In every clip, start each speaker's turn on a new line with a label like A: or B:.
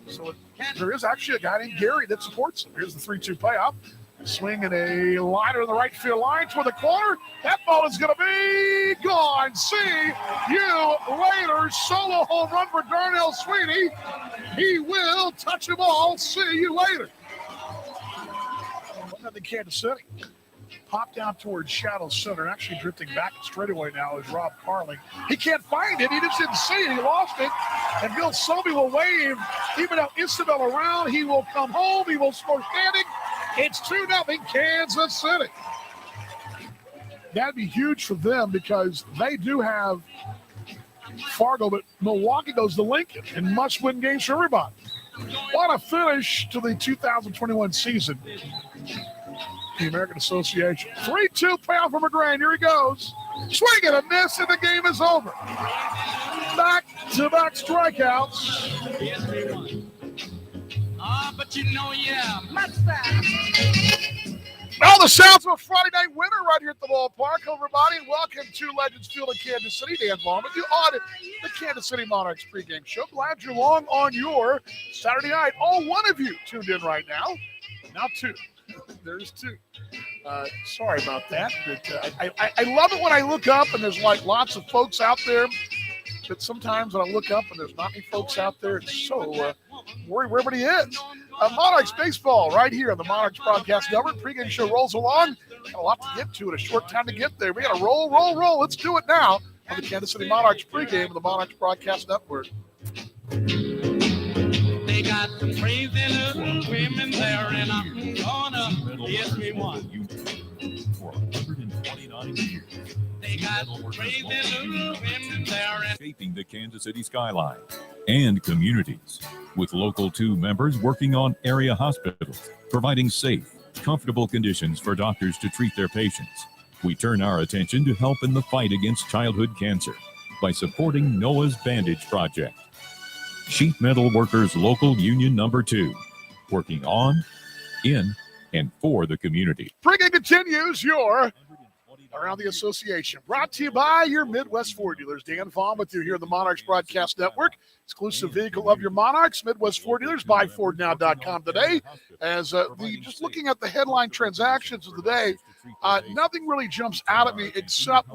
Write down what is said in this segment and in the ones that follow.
A: So there is actually a guy named Gary that supports him. Here's the 3-2 payoff. Swinging a liner in the right field line toward the corner. That ball is going to be gone. See you later. Solo home run for Darnell Sweeney. He will touch the ball. See you later. Nothing Kansas City. Popped out towards shadow center. Actually drifting back straightaway now is Rob Carling. He can't find it. He just didn't see it. He lost it. And Bill Selby will wave. Even though Isabel around, he will come home. He will score standing. It's 2-0 Kansas City. That'd be huge for them because they do have Fargo, but Milwaukee goes to Lincoln and must-win games for everybody. What a finish to the 2021 season. The American Association. 3-2 payoff for McGrain. Here he goes. Swing and a miss, and the game is over. Back-to-back strikeouts.
B: But you know,
A: Well, the sounds of a Friday night winner right here at the ballpark. Everybody, welcome to Legends Field in Kansas City. Dan Vaughn with you on the Kansas City Monarchs pregame show. Glad you're along on your Saturday night. All one of you tuned in right now. Now two. There's two. Sorry about that. But I love it when I look up and there's like lots of folks out there. But sometimes when I look up and there's not any folks out there, it's so worried where everybody is. Monarchs baseball right here on the Monarchs Broadcast Network. Pregame show rolls along. Got a lot to get to in a short time to get there. We got to roll. Let's do it now on the Kansas City Monarchs pregame of the Monarchs Broadcast Network.
B: They got some crazy little women there, and I'm gonna get me one.
C: For 129 years.
B: They got crazy little women there, and
C: Shaping the Kansas City skyline and communities, with Local 2 members working on area hospitals, providing safe, comfortable conditions for doctors to treat their patients. We turn our attention to help in the fight against childhood cancer by supporting Noah's Bandage Project. Sheet Metal Workers Local Union Number 2, working on, in, and for the community.
A: Pregame continues your Around the Association. Brought to you by your Midwest Ford dealers. Dan Vaughn with you here on the Monarchs Broadcast Network. Exclusive vehicle of your Monarchs. Midwest Ford dealers. BuyFordNow.com today. As just looking at the headline transactions of the day, nothing really jumps out at me except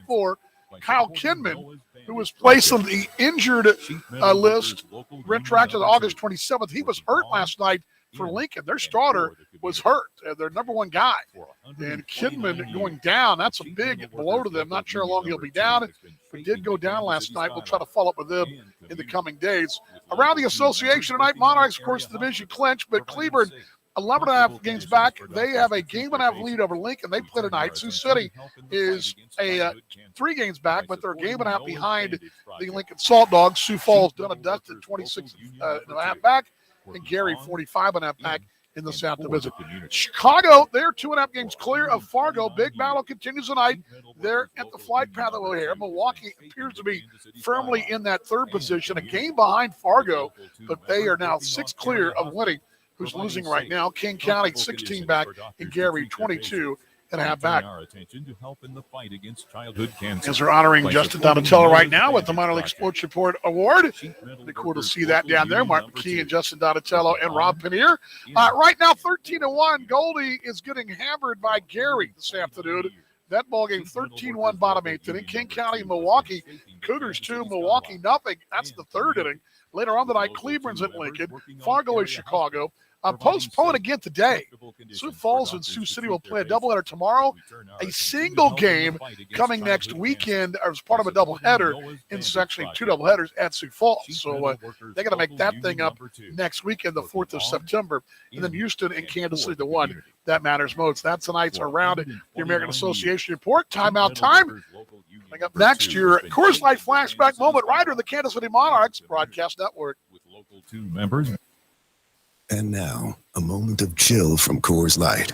A: for Kyle Kinman, who was placed on the injured list retroactive to August 27th. He was hurt last night for Lincoln. Their starter was hurt, their number one guy. And Kidman going down, that's a big blow to them. Not sure how long he'll be down. He did go down last night. We'll try to follow up with them in the coming days. Around the association tonight, Monarchs, of course, the division clinch, but Cleveland, 11.5 games back. They have a game-and-a-half lead over Lincoln. They play tonight. Sioux City is 3 games back, but they're a game-and-a-half behind the Lincoln Salt Dogs. Sioux Falls done and dusted, 26.5 back. And Gary, 45.5 back in the South Division. Chicago, they're 2.5 games clear of Fargo. Big battle continues tonight. They're at the flight path over here. Milwaukee appears to be firmly in that third position, a game behind Fargo, but they are now 6 clear of winning. Who's losing right now? King County, 16 back, and Gary, 22.5 back. As they're honoring Justin Donatello right now with the Minor League Sports Report Award. Pretty cool to see that down there. Mark McKee and Justin Donatello and Rob Pannier. Right now, 13-1. Goldie is getting hammered by Gary this afternoon. That ball game, 13-1 bottom 8th inning. King County, Milwaukee. Cougars 2, Milwaukee nothing. That's the third inning. Later on tonight, Cleveland's at Lincoln. Fargo is Chicago. Postponed again today. Sioux Falls and Sioux City will play a doubleheader tomorro're. A single game coming next weekend as part of a doubleheader. It's actually 2 doubleheaders at Sioux Falls. So they're going to make that thing up next weekend, the 4th of September. And then Houston and Kansas City, the one that matters most. That's tonight's Around the American Association Report. Timeout time. Coming up next, your Coors Light flashback moment right here in the Kansas City Monarchs Broadcast Network.
C: With local 2 members.
D: And now, a moment of chill from Coors Light.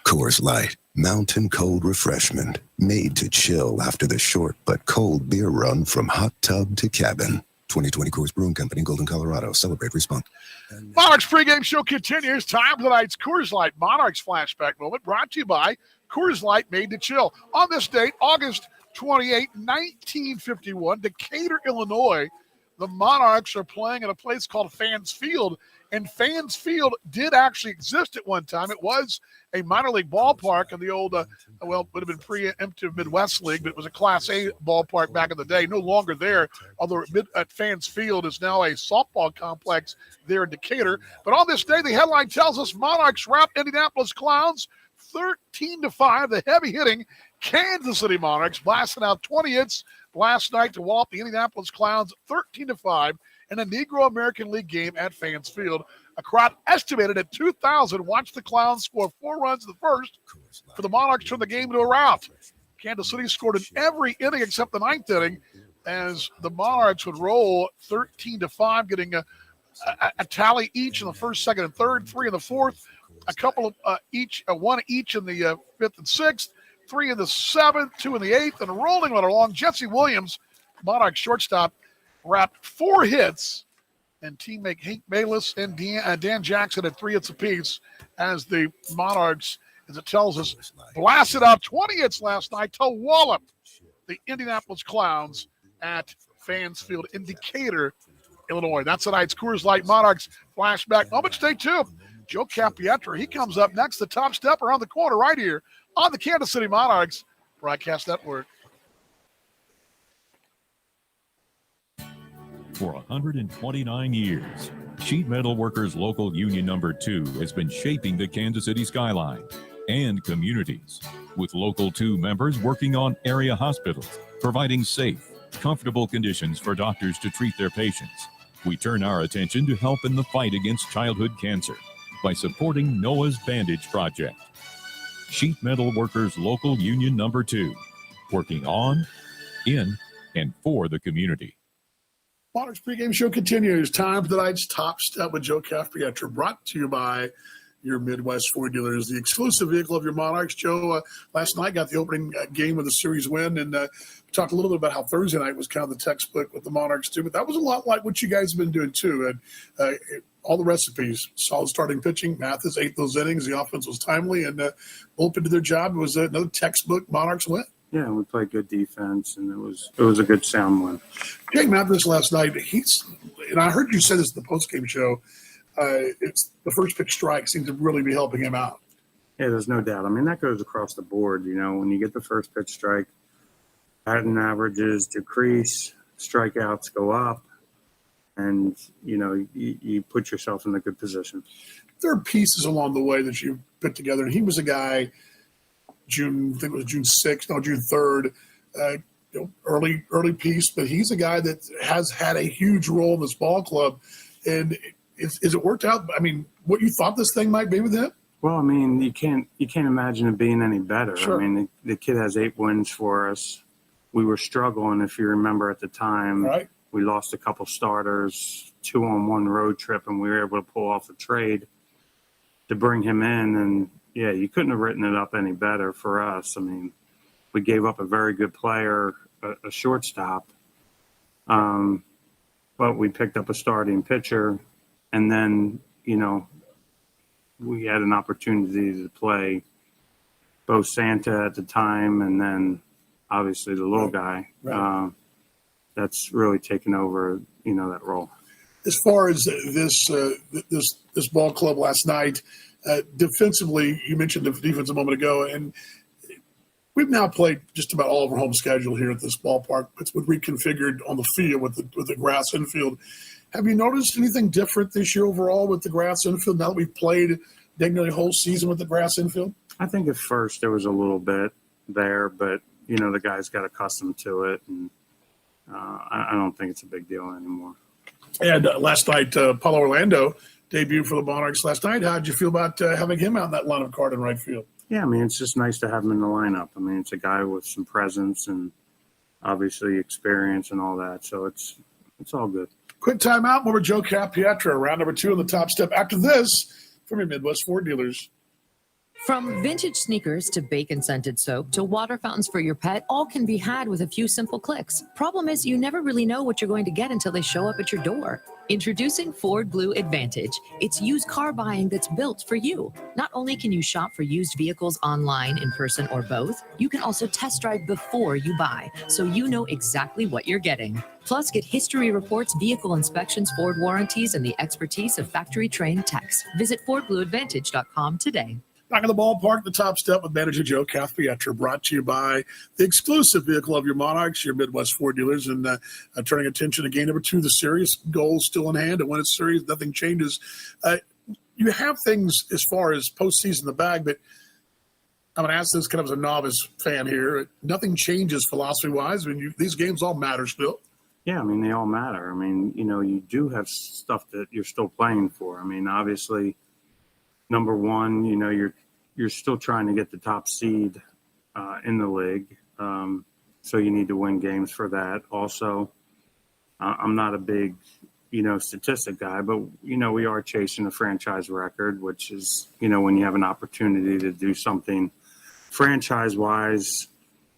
D: Coors Light, mountain cold refreshment, made to chill after the short but cold beer run from hot tub to cabin. 2020 Coors Brewing Company, Golden, Colorado. Celebrate responsibly.
A: Monarchs pregame show continues. Time for tonight's Coors Light Monarchs flashback moment, brought to you by Coors Light, made to chill. On this date, August 28, 1951, Decatur, Illinois, the Monarchs are playing at a place called Fans Field. And Fans Field did actually exist at one time. It was a minor league ballpark in the old, would have been preemptive Midwest League, but it was a Class A ballpark back in the day. No longer there, although at Fans Field is now a softball complex there in Decatur. But on this day, the headline tells us Monarchs wrap Indianapolis Clowns 13-5. The heavy-hitting Kansas City Monarchs blasting out 20 hits last night to wallop the Indianapolis Clowns 13-5 in a Negro American League game at Fans Field. A crowd estimated at 2,000 watched the Clowns score 4 runs in the first for the Monarchs turn the game into a rout. Kansas City scored in every inning except the 9th inning as the Monarchs would roll 13-5, getting a tally each in the first, second, and third, 3 in the fourth, a couple of each, 1 each in the 5th and 6th, 3 in the 7th, 2 in the 8th, and rolling right along. Jesse Williams, Monarchs shortstop, wrapped 4 hits, and teammate Hank Bayless and Dan Jackson had 3 hits apiece as the Monarchs, as it tells us, blasted out 20 hits last night to wallop the Indianapolis Clowns at Fans Field in Decatur, Illinois. That's tonight's Coors Light Monarchs flashback moment. Stay tuned. Joe Capietro, he comes up next, the top step around the corner right here on the Kansas City Monarchs Broadcast Network.
C: For 129 years, Sheet Metal Workers Local Union Number 2 has been shaping the Kansas City skyline and communities, with Local 2 members working on area hospitals, providing safe, comfortable conditions for doctors to treat their patients. We turn our attention to help in the fight against childhood cancer by supporting Noah's Bandage Project. Sheet Metal Workers Local Union Number 2, working on, in, and for the community.
A: Monarchs pregame show continues. Time for tonight's Top Step with Joe Capietro, brought to you by your Midwest Ford dealers, the exclusive vehicle of your Monarchs. Joe, last night got the opening game of the series win, and talked a little bit about how Thursday night was kind of the textbook with the Monarchs too, but that was a lot like what you guys have been doing too. And all the recipes, solid starting pitching. Mathis ate those innings. The offense was timely, and bullpen did their job. It was another textbook Monarchs win.
E: Yeah, we played good defense, and it was a good sound win.
A: Jake Mathis last night, and I heard you say this in the postgame show, it's the first pitch strike seems to really be helping him out.
E: Yeah, there's no doubt. I mean, that goes across the board. You know, when you get the first pitch strike, batting averages decrease, strikeouts go up, and, you know, you put yourself in a good position.
A: There are pieces along the way that you put together, and he was a guy – June 3rd, early piece, but he's a guy that has had a huge role in this ball club. And is it worked out? I mean, what you thought this thing might be with him?
E: Well, I mean, you can't imagine it being any better.
A: Sure.
E: I mean, the kid has 8 wins for us. We were struggling, if you remember at the time.
A: Right.
E: We lost a couple starters, 2-on-1 road trip, and we were able to pull off a trade to bring him in. And yeah, you couldn't have written it up any better for us. I mean, we gave up a very good player, a shortstop, but we picked up a starting pitcher, and then, you know, we had an opportunity to play Bo Santa at the time, and then obviously the little guy.
A: Right.
E: That's really taken over, you know, that role.
A: As far as this ball club last night, defensively, you mentioned the defense a moment ago, and we've now played just about all of our home schedule here at this ballpark. It's been reconfigured on the field with the grass infield. Have you noticed anything different this year overall with the grass infield now that we've played nearly a whole season with the grass infield?
E: I think at first there was a little bit there, but, the guys got accustomed to it, and I don't think it's a big deal anymore.
A: And last night, Paulo Orlando debuted for the Monarchs last night. How did you feel about having him out in that line of card in right field?
E: Yeah, it's just nice to have him in the lineup. It's a guy with some presence and obviously experience and all that, so it's all good.
A: Quick timeout. More with Joe Capietro, round number 2 on the top step. After this, from your Midwest Ford dealers.
F: From vintage sneakers to bacon-scented soap to water fountains for your pet, all can be had with a few simple clicks. Problem is, you never really know what you're going to get until they show up at your door. Introducing Ford Blue Advantage. It's used car buying that's built for you. Not only can you shop for used vehicles online, in person, or both, you can also test drive before you buy, so you know exactly what you're getting. Plus, get history reports, vehicle inspections, Ford warranties, and the expertise of factory-trained techs. Visit FordBlueAdvantage.com today.
A: Back in the ballpark, the top step with manager Joe Capietro, brought to you by the exclusive vehicle of your Monarchs, your Midwest Ford dealers, and turning attention to game number 2, the series. Goals still in hand, and when it's serious, nothing changes. You have things as far as postseason in the bag, but I'm going to ask this kind of as a novice fan here. Nothing changes philosophy-wise. These games all matter still.
E: Yeah, they all matter. You do have stuff that you're still playing for. Obviously, number one, you're still trying to get the top seed in the league. So you need to win games for that. Also, I'm not a big, statistic guy, but, we are chasing a franchise record, which is, when you have an opportunity to do something franchise-wise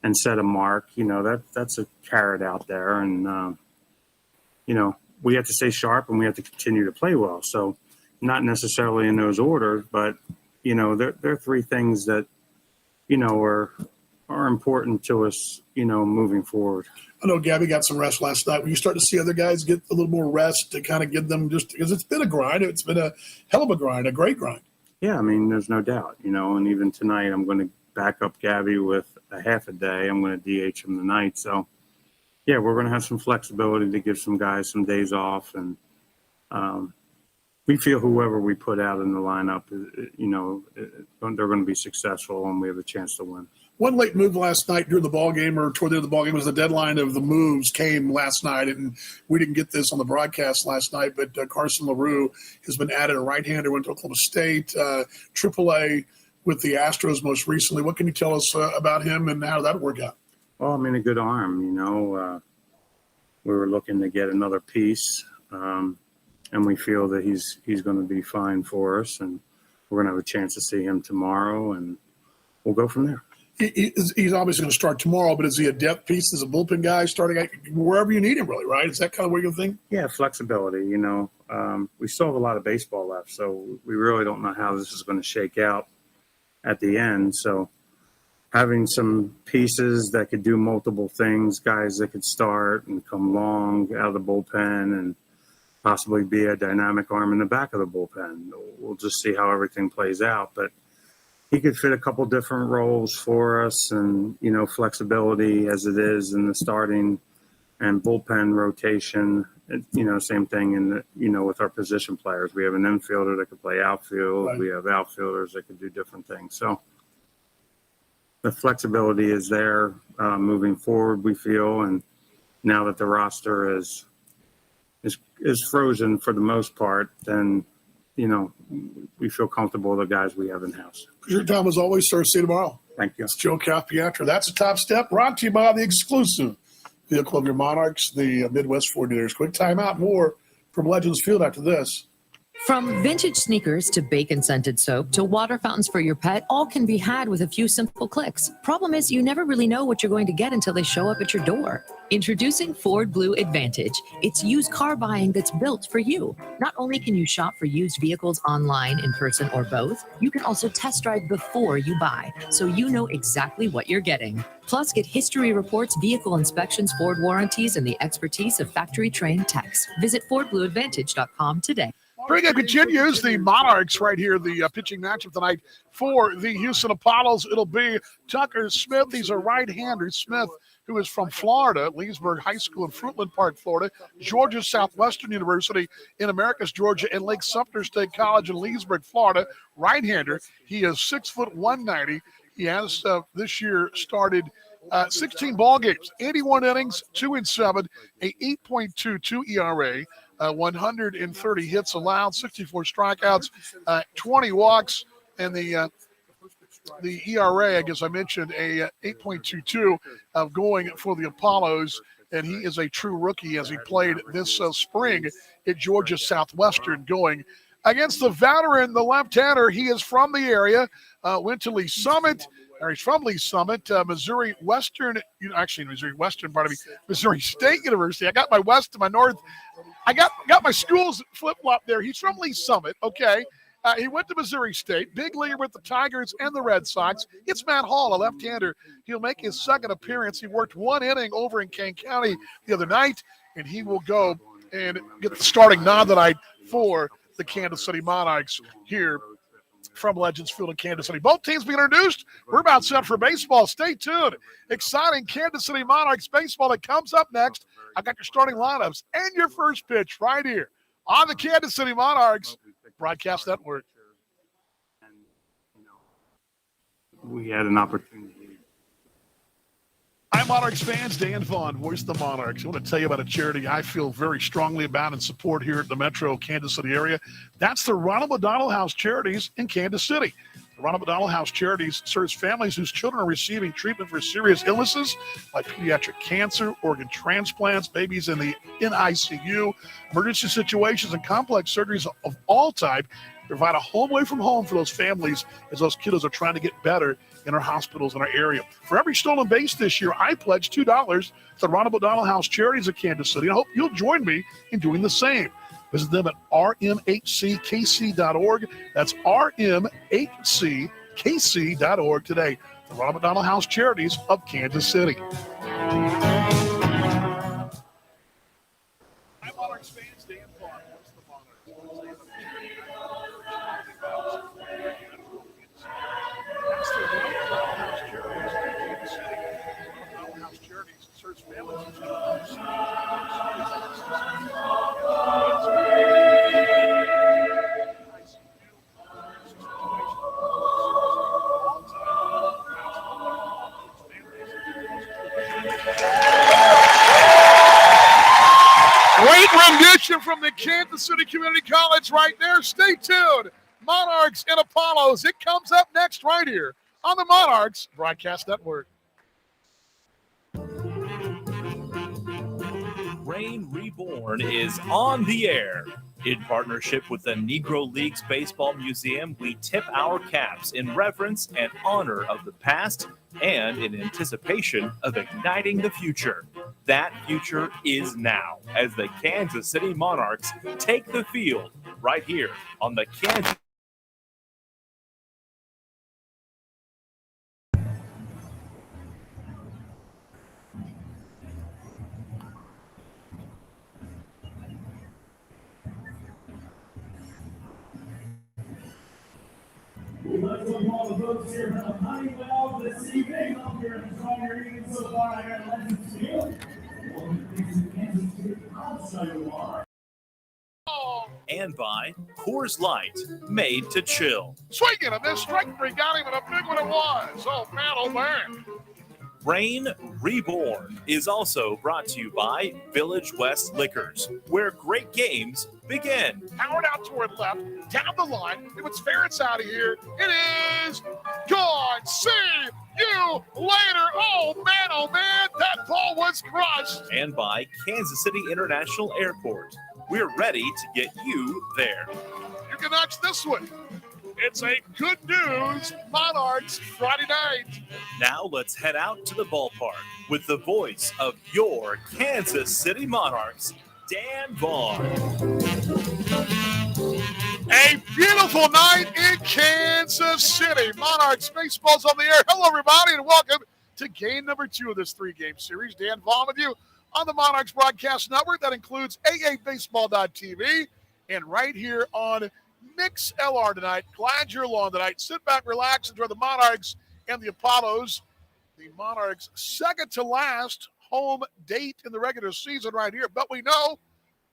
E: and set a mark, that's a carrot out there. And, we have to stay sharp and we have to continue to play well. So, not necessarily in those orders, but, there are 3 things that, are important to us, moving forward.
A: I know Gabby got some rest last night. When you start to see other guys get a little more rest to kind of give them just because it's been a grind. It's been a hell of a grind, a great grind.
E: Yeah, there's no doubt, and even tonight I'm going to back up Gabby with a half a day. I'm going to DH him tonight. So, yeah, we're going to have some flexibility to give some guys some days off. And we feel whoever we put out in the lineup, they're going to be successful and we have a chance to win.
A: One late move last night during the ball game or toward the end of the ball game was the deadline of the moves came last night, and we didn't get this on the broadcast last night, but Carson LaRue has been added, a right-hander, went to Oklahoma State, AAA with the Astros most recently. What can you tell us about him and how that worked out?
E: Well, a good arm, we were looking to get another piece, and we feel that he's going to be fine for us, and we're going to have a chance to see him tomorrow, and we'll go from there.
A: He's obviously going to start tomorrow, but is he a depth piece? Is a bullpen guy starting wherever you need him, really, right? Is that kind of what you're thinking?
E: Yeah, flexibility. We still have a lot of baseball left, so we really don't know how this is going to shake out at the end. So having some pieces that could do multiple things, guys that could start and come long out of the bullpen and possibly be a dynamic arm in the back of the bullpen. We'll just see how everything plays out, but he could fit a couple different roles for us, and, flexibility as it is in the starting and bullpen rotation, same thing in the, with our position players. We have an infielder that could play outfield. Right. We have outfielders that could do different things. So the flexibility is there moving forward, we feel. And now that the roster is frozen for the most part, then, we feel comfortable with the guys we have in-house.
A: Your time as always, sir. See you tomorrow.
E: Thank you.
A: It's Joe Capietro. That's a top step brought to you by the exclusive vehicle of your Monarchs, the Midwest Ford dealers. Quick timeout. More from Legends Field after this.
F: From vintage sneakers to bacon-scented soap to water fountains for your pet, all can be had with a few simple clicks. Problem is, you never really know what you're going to get until they show up at your door. Introducing Ford Blue Advantage. It's used car buying that's built for you. Not only can you shop for used vehicles online, in person, or both, you can also test drive before you buy, so you know exactly what you're getting. Plus, get history reports, vehicle inspections, Ford warranties, and the expertise of factory-trained techs. Visit FordBlueAdvantage.com today.
A: Pregame continues. The Monarchs right here, the pitching matchup tonight for the Houston Apollos. It'll be Tucker Smith. He's a right-hander. Smith, who is from Florida, Leesburg High School in Fruitland Park, Florida, Georgia Southwestern University in Americus, Georgia, and Lake Sumter State College in Leesburg, Florida. Right-hander. He is 6'1", 190. He has this year started 16 ball games, 81 innings, 2-7, a 8.22 ERA. 130 hits allowed, 64 strikeouts, 20 walks, and the ERA, I guess I mentioned, a 8.22 of going for the Apollos, and he is a true rookie as he played this spring at Georgia Southwestern, going against the veteran, the left-hander. He is from the area, went to Lee Summit. He's from Lee Summit, Missouri State University. I got my west and my north. I got my schools flip-flop there. He's from Lee Summit, okay. He went to Missouri State, big leaguer with the Tigers and the Red Sox. It's Matt Hall, a left-hander. He'll make his second appearance. He worked one inning over in Kane County the other night, and he will go and get the starting nod tonight for the Kansas City Monarchs here from Legends Field in Kansas City. Both teams being introduced. We're about set for baseball. Stay tuned. Exciting Kansas City Monarchs baseball that comes up next. I got your starting lineups and your first pitch right here on the Kansas City Monarchs Broadcast Network.
E: We had an opportunity.
A: Hi, Monarchs fans. Dan Vaughn, voice of the Monarchs. I want to tell you about a charity I feel very strongly about and support here at the metro Kansas City area. That's the Ronald McDonald House Charities in Kansas City. The Ronald McDonald House Charities serves families whose children are receiving treatment for serious illnesses like pediatric cancer, organ transplants, babies in the NICU, emergency situations, and complex surgeries of all type. Provide a home away from home for those families as those kiddos are trying to get better in our hospitals in our area. For every stolen base this year, I pledge $2 to the Ronald McDonald House Charities of Kansas City. I hope you'll join me in doing the same. Visit them at rmhckc.org. That's rmhckc.org today. The Ronald McDonald House Charities of Kansas City. Hi, Monarchs fans. Dan Vaughn, voice of the Monarchs. That's the Ronald McDonald House Charities of Kansas City. Ronald McDonald House Charities serves families whose children are receiving great rendition from the Kansas City Community College right there. Stay tuned. Monarchs and Apollos. It comes up next right here on the Monarchs Broadcast Network.
G: Rain Reborn is on the air. In partnership with the Negro Leagues Baseball Museum, we tip our caps in reverence and honor of the past and in anticipation of igniting the future. That future is now as the Kansas City Monarchs take the field right here on the Kansas.
H: We'd like to welcome all the folks here from Honeywell this evening. Hope you're enjoying your evening so far here at Legends Field.
G: And by Coors Light, made to chill.
A: Swinging and this strike three got him, and a big one it was. Oh, man, oh, man.
G: Rain Reborn is also brought to you by Village West Liquors, where great games begin.
A: Powered out toward left, down the line. If it's fair, it's out of here. It is gone. See you later. Oh, man, that ball was crushed.
G: And by Kansas City International Airport, We're ready to get you there.
A: You can watch this one. It's a good news Monarchs Friday night.
G: Now let's head out to the ballpark with the voice of your Kansas City Monarchs, Dan Vaughn.
A: A beautiful night in Kansas City. Monarchs baseball's on the air. Hello, everybody, and welcome to game number 2 of this 3-game series. Dan Vaughn with you on the Monarchs Broadcast Network. That includes AABaseball.tv and right here on Mix LR tonight. Glad you're along tonight. Sit back, relax, enjoy the Monarchs and the Apollos. The Monarchs' second to last home date in the regular season right here. But we know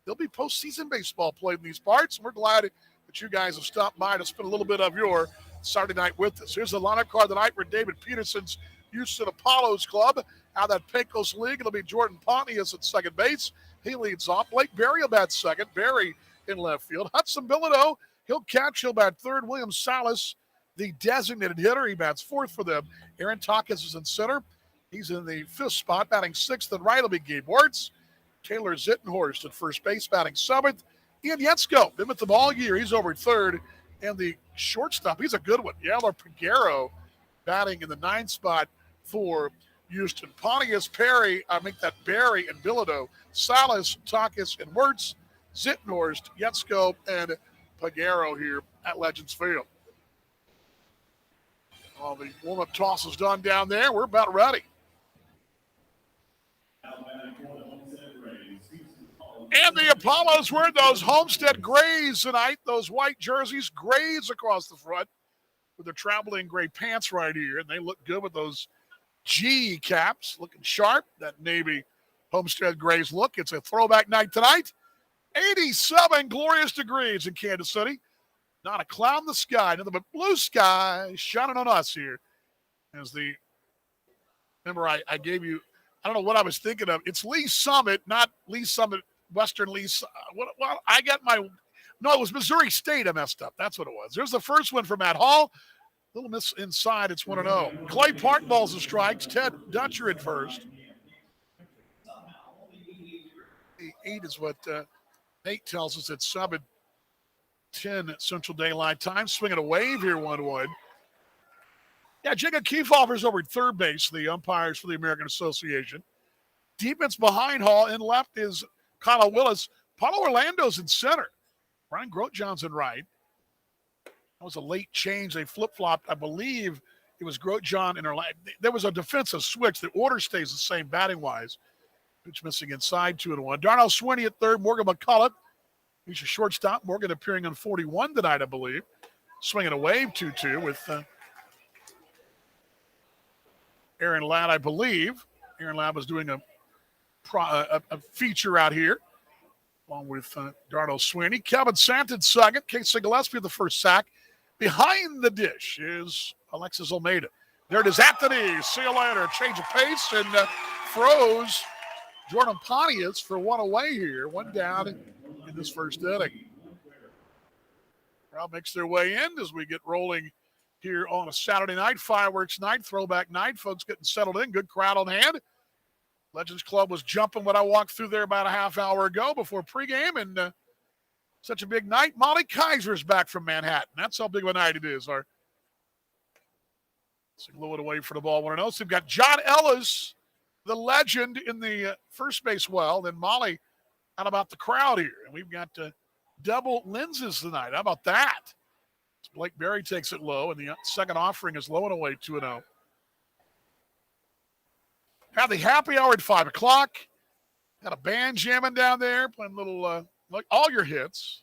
A: there'll be postseason baseball played in these parts. And we're glad that you guys have stopped by to spend a little bit of your Saturday night with us. Here's the lineup card tonight for David Peterson's Houston Apollos club. Out of that Pecos League, it'll be Jordan Pontius at second base. He leads off. Blake Berry will bat second. Berry in left field. Hudson Bilodeau, he'll catch. He'll bat third. William Salas, the designated hitter, he bats fourth for them. Aaron Takis is in center. He's in the fifth spot. Batting sixth and right will be Gabe Wertz. Taylor Zittenhorst at first base, batting seventh. Ian Yetzko, been with them all year. He's over third. And the shortstop, he's a good one. Yaller Piguero batting in the ninth spot for Houston. Pontius, Perry, Berry and Bilodeau, Salas, Takis, and Wertz, Zittenhorst, Yetzko, and Piguero here at Legends Field. All the warm-up toss is done down there. We're about ready. And the Apollos wear those Homestead grays tonight, those white jerseys, grays across the front with their traveling gray pants right here. And they look good with those G caps, looking sharp. That Navy Homestead grays look. It's a throwback night tonight. 87 glorious degrees in Kansas City. Not a cloud in the sky, nothing but blue sky shining on us here. Remember I gave you, I don't know what I was thinking of. It's Lee Summit, not Lee Summit, Western Lee. It was Missouri State I messed up. That's what it was. There's the first one for Matt Hall. Little miss inside. It's 1-0. Clay Park balls and strikes. Ted Dutcher at first. The 8 is what Nate tells us. It's 7:10 Central Daylight Time. Swinging a wave here, 1-1. Yeah, Jacob Kiefhofer's over at third base, the umpires for the American Association. Defense behind Hall. In left is Kyle Willis. Paulo Orlando's in center. Brian Grotjohn's in right. That was a late change. They flip-flopped. I believe it was Grotjohn and Orlando. There was a defensive switch. The order stays the same batting-wise. Pitch missing inside, 2-1. Darnell Swinney at third. Morgan McCullough. He's a shortstop. Morgan appearing on 41 tonight, I believe. Swinging a wave, 2-2 with Aaron Ladd, I believe. Aaron Ladd was doing a feature out here along with Darnell Swinney. Kevin Santon second. Casey Gillespie the first sack. Behind the dish is Alexis Almeida. There it is at the knee. See you later. Change of pace and froze Jordan Pontius for one away here. One down in this first inning. Crowd makes their way in as we get rolling here on a Saturday night, fireworks night, throwback night. Folks getting settled in. Good crowd on hand. Legends Club was jumping when I walked through there about a half hour ago before pregame, and such a big night. Molly Kaiser's back from Manhattan. That's how big of a night it is. Let's blow it away for the ball. 1-0. So we've got John Ellis, the legend, in the first base well. Then Molly out about the crowd here. And we've got double lenses tonight. How about that? Blake Berry takes it low, and the second offering is low and away, 2-0. Have the happy hour at 5 o'clock. Got a band jamming down there, playing little, like all your hits.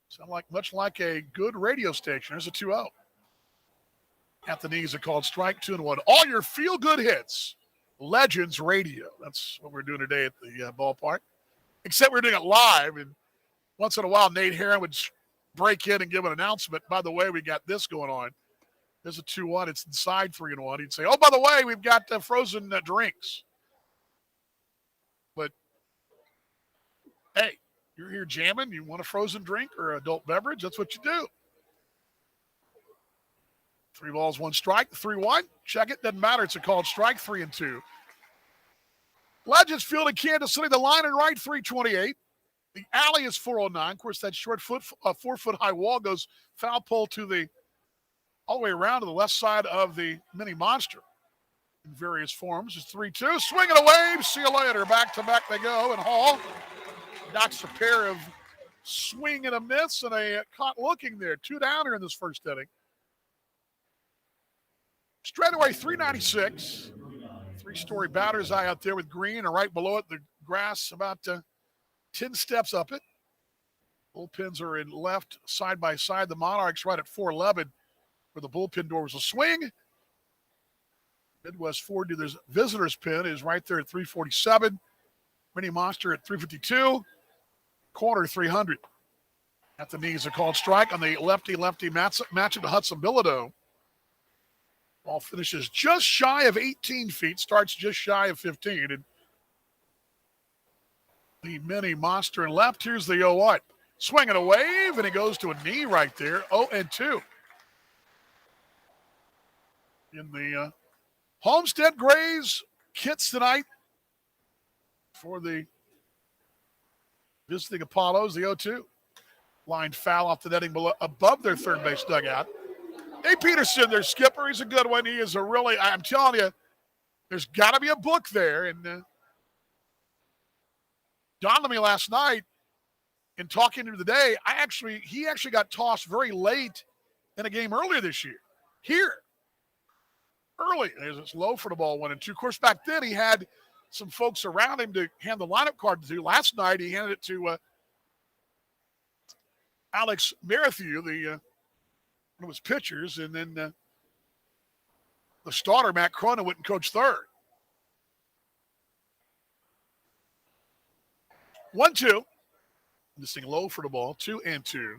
A: Sound like much like a good radio station. There's a 2-0. At the knees, are called strike, 2-1. All your feel-good hits. Legends Radio. That's what we're doing today at the ballpark. Except we're doing it live, and once in a while, Nate Herron would break in and give an announcement. By the way, we got this going on. There's a 2-1. It's inside 3-1. He'd say, oh, by the way, we've got frozen drinks. But, hey, you're here jamming. You want a frozen drink or adult beverage? That's what you do. 3 balls, 1 strike. 3-1. Check it. Doesn't matter. It's a called strike. 3-2. Legends Field in Kansas City. The line and right, 328. The alley is 409. Of course, that short 4-foot high wall goes foul pole to the all the way around to the left side of the mini monster in various forms. It's 3-2. Swing and a wave. See you later. Back to back they go. And Hall knocks a pair of swing and a miss and a caught looking there. 2 downer in this first inning. Straightaway 396. 3-story batter's eye out there with green, and right below it, the grass about 10 steps up it. Bullpens are in left side by side. The Monarchs right at 411, where the bullpen door was a swing. Midwest Ford Dealers visitors pen is right there at 347. Mini Monster at 352. Corner 300. At the knees, a called strike on the lefty-lefty matchup to Hudson Bilodeau. Ball finishes just shy of 18 feet, starts just shy of 15. And the mini monster in left. Here's the 0-1. Swing and a wave, and it goes to a knee right there. 0-2. In the Homestead Grays kits tonight for the visiting Apollos, the 0-2. Line foul off the netting below, above their third base dugout. Hey, Peterson, their skipper. He's a good one. He is a really, I'm telling you, there's got to be a book there. And dawned on me last night in talking to him today, he actually got tossed very late in a game earlier this year. Here. Early. It's low for the ball 1-2. Of course, back then he had some folks around him to hand the lineup card to. Last night he handed it to Alex Merrithew, one of his pitchers, and then the starter, Matt Cronin, went and coached third. 1-2. This thing low for the ball, 2-2.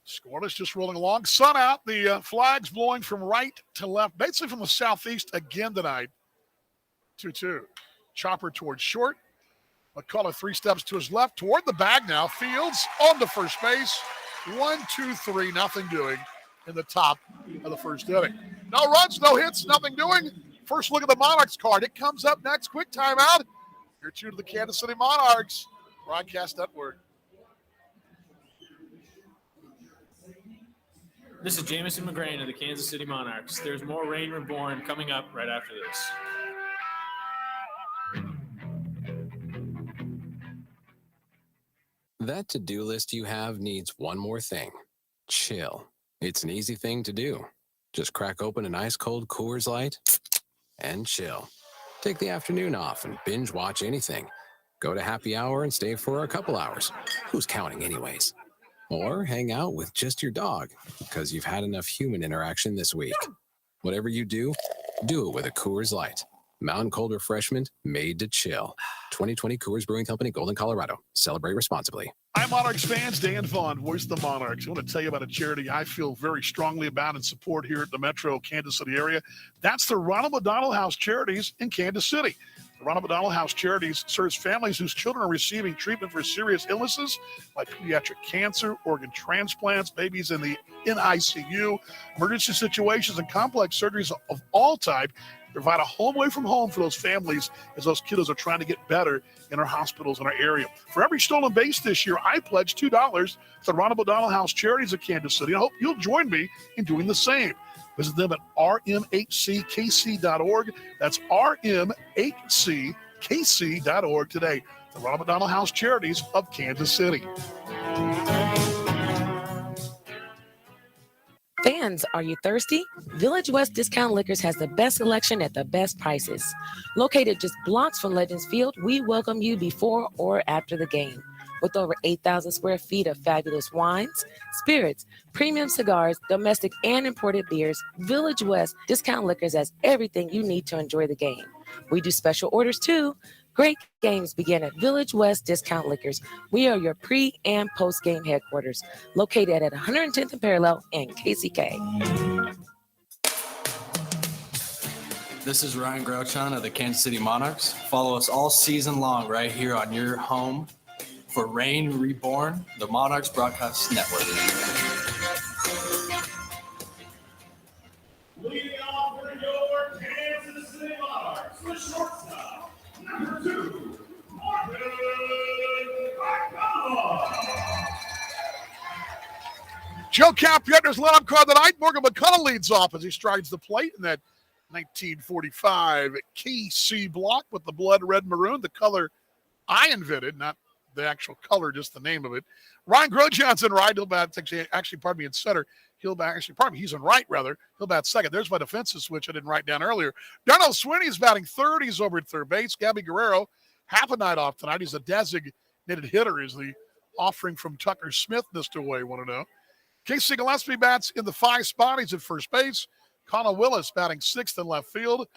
A: Scoreless, just rolling along. Sun out. The flags blowing from right to left, basically from the southeast again tonight. 2-2. Chopper towards short. McCullough 3 steps to his left toward the bag now. Fields on to first base. 1-2-3, nothing doing in the top of the first inning. No runs, no hits, nothing doing. First look at the Monarchs card. It comes up next. Quick timeout. You're tuned to the Kansas City Monarchs Broadcast Network.
I: This is Jamison McGrain of the Kansas City Monarchs. There's more Rain Reborn coming up right after this.
J: That to-do list you have needs one more thing. Chill. It's an easy thing to do. Just crack open an ice-cold Coors Light and chill. Take the afternoon off and binge watch anything. Go to happy hour and stay for a couple hours. Who's counting anyways? Or hang out with just your dog because you've had enough human interaction this week. Whatever you do, do it with a Coors Light. Mountain cold refreshment made to chill. 2020 Coors Brewing Company, Golden, Colorado. Celebrate responsibly.
A: Hi, Monarchs fans. Dan Vaughn, voice of the Monarchs. I want to tell you about a charity I feel very strongly about and support here at the Metro Kansas City area. That's the Ronald McDonald House Charities in Kansas City. The Ronald McDonald House Charities serves families whose children are receiving treatment for serious illnesses like pediatric cancer, organ transplants, babies in the NICU, emergency situations, and complex surgeries of all type. Provide a home away from home for those families as those kiddos are trying to get better in our hospitals in our area. For every stolen base this year, I pledge $2 to the Ronald McDonald House Charities of Kansas City. I hope you'll join me in doing the same. Visit them at rmhckc.org. That's rmhckc.org today. The Ronald McDonald House Charities of Kansas City.
K: Fans, are you thirsty? Village West Discount Liquors has the best selection at the best prices. Located just blocks from Legends Field, we welcome you before or after the game. With over 8,000 square feet of fabulous wines, spirits, premium cigars, domestic and imported beers, Village West Discount Liquors has everything you need to enjoy the game. We do special orders too. Great games begin at Village West Discount Liquors. We are your pre- and post-game headquarters, located at 110th and Parallel and KCK.
L: This is Ryan Grouchon of the Kansas City Monarchs. Follow us all season long right here on your home for Rain Reborn, the Monarchs Broadcast Network.
H: Leading off
A: Joe Capietter's lineup card tonight. Morgan McCullough leads off as he strides the plate in that 1945 KC block with the blood red maroon, the color I invented, not the actual color, just the name of it. Ryan Grosjean's in right. He'll bat, in center. He's in right, rather. He'll bat second. There's my defensive switch I didn't write down earlier. Darnell Sweeney's batting third. He's over at third base. Gabby Guerrero, half a night off tonight. He's a designated hitter, is the offering from Tucker Smith this away, want to know. Casey Gillespie bats in the 5 spot. He's at first base. Colin Willis batting sixth in left field.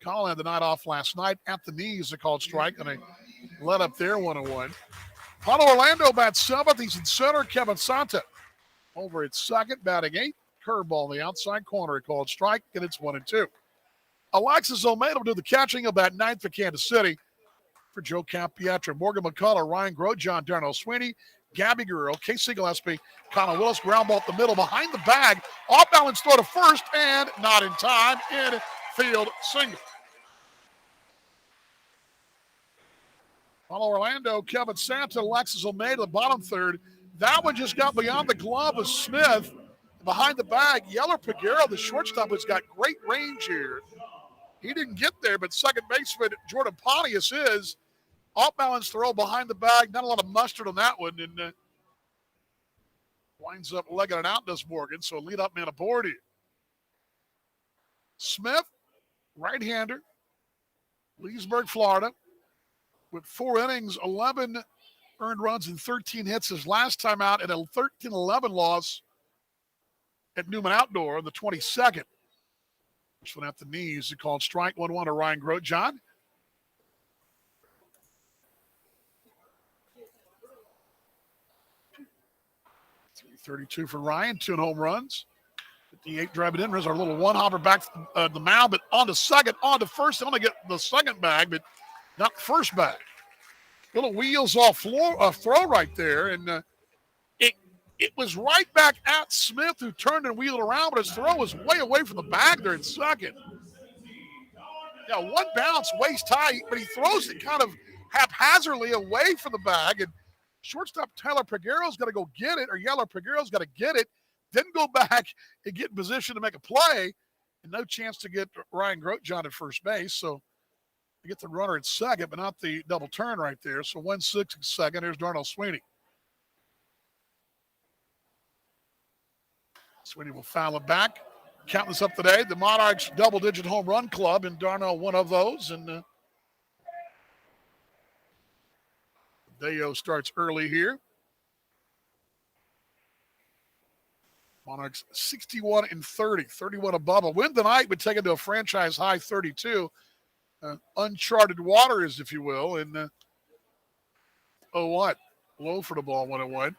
A: Colin had the night off last night at the knees, a called strike, and a let up there 1-1. Paulo Orlando bats seventh. He's in center. Kevin Santa over at second, batting eighth. Curveball in the outside corner, a called strike, and it's 1-2. Alexis Olmedo will do the catching. He'll bat ninth for Kansas City. For Joe Capietro, Morgan McCullough, Ryan Grosjean, Darnell Sweeney, Gabby Guerrero, Casey Gillespie, Colin Willis, ground ball up the middle, behind the bag, off balance throw to first, and not in time, in field single. Paulo Orlando, Kevin Santa, Alexis Olmedo, the bottom third. That one just got beyond the glove of Smith. Behind the bag, Yeller Peguero, the shortstop, has got great range here. He didn't get there, but second baseman Jordan Pontius is. Off-balance throw behind the bag. Not a lot of mustard on that one. And winds up legging it out, does Morgan. So lead-up man aboard here. Smith, right-hander, Leesburg, Florida, with 4 innings, 11 earned runs and 13 hits his last time out, and a 13-11 loss at Newman Outdoor on the 22nd. This one at the knees. He called strike 1-1 to Ryan Grosjean. .332 for Ryan, 2 home runs. 58 driving in. There's our little one-hopper back the mound, but on to second, on to first. Only get the second bag, but not the first bag. Little wheels off throw right there, and it was right back at Smith, who turned and wheeled around, but his throw was way away from the bag there in second. Yeah, one bounce, waist high, but he throws it kind of haphazardly away from the bag, and shortstop Tyler Peguero's got to go get it, or Yeller Peguero's got to get it, then go back and get in position to make a play, and no chance to get Ryan Grosjean at first base. So they get the runner at second, but not the double turn right there. So 1-6 at second. Here's Darnell Sweeney. Sweeney will foul it back. Counting this up today, the Monarchs double-digit home run club, and Darnell one of those. And Deo starts early here. Monarchs 61-30, 31 above. A win tonight would take it to a franchise high 32. Uncharted waters, if you will. And low for the ball, 1-1.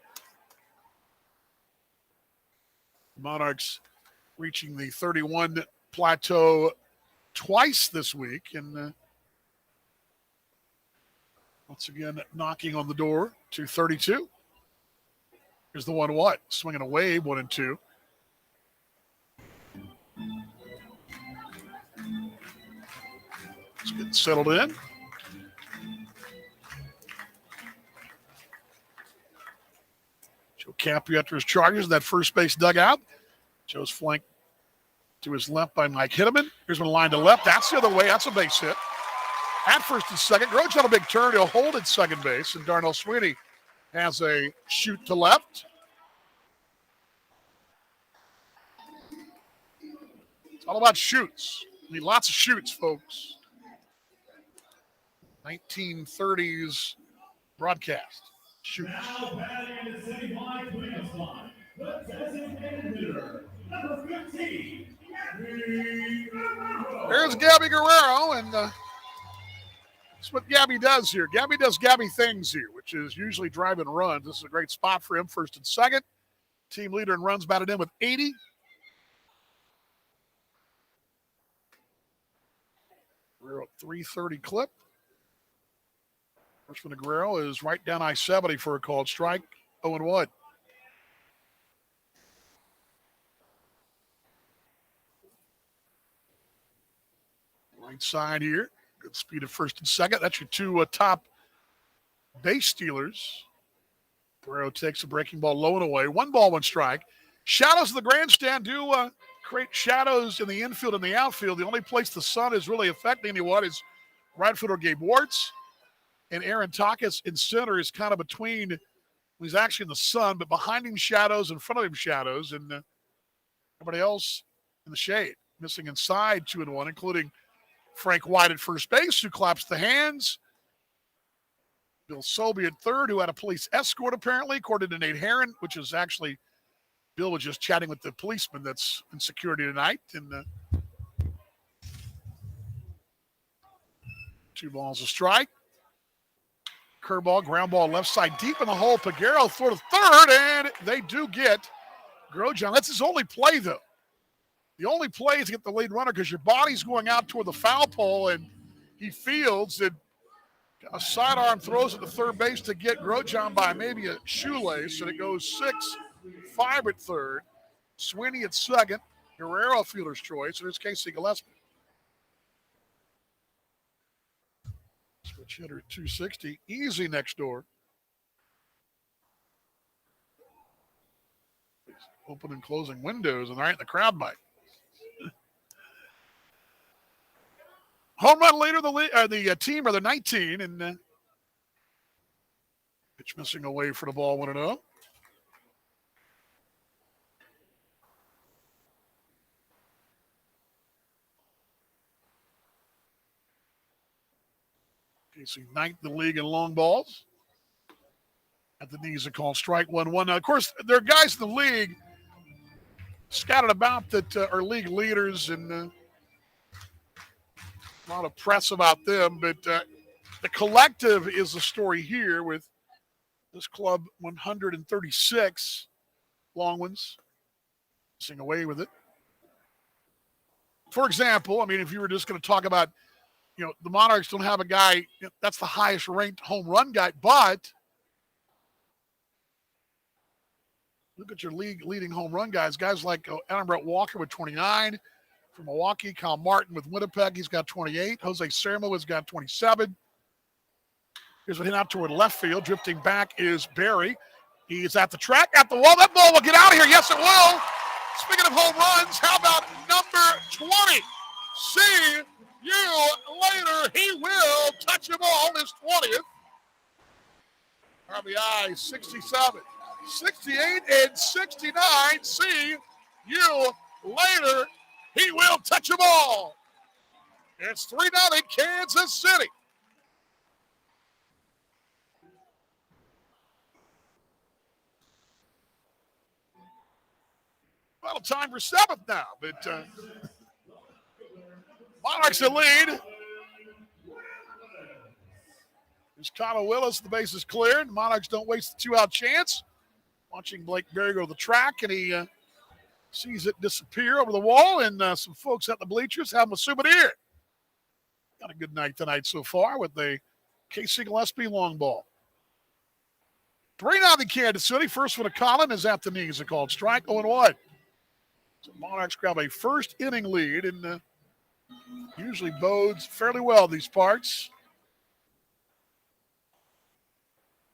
A: Monarchs reaching the 31 plateau twice this week, and once again knocking on the door to 32. Here's the 1-1, swinging away, 1-2. Let's get settled in. Joe Capietro his Chargers in that first base dugout. Joe's flanked to his left by Mike Hitteman. Here's one line to left. That's the other way. That's a base hit. At first and second. Grosjean on a big turn. He'll hold at second base. And Darnell Sweeney has a shoot to left. It's all about shoots. I mean, lots of shoots, folks. 1930s broadcast. Shoots.
H: Now batting in the city line, cleanup line, the designated hitter, number 15, Gabby Guerrero.
A: There's Gabby Guerrero, and that's what Gabby does here. Gabby does Gabby things here, which is usually driving runs. This is a great spot for him, first and second. Team leader in runs batted in with 80. Guerrero at 330 clip. Freshman Guerrero is right down I-70 for a called strike, 0-1. Right side here. Good speed of first and second. That's your two top base stealers. Guerrero takes a breaking ball low and away. 1 ball, 1 strike. Shadows of the grandstand do create shadows in the infield and the outfield. The only place the sun is really affecting anyone is right fielder Gabe Warts. And Aaron Takas in center is kind of between, he's actually in the sun, but behind him shadows, in front of him shadows, and everybody else in the shade. Missing inside 2-1, including Frank White at first base, who claps the hands. Bill Selby at third, who had a police escort apparently, according to Nate Herron, which is actually, Bill was just chatting with the policeman that's in security tonight. And 2 balls a strike. Curveball, ground ball left side deep in the hole. Peguero throw to third, and they do get Grosjean. That's his only play, though. The only play is to get the lead runner because your body's going out toward the foul pole, and he fields and a sidearm throws at the third base to get Grosjean by maybe a shoelace, and it goes 6-5 at third. Sweeney at second. Guerrero fielder's choice. In this case, Gillespie. Switch hitter at 260. Easy next door. Open and closing windows, and right in the crowd mic. Home run leader, the team are the 19, and pitch missing away for the ball, 1-0. Casey ninth in the league in long balls. At the knees, a call strike 1-1. Now, of course, there are guys in the league scattered about that are league leaders, and a lot of press about them. But the collective is the story here with this club 136 long ones. Missing away with it. For example, I mean, if you were just going to talk about, the Monarchs don't have a guy, that's the highest ranked home run guy, but look at your league leading home run guys. Guys like Adam Brett Walker with 29 from Milwaukee. Kyle Martin with Winnipeg, he's got 28. Jose Sermo has got 27. Here's a hit out toward left field. Drifting back is Barry. He's at the track, at the wall. That ball will get out of here. Yes, it will. Speaking of home runs, how about number 20? See you later. He will touch them all, his 20th. RBI 67, 68, and 69. See you later. He will touch them all. It's 3-0 Kansas City. Well, time for seventh now, but Monarchs in lead. There's Connor Willis. The base is cleared. Monarchs don't waste the 2-out chance. Watching Blake Berry go to the track, and he sees it disappear over the wall, and some folks at the bleachers have him a souvenir. Got a good night tonight so far with the Casey Gillespie long ball. 3-0 Kansas City. First one to Colin is at the knees. A called strike, 0-1. So Monarchs grab a first inning lead, and usually bodes fairly well these parts.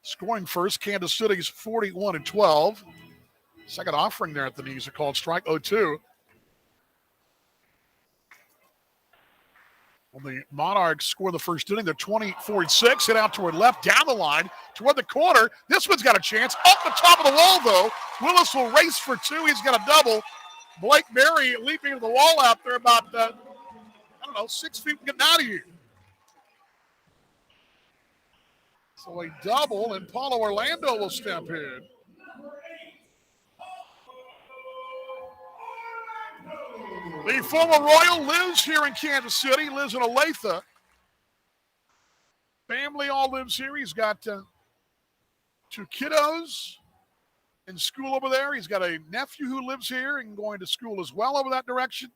A: Scoring first, Kansas City's 41-12. Second offering there at the knees. A called strike, 0-2. When the Monarchs score the first inning, they're 20-46. Hit out toward left, down the line, toward the corner. This one's got a chance. Up the top of the wall, though. Willis will race for two. He's got a double. Blake Berry leaping to the wall out there about, 6 feet getting out of here. So a double, and Paulo Orlando will step in. The former Royal lives here in Kansas City, lives in Olathe. Family all lives here. He's got 2 kiddos in school over there. He's got a nephew who lives here and going to school as well over that direction.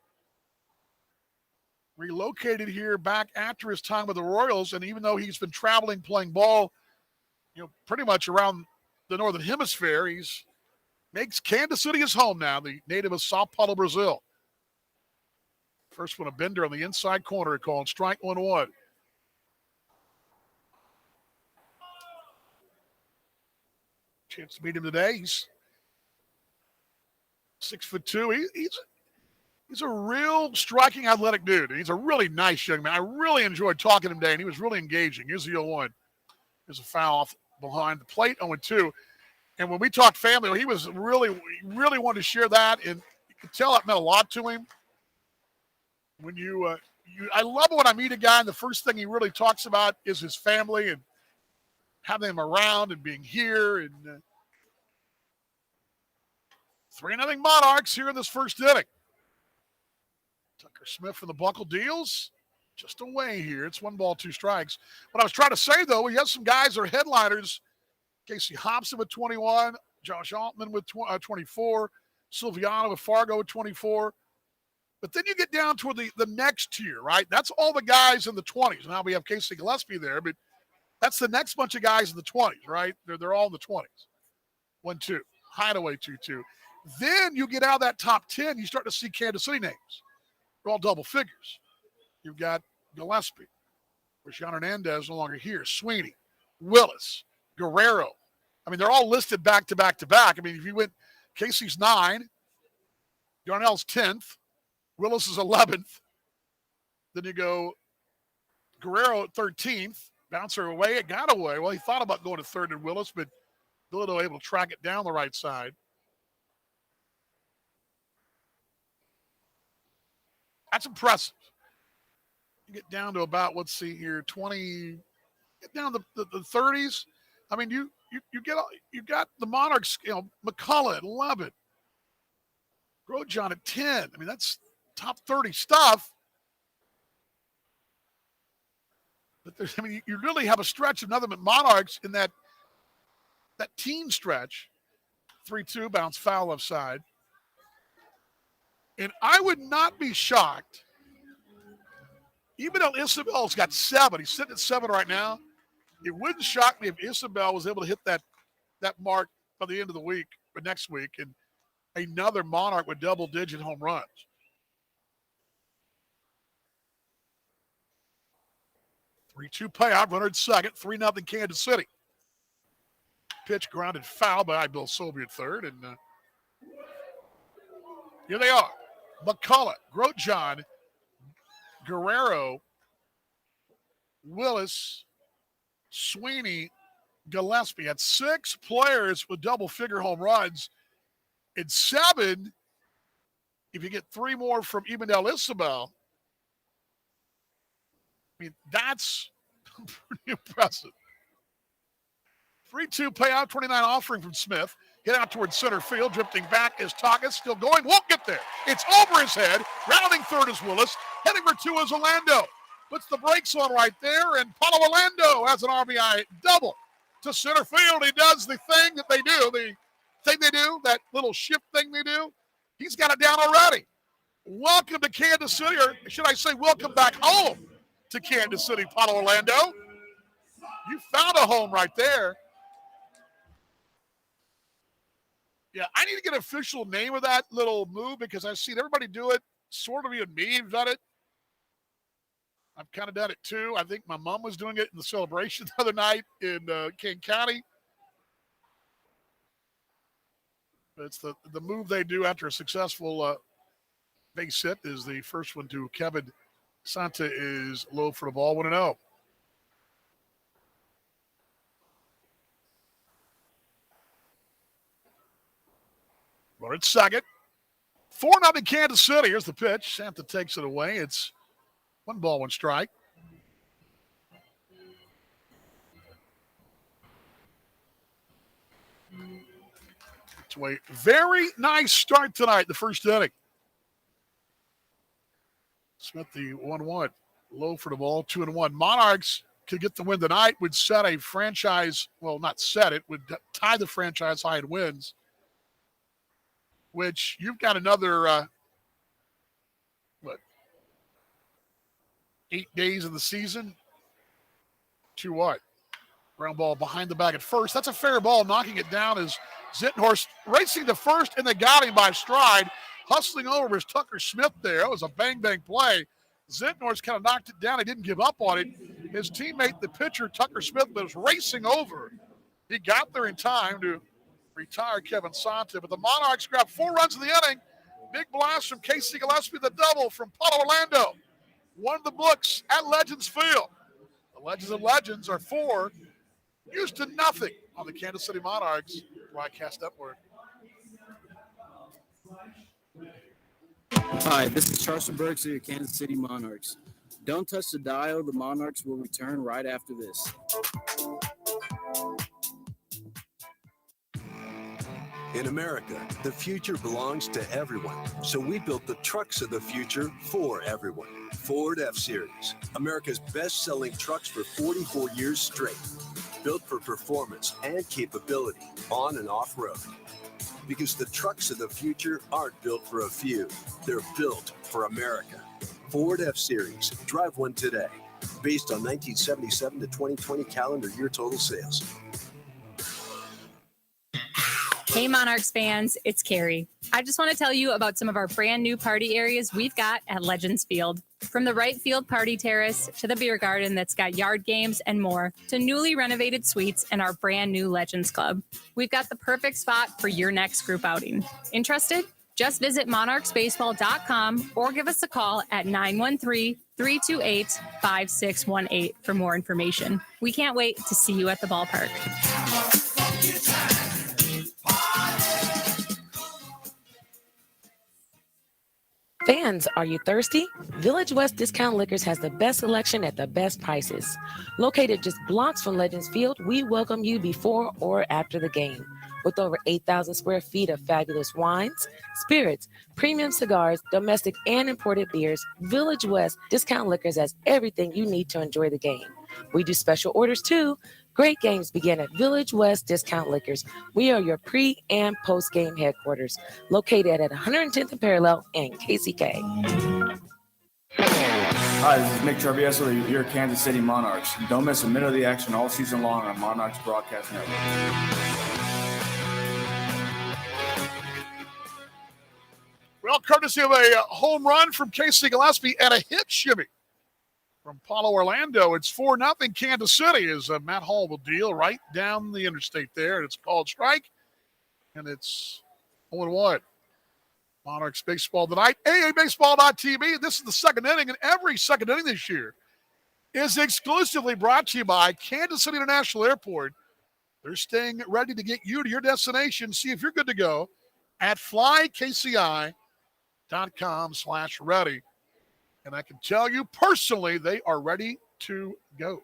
A: Relocated here back after his time with the Royals, and even though he's been traveling, playing ball, pretty much around the Northern Hemisphere, he's makes Kansas City his home now, the native of Sao Paulo, Brazil. First one, a bender on the inside corner, called strike, 1-1. Chance to meet him today. He's 6'2". He's a real striking, athletic dude. He's a really nice young man. I really enjoyed talking to him today, and he was really engaging. Here's the 0-1. There's a foul off behind the plate, 0-2. And when we talked family, he really wanted to share that, and you could tell it meant a lot to him. When I love when I meet a guy, and the first thing he really talks about is his family and having them around and being here. And 3-0 Monarchs here in this first inning. Tucker Smith from the Buckle deals. Just away here. It's 1 ball, 2 strikes. What I was trying to say, though, we have some guys that are headliners. Casey Hobson with 21. Josh Altman with 24. Silviano with Fargo with 24. But then you get down toward the next tier, right? That's all the guys in the 20s. Now we have Casey Gillespie there, but that's the next bunch of guys in the 20s, right? They're all in the 20s. 1-2. Hideaway 2-2. Then you get out of that top 10, you start to see Kansas City names. They're all double figures. You've got Gillespie. Rashawn Hernandez no longer here. Sweeney. Willis. Guerrero. I mean, they're all listed back to back to back. I mean, if you went, Casey's 9. Darnell's 10th. Willis is 11th. Then you go Guerrero at 13th. Bouncer away. It got away. Well, he thought about going to third in Willis, but Bilodeau able to track it down the right side. That's impressive. You get down to about, let's see here, 20, get down to the 30s. I mean, you got the Monarchs, McCullough at 11. Grosjean at 10. I mean, that's top 30 stuff. But you really have a stretch of nothing but Monarchs in that teen stretch. 3-2, bounce foul left side. And I would not be shocked, even though Isabel's got 7. He's sitting at 7 right now. It wouldn't shock me if Isabel was able to hit that mark by the end of the week or next week, and another Monarch with double-digit home runs. Three-two payout, runner at second, 3-0 Kansas City. Pitch grounded foul by Bill Sobey at third, and here they are. McCullough, Grosjean, Guerrero, Willis, Sweeney, Gillespie. Had 6 players with double-figure home runs. And 7, if you get 3 more from Ebendel Isabel, I mean, that's pretty impressive. 3-2 payout, 29 offering from Smith. Hit out towards center field. Drifting back is Tagas. Still going. Won't get there. It's over his head. Rounding third is Willis. Heading for 2 is Orlando. Puts the brakes on right there. And Paulo Orlando has an RBI double to center field. He does the thing that they do. That little shift thing they do. He's got it down already. Welcome to Kansas City. Or should I say welcome back home to Kansas City, Paulo Orlando. You found a home right there. Yeah, I need to get an official name of that little move because I've seen everybody do it, sort of even me done it. I've kind of done it too. I think my mom was doing it in the celebration the other night in King County. It's the move they do after a successful base hit is the first one to Kevin Santa is low for the ball, 1-0. Runner at second. 4-0 Kansas City. Here's the pitch. Santa takes it away. It's 1 ball, 1 strike. It's a very nice start tonight, the first inning. Smith the 1-1. Low for the ball, 2-1. Monarchs could get the win tonight, would set a franchise, well, not set it, would tie the franchise high in wins, which you've got another, 8 days of the season to what? Ground ball behind the bag at first. That's a fair ball. Knocking it down is Zittenhorst racing to first, and they got him by stride. Hustling over is Tucker Smith there. That was a bang-bang play. Zittenhorst kind of knocked it down. He didn't give up on it. His teammate, the pitcher, Tucker Smith, was racing over. He got there in time to retired Kevin Santa. But the Monarchs grabbed 4 runs in the inning. Big blast from Casey Gillespie, the double from Paulo Orlando. Won the books at Legends Field. The Legends of Legends are 4 used to nothing on the Kansas City Monarchs broadcast network.
M: Hi, this is Charleston Burks of your Kansas City Monarchs. Don't touch the dial. The Monarchs will return right after this.
N: In America, the future belongs to everyone. So we built the trucks of the future for everyone. Ford F-Series, America's best-selling trucks for 44 years straight. Built for performance and capability on and off-road. Because the trucks of the future aren't built for a few. They're built for America. Ford F-Series. Drive one today. Based on 1977 to 2020 calendar year total sales.
O: Hey Monarchs fans, it's Carrie. I just want to tell you about some of our brand new party areas we've got at Legends Field. From the right field party terrace to the beer garden that's got yard games and more, to newly renovated suites and our brand new Legends Club. We've got the perfect spot for your next group outing. Interested? Just visit monarchsbaseball.com or give us a call at 913-328-5618 for more information. We can't wait to see you at the ballpark.
K: Fans, are you thirsty? Village West Discount Liquors has the best selection at the best prices. Located just blocks from Legends Field, we welcome you before or after the game. With over 8,000 square feet of fabulous wines, spirits, premium cigars, domestic and imported beers, Village West Discount Liquors has everything you need to enjoy the game. We do special orders too. Great games begin at Village West Discount Liquors. We are your pre- and post-game headquarters, located at 110th and Parallel and KCK.
P: Hi, this is Mick Travieso of your Kansas City Monarchs. Don't miss a minute of the action all season long on Monarchs Broadcast Network.
A: Well, courtesy of a home run from Casey Gillespie and a hit shimmy from Paulo Orlando, it's 4-0 Kansas City as Matt Hall will deal right down the interstate there. And it's called strike, and it's 0-1. Monarchs baseball tonight. AABaseball.tv. This is the second inning, and every second inning this year is exclusively brought to you by Kansas City International Airport. They're staying ready to get you to your destination. See if you're good to go at flykci.com/ready. And I can tell you personally, they are ready to go.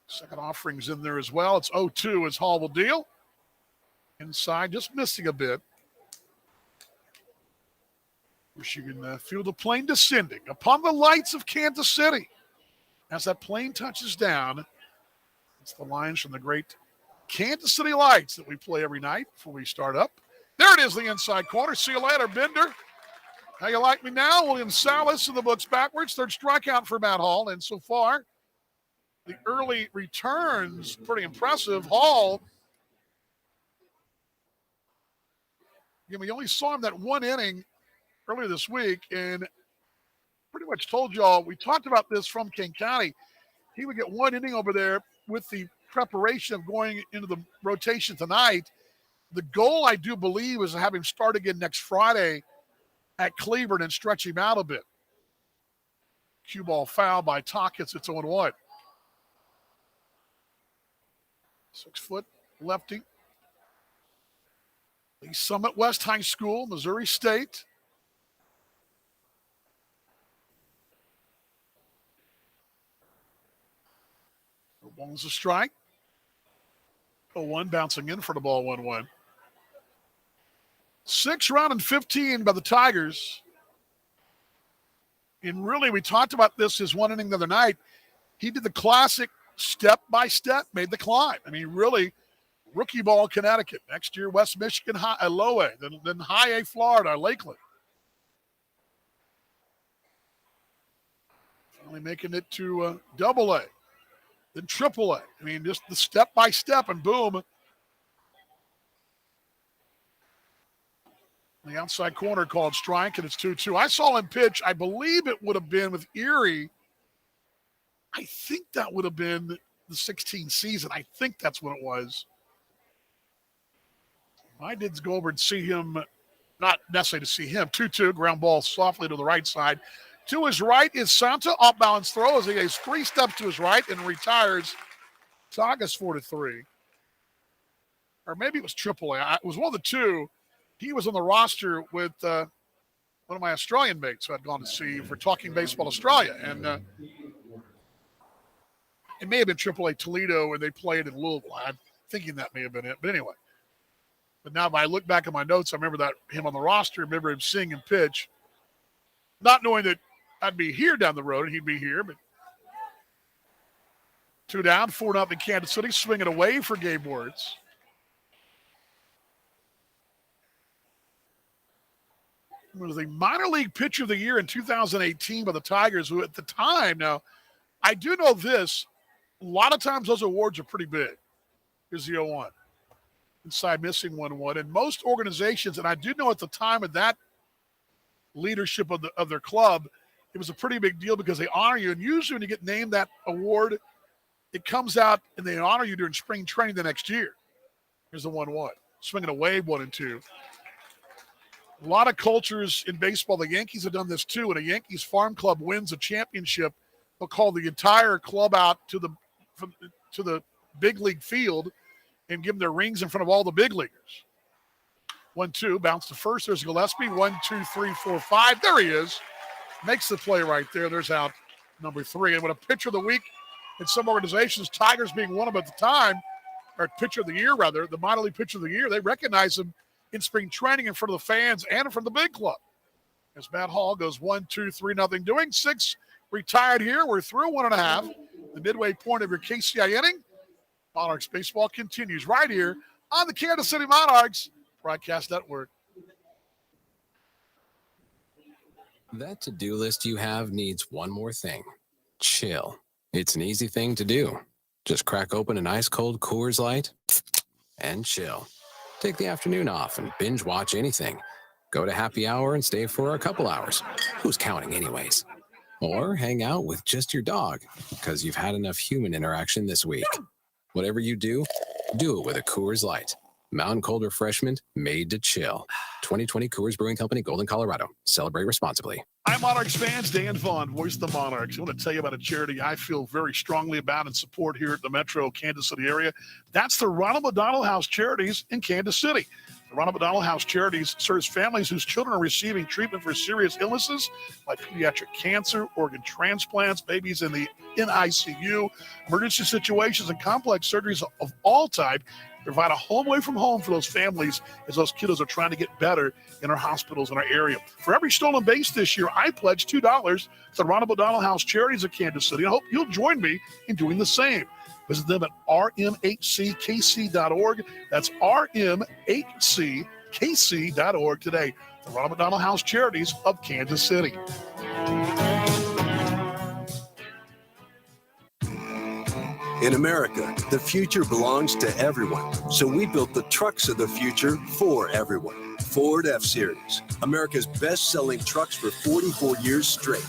A: Second offering's in there as well. It's 0-2 as Hall will deal. Inside, just missing a bit. Wish you can feel the plane descending upon the lights of Kansas City. As that plane touches down, it's the lines from the great Kansas City Lights that we play every night before we start up. There it is, the inside corner. See you later, Bender. How you like me now? William Salas in the books backwards. Third strikeout for Matt Hall. And so far, the early returns, pretty impressive. Hall, we only saw him that one inning earlier this week, and pretty much told y'all, we talked about this from King County. He would get one inning over there with the preparation of going into the rotation tonight. The goal, I do believe, is to have him start again next Friday at Cleveland and stretch him out a bit. Cue ball foul by Tockett. It's 0-1. 6-foot lefty. The Summit West High School, Missouri State. One's a strike. 0-1 bouncing in for the ball 1-1. 6 round and 15 by the Tigers. And really, we talked about this as one inning the other night. He did the classic step by step, made the climb. I mean, really, rookie ball Connecticut. Next year, West Michigan, Low A, then High A, Florida, Lakeland. Finally making it to Double A, then Triple A. I mean, just the step by step, and boom. The outside corner called strike, and it's 2-2. I saw him pitch. I believe it would have been with Erie. I think that would have been the 16 season. I think that's when it was. I did go over and see him, not necessarily to see him. 2-2, ground ball softly to the right side. To his right is Santa, off balance throw as he goes 3 steps to his right and retires. Saugus 4-3. Or maybe it was AAA. It was one of the two. He was on the roster with one of my Australian mates who I'd gone to see for Talking Baseball Australia. And it may have been AAA Toledo where they played in Louisville. I'm thinking that may have been it. But anyway. But now if I look back at my notes, I remember that him on the roster, I remember him seeing him pitch. Not knowing that I'd be here down the road and he'd be here, but 2 down, 4-0 Kansas City, swinging away for Gabe Wertz. It was the minor league pitcher of the year in 2018 by the Tigers, who at the time, now, I do know this, a lot of times those awards are pretty big. Here's the 0-1. Inside missing 1-1. And most organizations, and I do know at the time of that leadership of their club, it was a pretty big deal because they honor you. And usually when you get named that award, it comes out and they honor you during spring training the next year. Here's the 1-1. Swinging away 1-2. A lot of cultures in baseball, the Yankees have done this too. When a Yankees farm club wins a championship, they'll call the entire club out to the big league field and give them their rings in front of all the big leaguers. 1-2, bounce to first. There's Gillespie. 1, 2, 3, 4, 5. There he is. Makes the play right there. There's out number 3. And with a pitcher of the week in some organizations, Tigers being one of them at the time, or pitcher of the year rather, the minor league pitcher of the year, they recognize him in spring training in front of the fans and in front of the big club. As Matt Hall goes 1, 2, 3-0, doing 6 retired here. We're through 1.5. The midway point of your KCI inning. Monarchs baseball continues right here on the Kansas City Monarchs Broadcast Network.
J: That to-do list you have needs one more thing. Chill. It's an easy thing to do. Just crack open an ice-cold Coors Light and chill. Take the afternoon off and binge watch anything. Go to happy hour and stay for a couple hours. Who's counting anyways? Or hang out with just your dog because you've had enough human interaction this week. Whatever you do it with a Coors Light. Mountain cold refreshment made to chill. 2020 Coors Brewing Company, Golden, Colorado. Celebrate responsibly.
A: Hi, Monarchs fans. Dan Vaughn, voice of the Monarchs. I want to tell you about a charity I feel very strongly about and support here at the Metro Kansas City area. That's the Ronald McDonald House Charities in Kansas City. The Ronald McDonald House Charities serves families whose children are receiving treatment for serious illnesses like pediatric cancer, organ transplants, babies in the NICU, emergency situations, and complex surgeries of all type. Provide a home away from home for those families as those kiddos are trying to get better in our hospitals in our area. For every stolen base this year, I pledge $2 to the Ronald McDonald House Charities of Kansas City. I hope you'll join me in doing the same. Visit them at rmhckc.org. That's rmhckc.org today. The Ronald McDonald House Charities of Kansas City.
N: In America, the future belongs to everyone. So we built the trucks of the future for everyone. Ford F-Series, America's best-selling trucks for 44 years straight.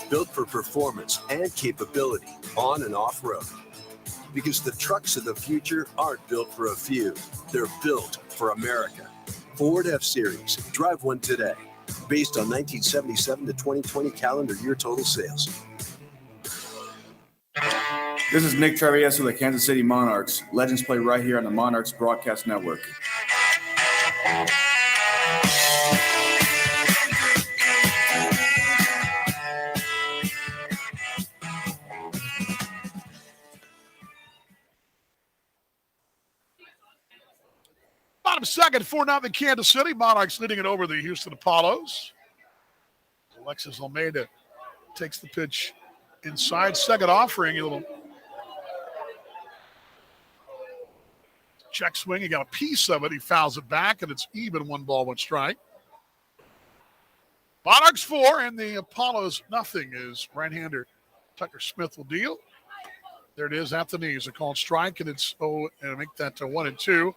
N: Built for performance and capability on and off-road. Because the trucks of the future aren't built for a few. They're built for America. Ford F-Series. Drive one today. Based on 1977 to 2020 calendar year total sales.
P: This is Nick Travies with the Kansas City Monarchs. Legends play right here on the Monarchs Broadcast Network.
A: Bottom second, 4-0 Kansas City. Monarchs leading it over the Houston Apollos. Alexis Almeida takes the pitch inside. Second offering, a little check swing. He got a piece of it. He fouls it back, and it's even 1 ball, 1 strike. Monarchs 4 and the Apollos nothing as right-hander Tucker Smith will deal. There it is at the knees. A called strike, and it's and make that 1-2.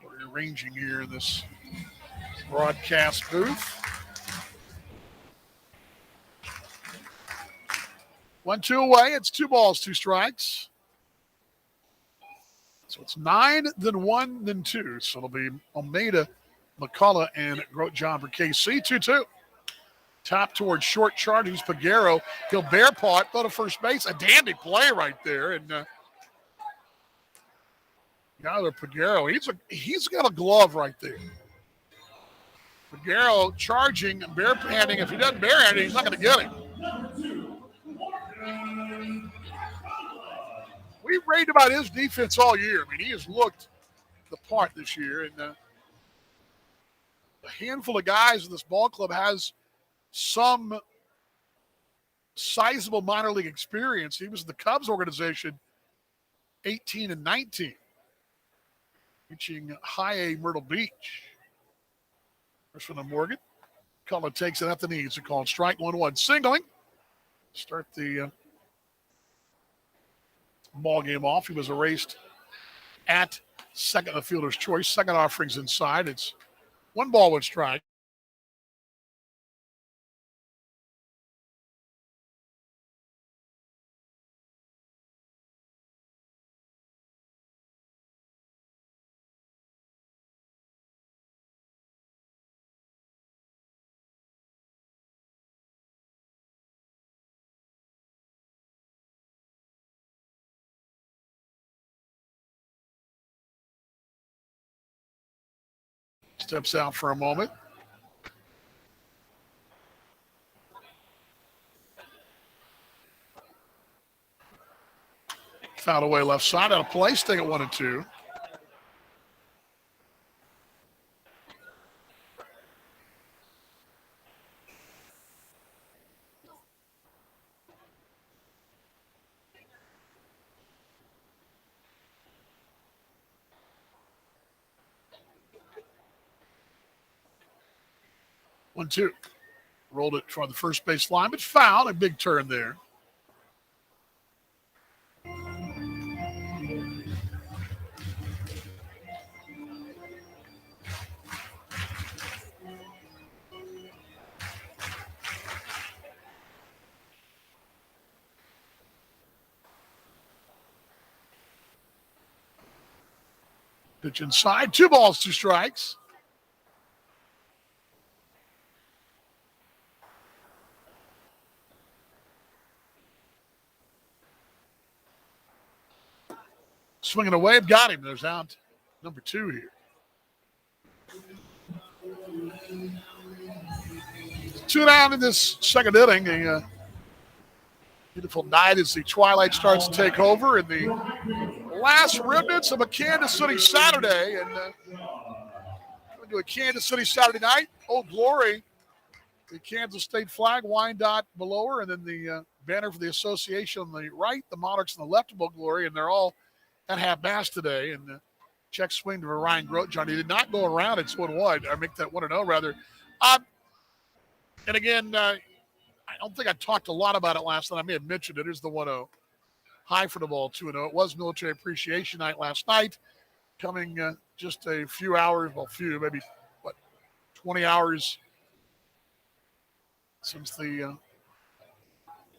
A: We're arranging here in this broadcast booth. 1-2 away. It's 2 balls, 2 strikes. So it's 9, then 1, then 2. So it'll be Almeida, McCullough, and Grotjohn for KC. 2-2. Top towards short charge. He's Pagero. He'll bear paw, throw to first base. A dandy play right there. And Tyler Pagero, he's got a glove right there. Pagero charging, bare-handing. If he doesn't bare-hand it, he's not going to get him. We've raved about his defense all year. I mean, he has looked the part this year. And a handful of guys in this ball club has some sizable minor league experience. He was in the Cubs organization 18 and 19, reaching high A Myrtle Beach. First one to Morgan. Cullen takes it at the knees. They're called strike 1-1. Singling. Start the ball game off. He was erased at second, the fielder's choice. Second offerings inside. It's 1-1 strike. Steps out for a moment. Fouled away left side. Out of play. Staying at 1-2. One, two. Rolled it toward the first base line, but fouled. A big turn there. Pitch inside. 2 balls, 2 strikes. Swinging away, got him. There's out number 2 here. 2 down in this second inning. A beautiful night as the twilight starts to take over, and the last remnants of a Kansas City Saturday. And going to a Kansas City Saturday night. Old Glory, the Kansas State flag, Wyandotte below her, and then the banner for the association on the right, the Monarchs on the left of Old Glory, and they're all at half-mast today. And check swing to Ryan Grotjohn. He did not go around. It's 1-1. I make that 1-0 rather. And again, I don't think I talked a lot about it last night. I may have mentioned it. Here's the 1-0. High for the ball, 2-0. It was Military Appreciation Night last night, coming just a few hours, maybe 20 hours since the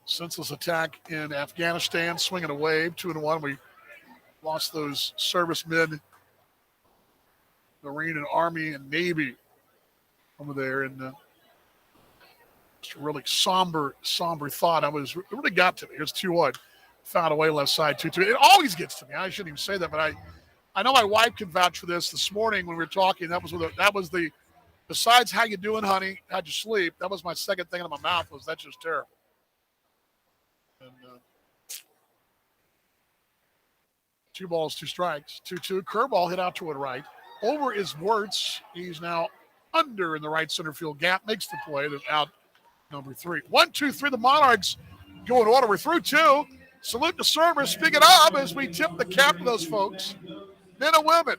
A: senseless attack in Afghanistan, swinging a wave, 2-1. We lost those servicemen, Marine and Army and Navy over there, and just a really somber thought. It really got to me. Here's 2-1. Found away left side, 2-2. It always gets to me. I shouldn't even say that, but I know my wife can vouch for this morning when we were talking. That was the besides how you doing, honey, how'd you sleep? That was my second thing in my mouth was that's just terrible. And 2 balls, 2 strikes, 2-2. Curveball hit out toward right. Over is Wirtz. He's now under in the right center field gap. Makes the play. There's out number 3. 1, 2, 3. The Monarchs go in order. We're through 2. Salute to service. Pick it up as we tip the cap to those folks, men and women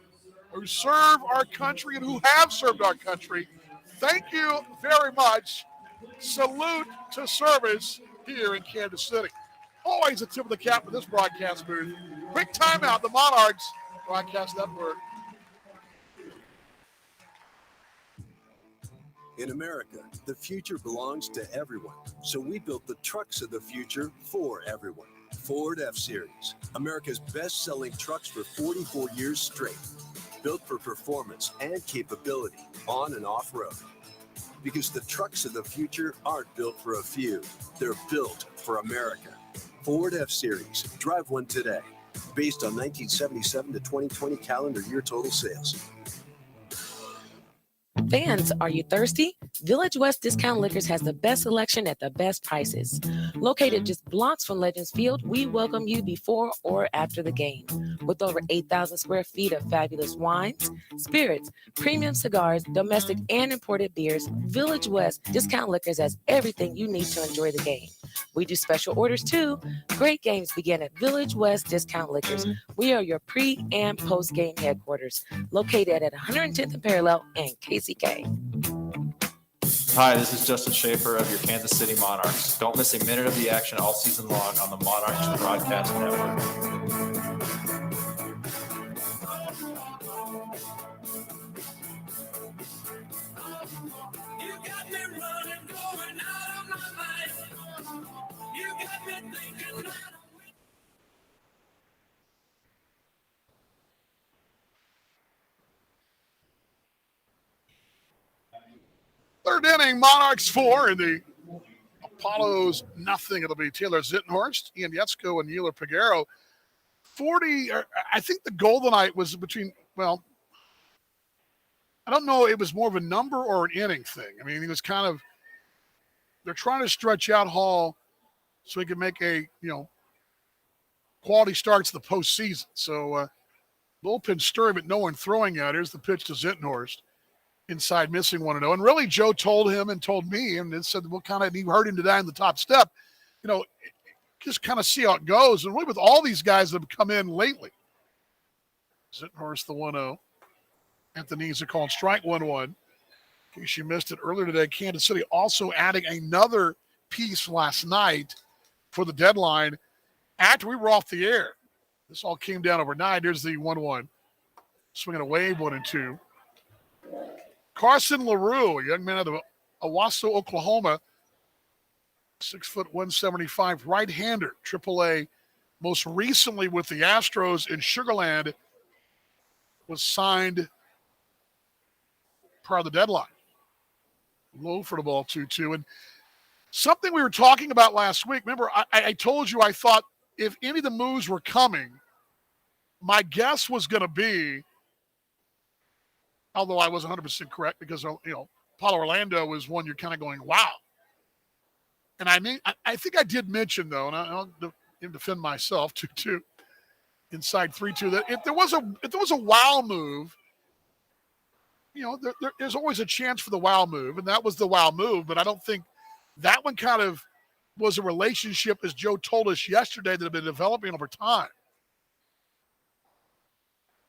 A: who serve our country and who have served our country. Thank you very much. Salute to service here in Kansas City. Always a tip of the cap to this broadcast booth. Quick timeout. The Monarchs Broadcast Network.
N: In America, the future belongs to everyone. So we built the trucks of the future for everyone. Ford F-Series, America's best-selling trucks for 44 years straight. Built for performance and capability on and off-road. Because the trucks of the future aren't built for a few. They're built for America. Ford F-Series. Drive one today. Based on 1977 to 2020 calendar year total sales.
K: Fans, are you thirsty? Village West Discount Liquors has the best selection at the best prices. Located just blocks from Legends Field, we welcome you before or after the game. With over 8,000 square feet of fabulous wines, spirits, premium cigars, domestic and imported beers, Village West Discount Liquors has everything you need to enjoy the game. We do special orders too. Great games begin at Village West Discount Liquors. We are your pre- and post-game headquarters, located at 110th and Parallel and KCK.
Q: Hi, this is Justin Schaefer of your Kansas City Monarchs. Don't miss a minute of the action all season long on the Monarchs Broadcast Network.
A: Third inning, Monarchs 4 and the Apollos nothing. It'll be Taylor Zittenhorst, Ian Yetzko, and Neeler Piguero. 40, I think the Golden Knight was between, well, I don't know, it was more of a number or an inning thing. I mean, he was kind of, they're trying to stretch out Hall so he can make a, quality starts the postseason. So bullpen stirring, but no one throwing out. Here's the pitch to Zittenhorst. Inside missing 1-0. And really, Joe told him and told me, and it said, well, kind of, he heard him today in the top step, just kind of see how it goes. And really, with all these guys that have come in lately, Zittenhorst the 1-0. Anthony's called strike 1-1. In case you missed it earlier today, Kansas City also adding another piece last night for the deadline after we were off the air. This all came down overnight. Here's the 1-1. Swinging away 1-2. Carson LaRue, a young man out of Owasso, Oklahoma, 6', 175, right-hander, AAA, most recently with the Astros in Sugar Land, was signed prior to the deadline. Low for the ball, 2-2. And something we were talking about last week, remember, I told you I thought if any of the moves were coming, my guess was going to be, although I was 100% correct because, Paulo Orlando was one you're kind of going, wow. And I think I did mention, though, and I'll defend myself, 2-2, inside 3-2, that if there was a wow move, there's always a chance for the wow move, and that was the wow move, but I don't think that one kind of was a relationship, as Joe told us yesterday, that had been developing over time.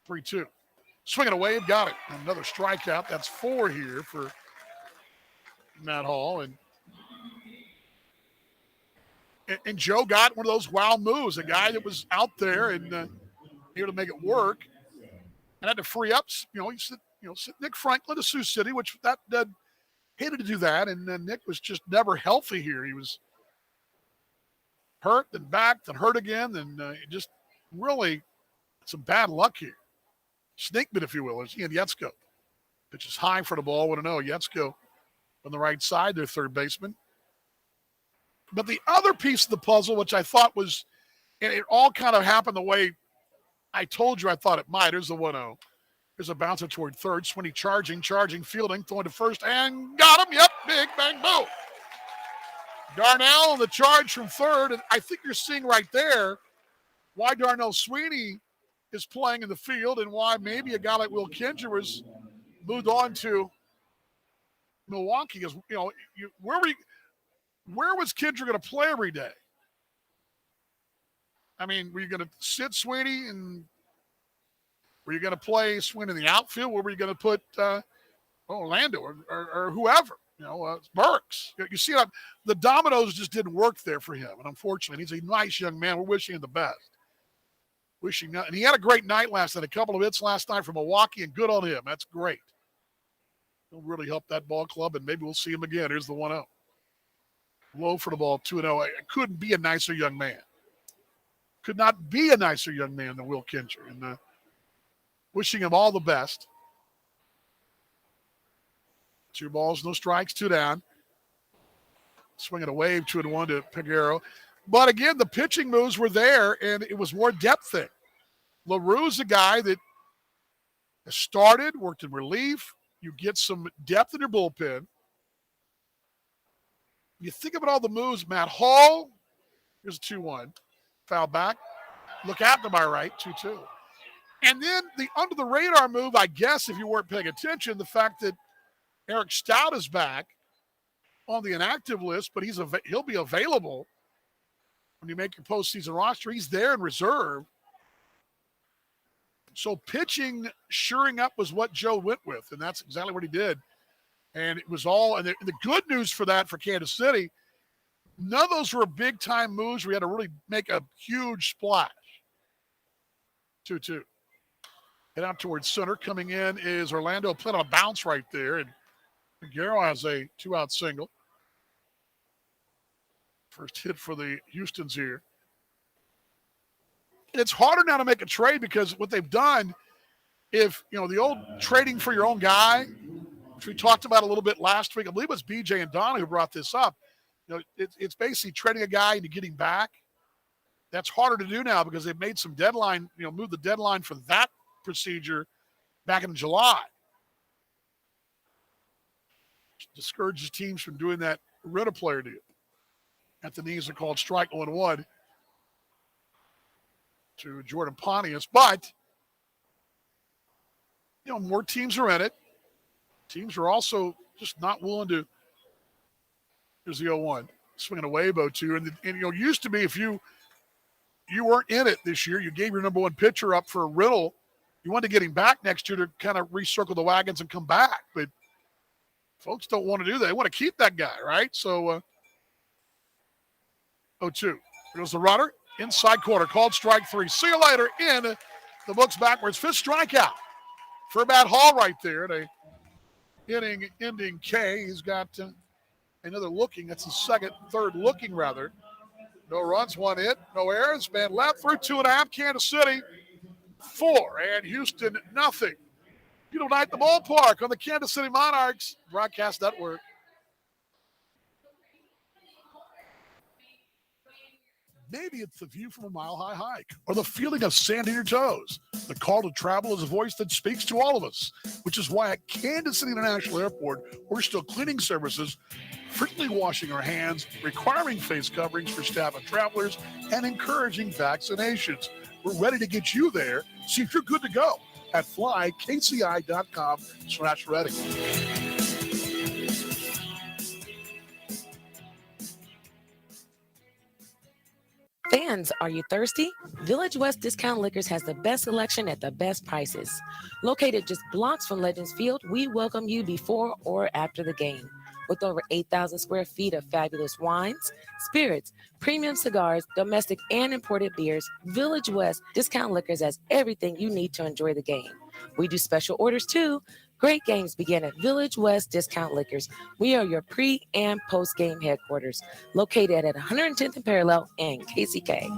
A: 3-2. Swinging away, got it. Another strikeout. That's 4 here for Matt Hall. And Joe got one of those wow moves, a guy that was out there and here to make it work. And had to free up, he said, Nick Franklin to Sioux City, which that hated to do that. And then Nick was just never healthy here. He was hurt, then back, then hurt again. And just really some bad luck here. Snakeman, if you will, is Ian Yetzko. Pitch is high for the ball, 1-0. Yetzko on the right side, their third baseman. But the other piece of the puzzle, which I thought was, and it all kind of happened the way I told you I thought it might. Here's the 1-0. There's a bouncer toward third. Swinney charging, fielding, throwing to first, and got him. Yep, big bang, boom. Darnell, the charge from third, and I think you're seeing right there why Darnell Sweeney is playing in the field and why maybe a guy like Will Kinger was moved on to Milwaukee. Because, where was Kinger going to play every day? I mean, were you going to sit Sweeney and were you going to play Sweeney in the outfield? Where were you going to put Orlando or whoever? Burks. You see, the dominoes just didn't work there for him. And unfortunately, he's a nice young man. We're wishing him the best. And he had a great night last night, a couple of hits last night from Milwaukee, and good on him. That's great. He'll really help that ball club, and maybe we'll see him again. Here's the 1-0. Low for the ball, 2-0. It couldn't be a nicer young man. could not be a nicer young man than Will Kincher. And wishing him all the best. 2 balls, no strikes, 2 down. Swinging a wave, 2-1 to Peguero. But again, the pitching moves were there, and it was more depth thing. LaRue's a guy that has started, worked in relief. You get some depth in your bullpen. You think about all the moves. Matt Hall, here's a 2-1. Foul back. Look out to my right, 2-2. And then the under-the-radar move, I guess, if you weren't paying attention, the fact that Eric Stout is back on the inactive list, but he'll be available when you make your postseason roster. He's there in reserve. So pitching, shoring up was what Joe went with, and that's exactly what he did. And it was all, and the good news for that for Kansas City, none of those were big-time moves where you had to really make a huge splash. 2-2. Head out towards center. Coming in is Orlando, playing on a bounce right there, and Peguero has a 2-out single. First hit for the Houstons here. And it's harder now to make a trade because what they've done, if, the old trading for your own guy, which we talked about a little bit last week, I believe it was BJ and Donna who brought this up. It's basically trading a guy into getting back. That's harder to do now because they've made some deadline, moved the deadline for that procedure back in July. Discourages teams from doing that rent-a-player deal. At the knees are called strike 1-1 to Jordan Pontius. But, more teams are in it. Teams are also just not willing to. Here's the 0-1. Swinging away, 0-2. And used to be if you weren't in it this year, you gave your number 1 pitcher up for a rental. You wanted to get him back next year to kind of recircle the wagons and come back. But folks don't want to do that. They want to keep that guy, right? So, 0-2. Here goes the runner. Inside corner. Called strike 3. See you later. In the books backwards. 5th strikeout for Matt Hall right there. A inning-ending K. He's got another looking. That's his third looking, rather. No runs, 1 hit. No errors. Man left through 2.5. Kansas City 4. And Houston nothing. Tonight the ballpark on the Kansas City Monarchs Broadcast Network. Maybe it's the view from a mile-high hike or the feeling of sand in your toes. The call to travel is a voice that speaks to all of us, which is why at Kansas City International Airport, we're still cleaning services, frequently washing our hands, requiring face coverings for staff and travelers, and encouraging vaccinations. We're ready to get you there. See if you're good to go at flykci.com/ready.
K: Fans, are you thirsty? Village West Discount Liquors has the best selection at the best prices. Located just blocks from Legends Field, we welcome you before or after the game. With over 8,000 square feet of fabulous wines, spirits, premium cigars, domestic and imported beers, Village West Discount Liquors has everything you need to enjoy the game. We do special orders too. Great games begin at Village West Discount Liquors. We are your pre- and post-game headquarters, located at 110th and Parallel and KCK.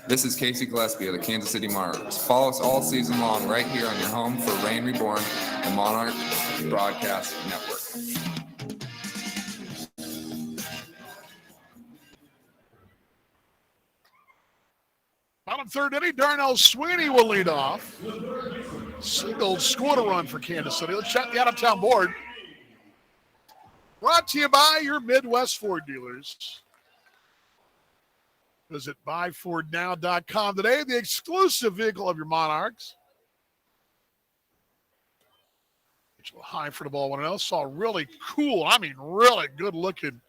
R: This is Casey Gillespie of the Kansas City Monarchs. Follow us all season long right here on your home for Rain Reborn, the Monarchs Broadcast Network.
A: Bottom third inning, Darnell Sweeney will lead off. Single scored a run for Kansas City. Let's check the out-of-town board. Brought to you by your Midwest Ford dealers. Visit buyfordnow.com today, the exclusive vehicle of your Monarchs. High for the ball, 1-0. Saw really cool, really good looking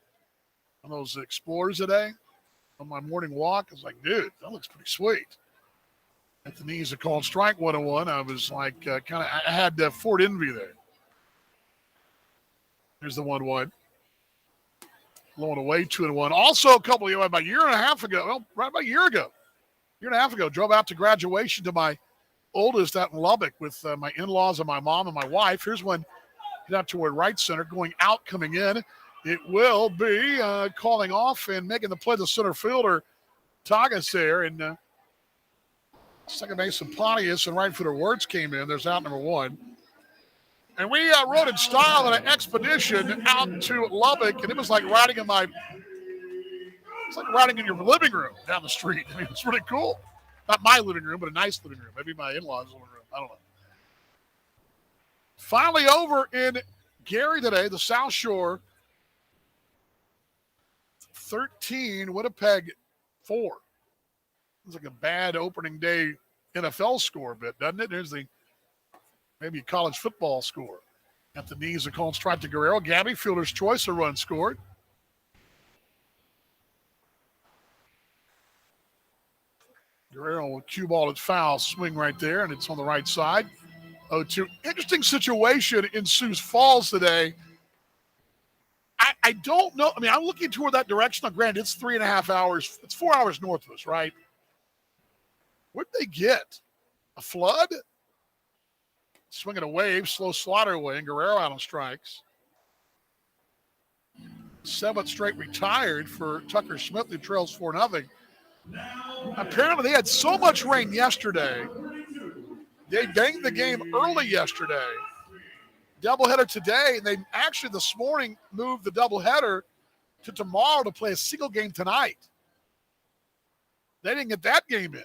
A: on those Explorers today. on my morning walk. I was like, dude, that looks pretty sweet. At the knees, a called strike 101. I was like, I had Ford envy there. Here's the 1-1. Blowing away 2-1. Also, about a year and a half ago, right about a year and a half ago, drove out to graduation to my oldest out in Lubbock with my in-laws and my mom and my wife. Here's one, get out toward right center, going out, coming in. It will be calling off and making the play the center fielder, Tagas there. And second baseman Pontius and right fielder Wirtz came in. There's out number 1. And we rode in style on an expedition out to Lubbock, and it was like riding in your living room down the street. I mean, it's really cool. Not my living room, but a nice living room. Maybe my in-laws' living room. I don't know. Finally over in Gary today, the South Shore, 13, Winnipeg 4. It's like a bad opening day NFL score bit, doesn't it? There's maybe a college football score. At the knees, a called strike to Guerrero. Gabby, fielder's choice, a run scored. Guerrero will cue ball at foul, swing right there, and it's on the right side. 0-2. Interesting situation in Sioux Falls today. I don't know. I mean, I'm looking toward that direction. Now, granted, it's 3.5 hours. It's 4 hours north of us, right? What'd they get? A flood? Swinging a wave, slow slaughter away, and Guerrero out on strikes. 7th straight retired for Tucker Smith, who trails 4-0. Apparently, they had so much rain yesterday. They banged the game early yesterday. Doubleheader today, and they actually this morning moved the doubleheader to tomorrow to play a single game tonight. They didn't get that game in.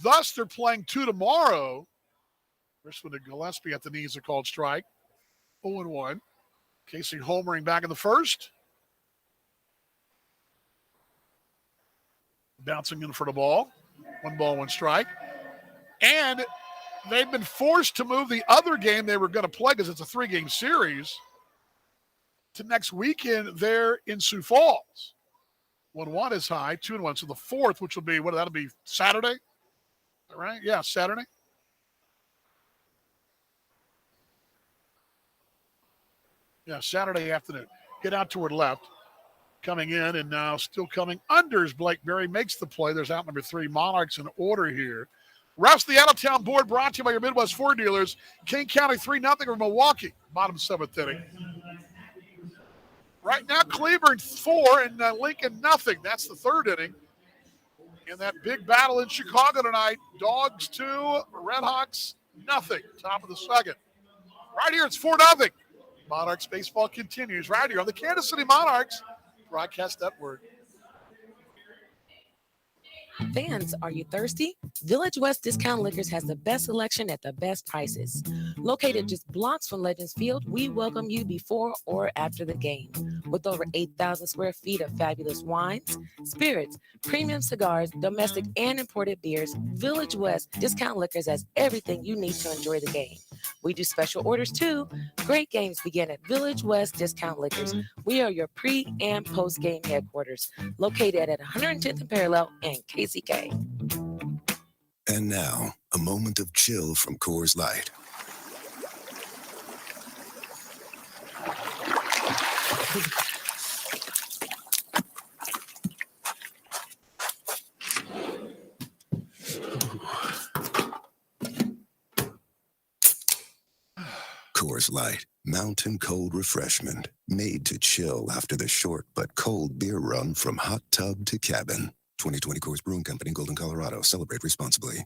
A: Thus, they're playing 2 tomorrow. First one to Gillespie at the knees, a called strike. 0-1. Casey homering back in the first. Bouncing in for the ball. 1 ball, 1 strike. And they've been forced to move the other game they were going to play because it's a 3-game series to next weekend there in Sioux Falls. 1-1 is high, 2-1. So the 4th, which will be, that'll be Saturday? All right? Yeah, Saturday. Yeah, Saturday afternoon. Get out toward left. Coming in and now still coming unders. Blakeberry makes the play. There's out number 3. Monarchs in order here. Rest of the out-of-town board brought to you by your Midwest Ford dealers. King County 3-0 over Milwaukee. Bottom 7th inning. Right now, Cleburne 4 and Lincoln nothing. That's the 3rd inning. In that big battle in Chicago tonight, Dogs 2, Redhawks nothing. Top of the 2nd. Right here, it's 4-0. Monarchs baseball continues right here on the Kansas City Monarchs Broadcast Network.
K: Fans, are you thirsty? Village West Discount Liquors has the best selection at the best prices. Located just blocks from Legends Field, we welcome you before or after the game. With over 8,000 square feet of fabulous wines, spirits, premium cigars, domestic and imported beers, Village West Discount Liquors has everything you need to enjoy the game. We do special orders too. Great games begin at Village West Discount Liquors. We are your pre- and post-game headquarters, located at 110th and Parallel and KCK.
D: And now, a moment of chill from Coors Light. Coors Light, mountain cold refreshment, made to chill after the short but cold beer run from hot tub to cabin. 2020 Coors Brewing Company, Golden, Colorado. Celebrate responsibly.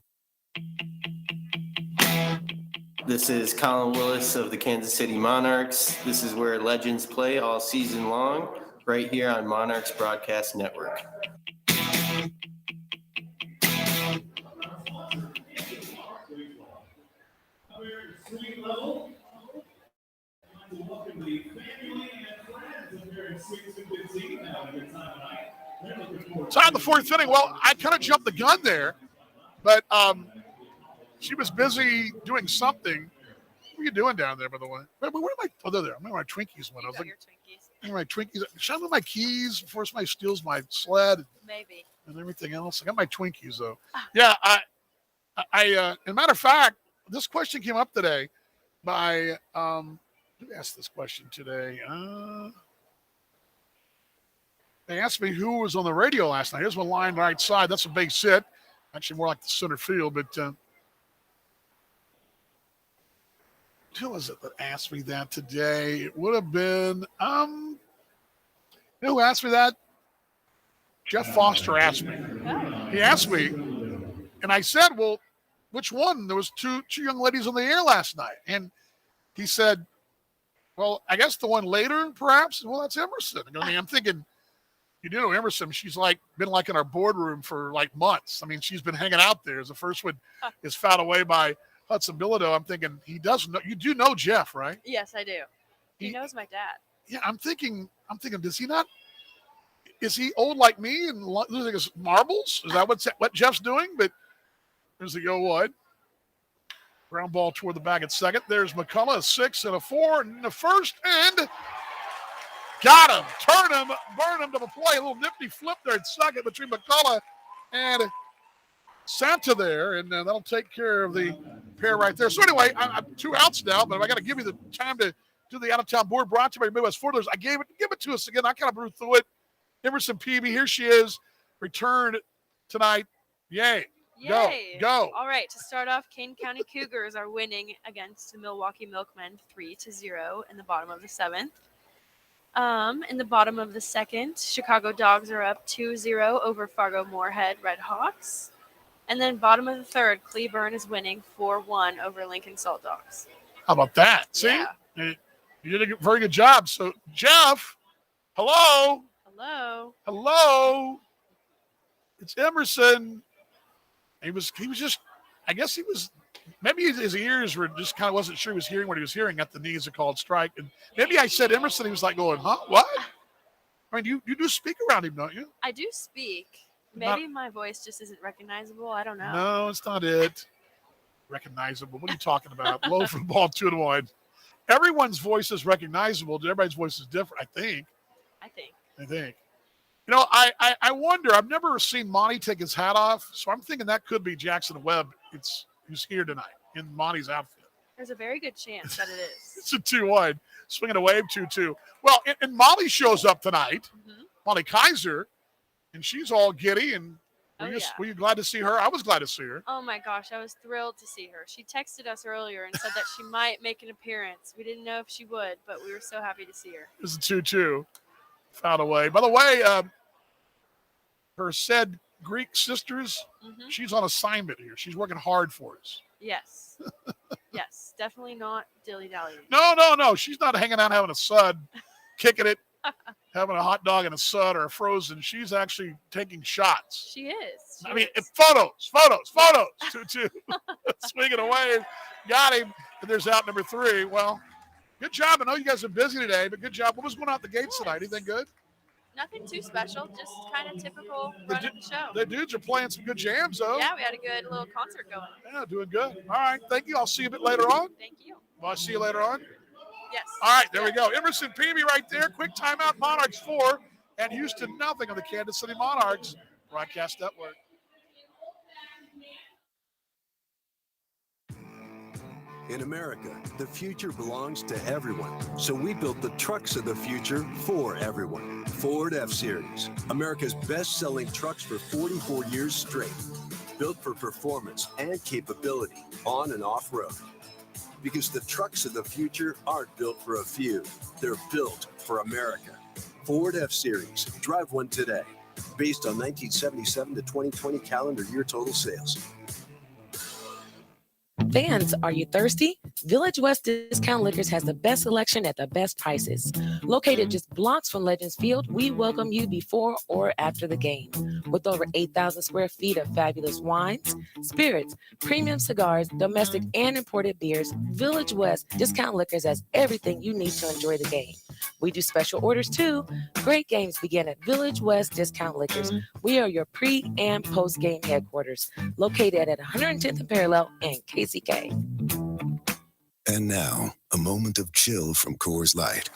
S: This is Colin Willis of the Kansas City Monarchs. This is where legends play all season long, right here on Monarchs Broadcast Network.
A: Time the 4th inning. Well, I kind of jumped the gun there, but she was busy doing something. What are you doing down there, by the way? Where am I? Oh, they're there. I'm my Twinkies went. I was looking. My Twinkies. Should I move my keys before somebody steals my sled?
T: Maybe.
A: And everything else. I got my Twinkies though. Yeah, as a matter of fact, this question came up today by who asked this question today? They asked me who was on the radio last night. Here's one line right side. That's a big sit. Actually, more like the center field, but who was it that asked me that today? It would have been you know who asked me that? Jeff Foster asked me. He asked me, and I said, well, which one? There was two young ladies on the air last night. And he said, well, I guess the one later, perhaps. Well, that's Emerson. I mean, I'm thinking, you know Emerson, she's been in our boardroom for months. I mean, she's been hanging out there. As the first one is fouled away by Hudson Bilodeau. I'm thinking he does know. You do know Jeff, right?
T: Yes, I do. He knows my dad.
A: Yeah, I'm thinking, does he not? Is he old like me and losing his marbles? Is that what Jeff's doing? But there's the 0-1. Ground ball toward the bag at second. There's McCullough, a 6 and a 4 in the first, and got him. Turn him, burn him to the play. A little nifty flip there at second between McCullough and Santa there, and that'll take care of the pair right there. So anyway, I'm 2 outs now, but I got to give you the time to do the out-of-town board brought to you by Midwest Ford Dealers. Give it to us again. I kind of blew through it. Emerson Peavy, here she is, returned tonight. Yay.
T: Yay.
A: Go.
T: All right, to start off, Kane County Cougars are winning against the Milwaukee Milkmen 3-0 in the bottom of the 7th. In the bottom of the 2nd, Chicago Dogs are up 2-0 over Fargo Moorhead Red Hawks. And then bottom of the 3rd, Cleburne is winning 4-1 over Lincoln Salt Dogs.
A: How about that? See?
T: Yeah.
A: You did a very good job. So, Jeff, hello.
T: Hello.
A: It's Emerson. He was just, I guess he was, maybe his ears were just kind of wasn't sure he was hearing what he was hearing at the knees a called strike. And maybe I said Emerson, he was like going, huh? What? I mean, you do speak around him, don't you?
T: I do speak. Maybe my voice just isn't recognizable. I don't know.
A: No, it's not it. Recognizable. What are you talking about? Low for the ball, 2-1. Everyone's voice is recognizable. Everybody's voice is different, I think. I think. You know, I wonder. I've never seen Monty take his hat off, so I'm thinking that could be Jackson Webb. Who's here tonight in Monty's outfit.
T: There's a very good chance that it is.
A: It's a 2-1. Swinging a wave, 2-2. Well, and Molly shows up tonight, Molly Kaiser, and she's all giddy. And were you glad to see her? I was glad to see her.
T: Oh, my gosh. I was thrilled to see her. She texted us earlier and said that she might make an appearance. We didn't know if she would, but we were so happy to see her.
A: It was a 2-2. Fouled away. By the way, her said Greek sisters, she's on assignment here. She's working hard for us.
T: Yes. Yes. Definitely not dilly-dallying.
A: No. She's not hanging out having a sud, kicking it, having a hot dog and a sud or a frozen. She's actually taking shots.
T: She is.
A: I mean, photos. 2-2. Swinging away. Got him. And there's out number 3. Well, good job. I know you guys are busy today, but good job. What was going on at the gates tonight? Anything good?
T: Nothing too special, just kind of typical run of the show.
A: The dudes are playing some good jams, though.
T: Yeah, we had a good little concert going.
A: Yeah, doing good. All right, thank you. I'll see you a bit later on.
T: Thank you.
A: Well, I'll see you later on.
T: Yes.
A: All right, there we go. Emerson Peavy right there. Quick timeout. Monarchs 4 and Houston nothing on the Kansas City Monarchs Broadcast Network.
N: In America, the future belongs to everyone. So we built the trucks of the future for everyone. Ford F-Series, America's best-selling trucks for 44 years straight. Built for performance and capability on and off-road. Because the trucks of the future aren't built for a few. They're built for America. Ford F-Series. Drive one today. Based on 1977 to 2020 calendar year total sales.
K: Fans, are you thirsty? Village West Discount Liquors has the best selection at the best prices. Located just blocks from Legends Field, we welcome you before or after the game. With over 8,000 square feet of fabulous wines, spirits, premium cigars, domestic and imported beers, Village West Discount Liquors has everything you need to enjoy the game. We do special orders too. Great games begin at Village West Discount Liquors. We are your pre- and post-game headquarters, located at 110th and Parallel and KCK.
D: And now, a moment of chill from Coors Light.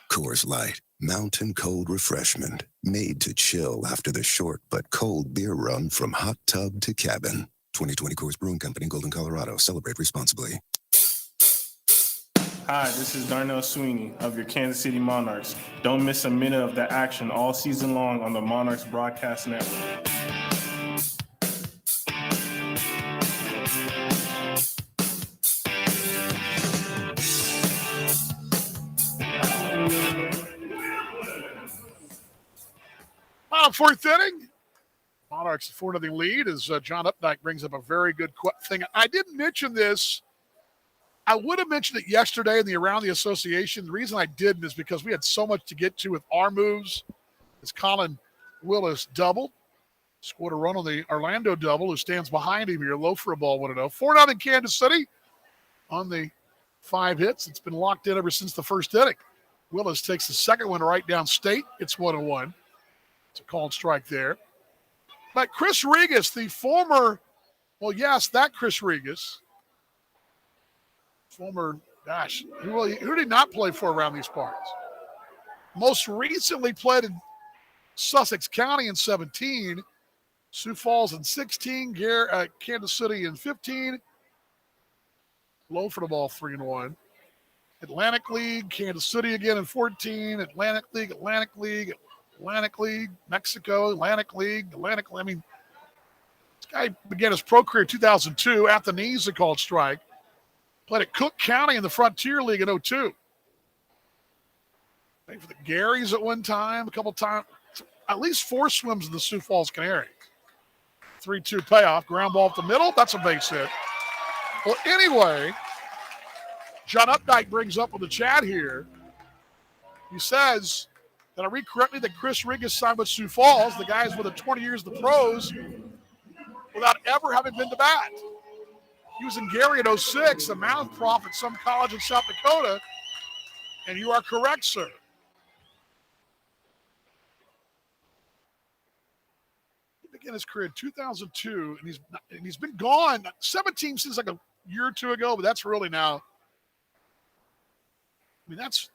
D: Coors Light, mountain cold refreshment, made to chill after the short but cold beer run from hot tub to cabin. 2020 Coors Brewing Company, Golden, Colorado. Celebrate responsibly.
U: Hi, this is Darnell Sweeney of your Kansas City Monarchs. Don't miss a minute of the action all season long on the Monarchs Broadcast Network.
A: Fourth inning. Monarchs 4-0 lead as John Updike brings up a very good thing. I didn't mention this. I would have mentioned it yesterday in the Around the Association. The reason I didn't is because we had so much to get to with our moves. As Colin Willis doubled, scored a run on the Orlando double, who stands behind him here, low for a ball, 1-0. 4-0 Kansas City on the 5 hits. It's been locked in ever since the first inning. Willis takes the second one right down state. It's 1-1. It's a called strike there. But Chris Regas, the former, well, yes, that Chris Regas, former, who did not play for around these parts? Most recently played in Sussex County in 17, Sioux Falls in 16, Kansas City in 15. Low for the ball, 3-1. Atlantic League, Kansas City again in 14, Atlantic League, Mexico, Atlantic League. I mean, this guy began his pro career in 2002 at the knees, a called strike. Played at Cook County in the Frontier League in 02. Played for the Garys at one time, a couple times, at least 4 swims in the Sioux Falls Canary. 3-2 payoff, ground ball up the middle. That's a base hit. Well, anyway, John Updike brings up with the chat here. He says, did I read correctly that Chris Regas signed with Sioux Falls, the guys with 20 years of the pros, without ever having been to bat? He was in Gary in 06, a mouth prof at some college in South Dakota, and you are correct, sir. He began his career in 2002, and he's been gone. 17 since like a year or two ago, but that's really now. I mean, that's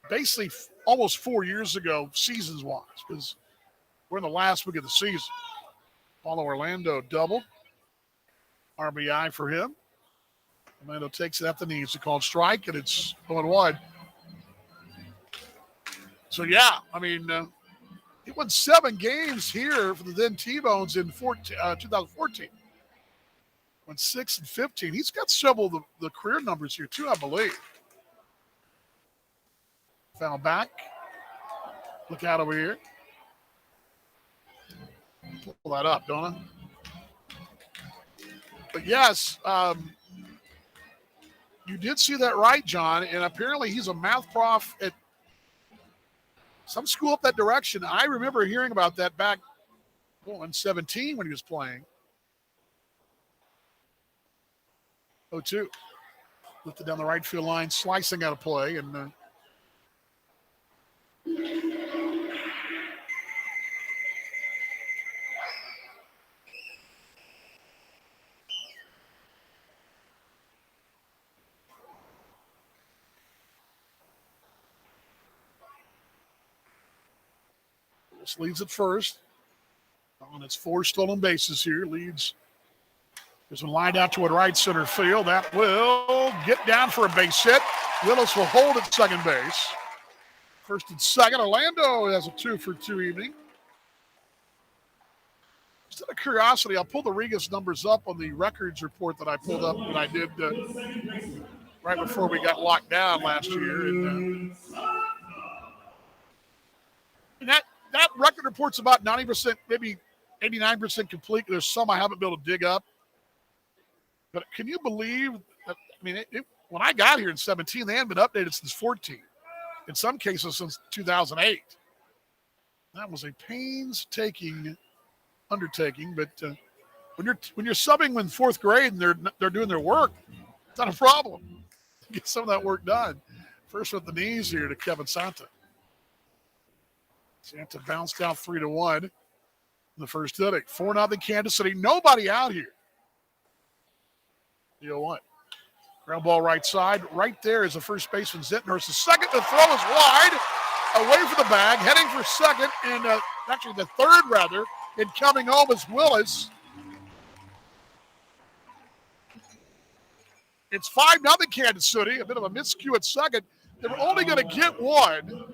A: basically almost 4 years ago, seasons-wise, because we're in the last week of the season. Paulo Orlando double. RBI for him. Orlando takes it at the knees. It's a called strike, and it's 0-1. So, yeah, I mean, he won 7 games here for the then T-Bones in 2014. Won 6 and 15. He's got several of the career numbers here, too, I believe. Foul back. Look out over here. Pull that up, don't I? But yes, you did see that right, John. And apparently he's a math prof at some school up that direction. I remember hearing about that back in 17 when he was playing. 0-2. Lifted down the right field line, slicing out of play. And leads at first. On its 4 stolen bases here. Leads. There's a line out toward right center field. That will get down for a base hit. Willis will hold at second base. First and second. Orlando has a 2-for-2 evening. Just out of curiosity, I'll pull the Regas numbers up on the records report that I pulled up that I did right before we got locked down last year. And that record report's about 90%, maybe 89% complete. There's some I haven't been able to dig up. But can you believe that? I mean, when I got here in 17, they hadn't been updated since 14. In some cases, since 2008. That was a painstaking undertaking. But when you're subbing in 4th grade and they're doing their work, it's not a problem. Get some of that work done. First with the knees here to Kevin Santa. Santa bounced out 3-1 in the first inning. 4-0 Kansas City. Nobody out here. 0-1. Ground ball right side. Right there is the first baseman, Zittenhurst. The second, the throw is wide, away from the bag, heading for second, and actually the third, rather, and coming home is Willis. It's 5-0 Kansas City. A bit of a miscue at second. They were only going to get one.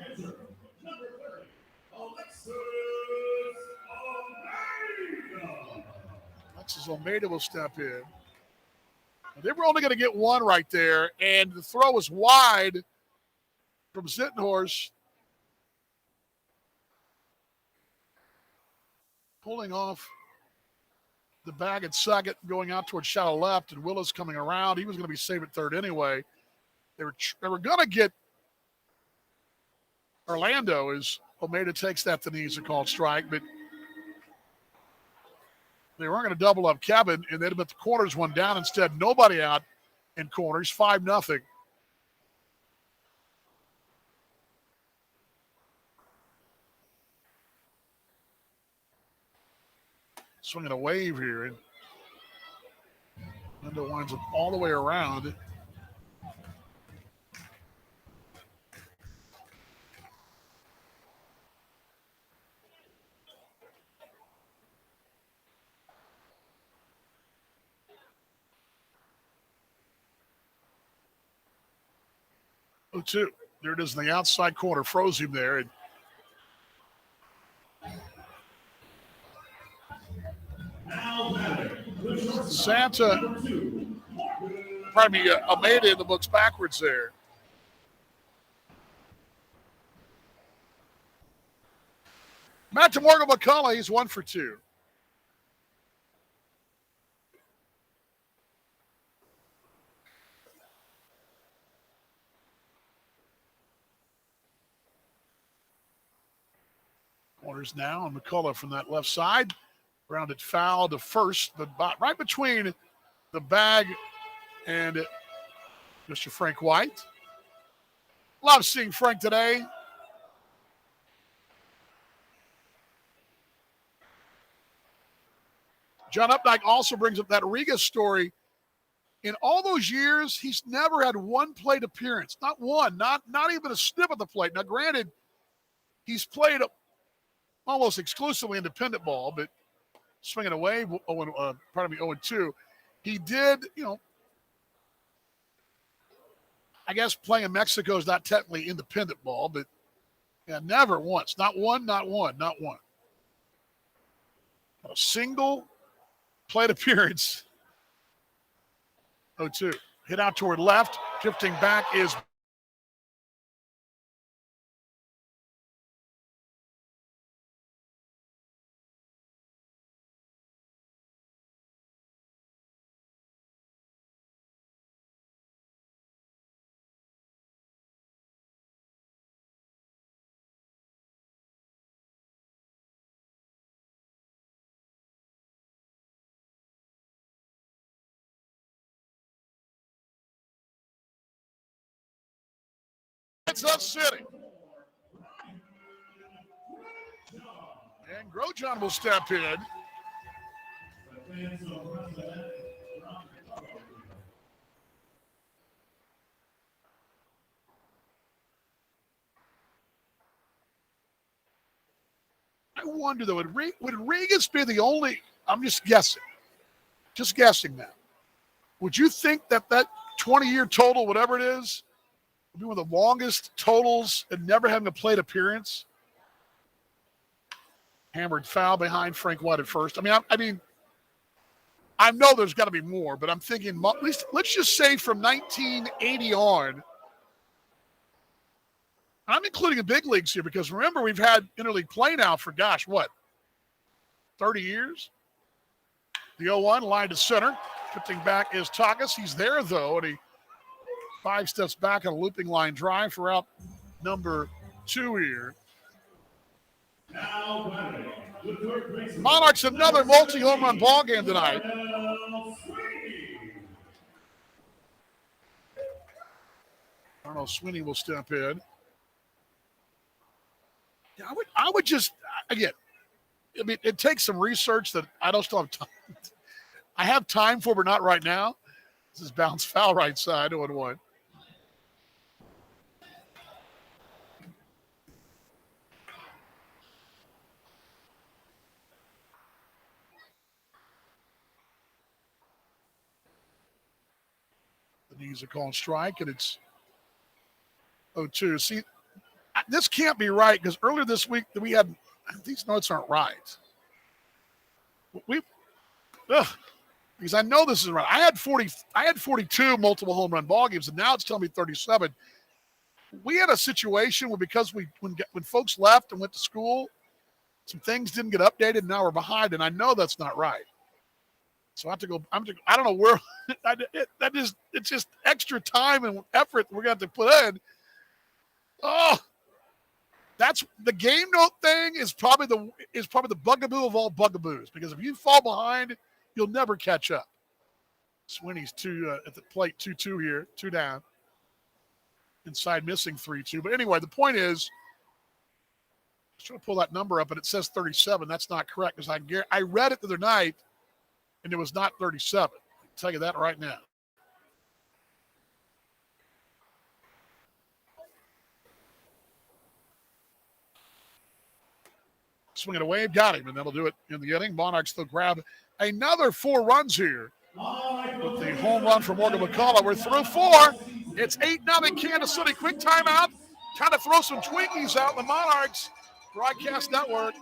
A: Alexis Almeida will step in. They were only going to get one right there, and the throw was wide from Zittenhorst. Pulling off the bag at second, going out towards shallow left, and Willis coming around. He was going to be safe at third anyway. They were going to get Orlando as Almeida takes that to the knees, a called strike, but they weren't going to double up Kevin, and they'd have put the corners one down instead. Nobody out in corners, 5-0. Swinging a wave here, and Lindo winds up all the way around. Oh, two. There it is in the outside corner. Froze him there. And Almeida in the books backwards there. Matt DeMorgan McCullough, he's 1 for 2. Corners now, and McCullough from that left side. Grounded foul to first, but right between the bag and Mr. Frank White. Love seeing Frank today. John Updike also brings up that Riga story. In all those years, he's never had one plate appearance. Not one, not even a snip of the plate. Now, granted, he's played almost exclusively independent ball, but swinging away, 0-2. He did, I guess playing in Mexico is not technically independent ball, but yeah, never once. Not one. Not a single plate appearance. 0-2. Hit out toward left. Drifting back is Kansas City. And Grosjean will step in. I wonder, though, would Regis be the only, I'm just guessing now. Would you think that 20-year total, whatever it is, would be one of the longest totals and never having a plate appearance? Hammered foul behind Frank White at first. I mean, I know there's got to be more, but I'm thinking at least let's just say from 1980 on. I'm including the big leagues here because remember we've had interleague play now for 30 years. The 0-1 line to center. Drifting back is Takas. He's there though, and he 5 steps back on a looping line drive for out number 2 here. Monarchs another multi-home run ball game tonight. Arnold Sweeney will step in. Yeah, I would just, again, it takes some research that I don't still have time. I have time for, but not right now. This is bounce foul right side, 0-1. The knees are calling strike, and it's 0-2. See, this can't be right because earlier this week we had these notes aren't right. Because I know this is right. I had 42 multiple home run ball games, and now it's telling me 37. We had a situation where because when folks left and went to school, some things didn't get updated, and now we're behind, and I know that's not right. So I have to go. I don't know where. It's just extra time and effort we're going to have to put in. Oh, that's the game note thing is probably the bugaboo of all bugaboos, because if you fall behind, you'll never catch up. Sweeney's at the plate, 2-2 here, 2 down. Inside missing 3-2. But anyway, the point is, I was trying to pull that number up, and it says 37. That's not correct because I read it the other night, and it was not 37. I can tell you that right now. Swing it away, got him, and that'll do it in the inning. Monarchs, they'll grab another 4 runs here with the home run from Morgan McCullough. We're through 4. It's 8-0 Kansas City. Quick timeout. Trying to throw some Twinkies out in the Monarchs Broadcast Network.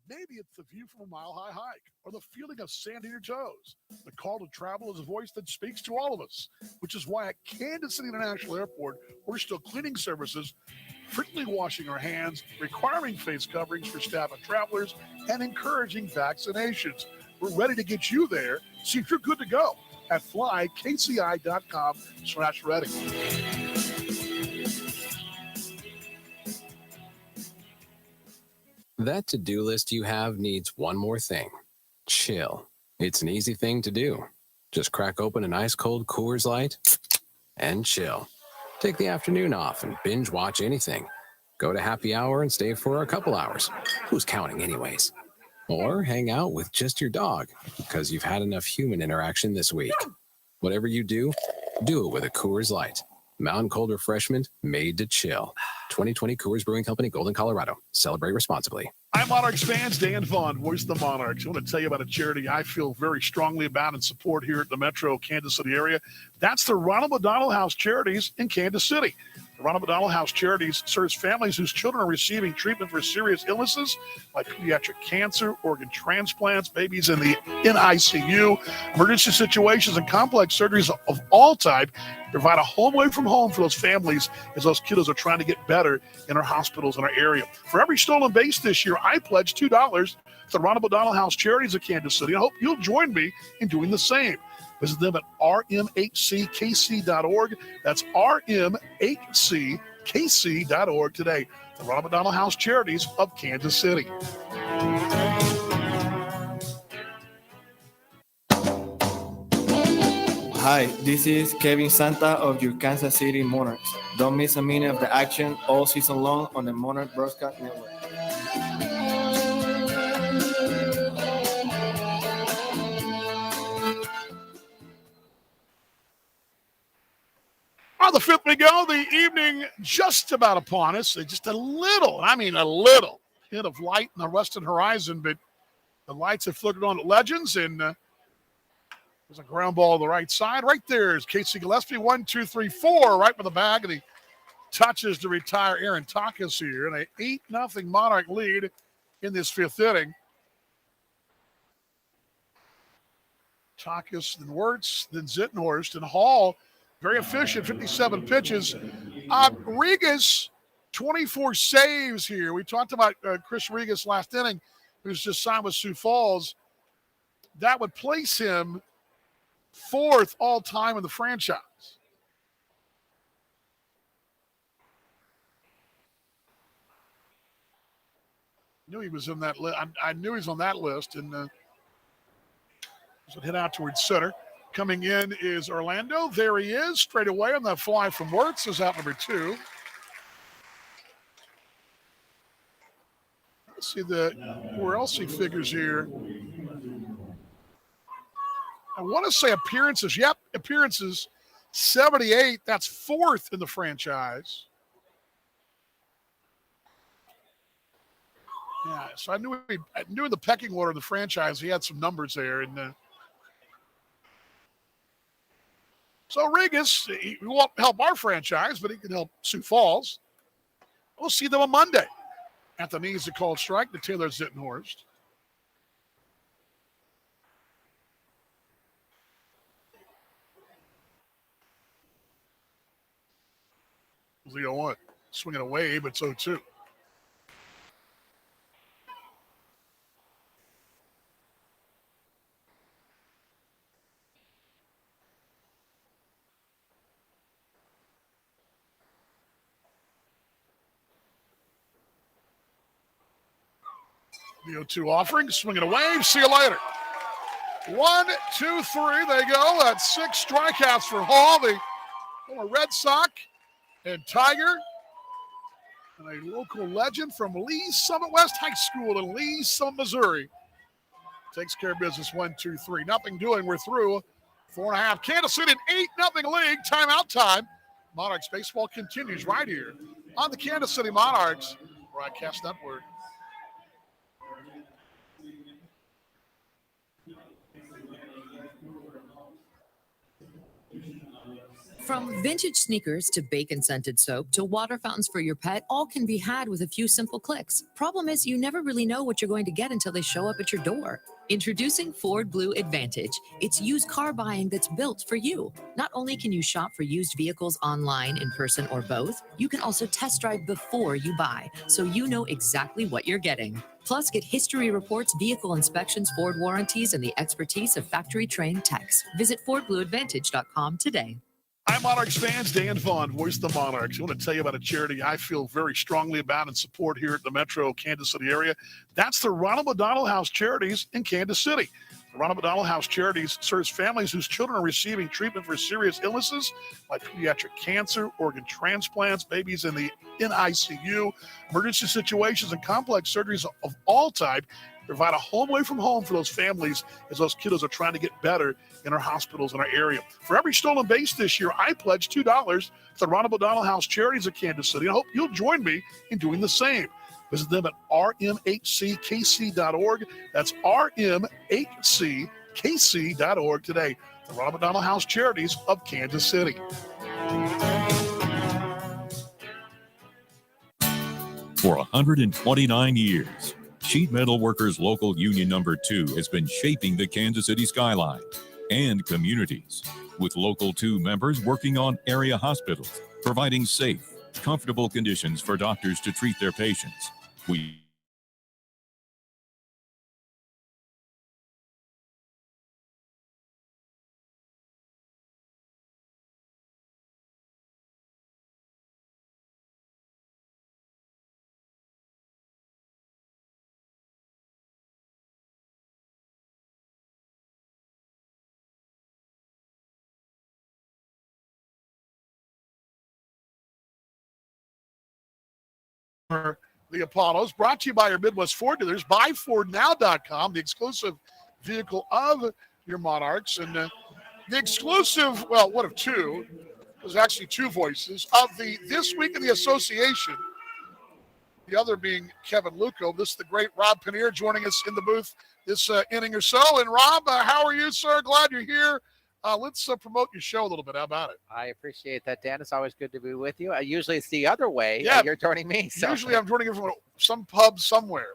A: Maybe it's the view from a mile-high hike or the feeling of sand in your toes. The call to travel is a voice that speaks to all of us, which is why at Kansas City International Airport, we're still cleaning services, frequently washing our hands, requiring face coverings for staff and travelers, and encouraging vaccinations. We're ready to get you there. See if you're good to go at flykci.com/ready.
J: That to-do list you have needs one more thing. Chill. It's an easy thing to do. Just crack open an ice-cold Coors Light and chill. Take the afternoon off and binge watch anything. Go to happy hour and stay for a couple hours. Who's counting anyways? Or hang out with just your dog because you've had enough human interaction this week. Whatever you do it with a Coors Light. Mountain cold refreshment made to chill. 2020 Coors Brewing Company, Golden, Colorado. Celebrate responsibly.
A: Hi, Monarchs fans. Dan Vaughn, voice of the Monarchs. I want to tell you about a charity I feel very strongly about and support here at the Metro Kansas City area. That's the Ronald McDonald House Charities in Kansas City. The Ronald McDonald House Charities serves families whose children are receiving treatment for serious illnesses like pediatric cancer, organ transplants, babies in the NICU, emergency situations, and complex surgeries of all type. Provide a home away from home for those families as those kiddos are trying to get better in our hospitals in our area. For every stolen base this year, I pledge $2 to the Ronald McDonald House Charities of Kansas City. I hope you'll join me in doing the same. Visit them at rmhckc.org. That's rmhckc.org today. The Ronald McDonald House Charities of Kansas City.
P: Hi, this is Kevin Santa of your Kansas City Monarchs. Don't miss a minute of the action all season long on the Monarch Broadcast Network.
A: On the fifth we go, the evening just about upon us. Just a little, I mean a little hit of light in the western horizon, but the lights have flickered on at Legends, and there's a ground ball to the right side. Right there is Casey Gillespie, 1, 2, 3, 4, right with the bag, and he touches to retire Aaron Takas here, and an 8-0 Monarch lead in this fifth inning. Takas, then Wirtz, then Zittenhorst, and Hall. Very efficient, 57 pitches. Regas, 24 saves here. We talked about Chris Regas last inning, who's just signed with Sioux Falls. That would place him 4th all-time in the franchise. Knew he was in that list. I knew he was on that list, and so hit out towards center. Coming in is Orlando. There he is, straight away on that fly from Wirtz is out number 2. see where else he figures here. I want to say appearances. Yep, appearances. 78. That's fourth in the franchise. Yeah, so I knew in the pecking order of the franchise he had some numbers there, and so Regis, he won't help our franchise, but he can help Sioux Falls. We'll see them on Monday at the knees of called strike, the Taylor Zittenhorst. Leo 1 swinging away, but so too. The 0-2 offering, swinging away. See you later. 1, 2, 3. They go. That's 6 strikeouts for Hall, the former Red Sox and Tiger, and a local legend from Lee Summit West High School in Lee Summit, Missouri. Takes care of business. 1, 2, 3. Nothing doing. We're through 4.5. Kansas City an 8-0 league. Timeout time. Monarchs baseball continues right here on the Kansas City Monarchs Broadcast Network.
F: From vintage sneakers to bacon-scented soap to water fountains for your pet, all can be had with a few simple clicks. Problem is, you never really know what you're going to get until they show up at your door. Introducing Ford Blue Advantage. It's used car buying that's built for you. Not only can you shop for used vehicles online, in person, or both, you can also test drive before you buy, so you know exactly what you're getting. Plus, get history reports, vehicle inspections, Ford warranties, and the expertise of factory-trained techs. Visit FordBlueAdvantage.com today.
A: Hi, Monarchs fans. Dan Vaughn, voice of the Monarchs. I want to tell you about a charity I feel very strongly about and support here at the Metro Kansas City area. That's the Ronald McDonald House Charities in Kansas City. The Ronald McDonald House Charities serves families whose children are receiving treatment for serious illnesses like pediatric cancer, organ transplants, babies in the NICU, emergency situations, and complex surgeries of all type. Provide a home away from home for those families as those kiddos are trying to get better in our hospitals in our area. For every stolen base this year, I pledge $2 to the Ronald McDonald House Charities of Kansas City. I hope you'll join me in doing the same. Visit them at rmhckc.org. That's rmhckc.org today. The Ronald McDonald House Charities of Kansas City.
C: For 129 years, Sheet Metal Workers Local Union Number 2 has been shaping the Kansas City skyline and communities, with Local 2 members working on area hospitals, providing safe, comfortable conditions for doctors to treat their patients. We
A: The Apollos, brought to you by your Midwest Ford dealers, buyfordnow.com, the exclusive vehicle of your Monarchs. And the exclusive, well, one of two, there's actually two voices, of the This Week in the Association, the other being Kevin Luco. This is the great Rob Paneer joining us in the booth this inning or so. And Rob, how are you, sir? Glad you're here. Let's promote your show a little bit. How about it?
B: I appreciate that, Dan. It's always good to be with you. Usually it's the other way.
A: Yeah,
B: you're joining me. So.
A: Usually I'm joining you from some pub somewhere.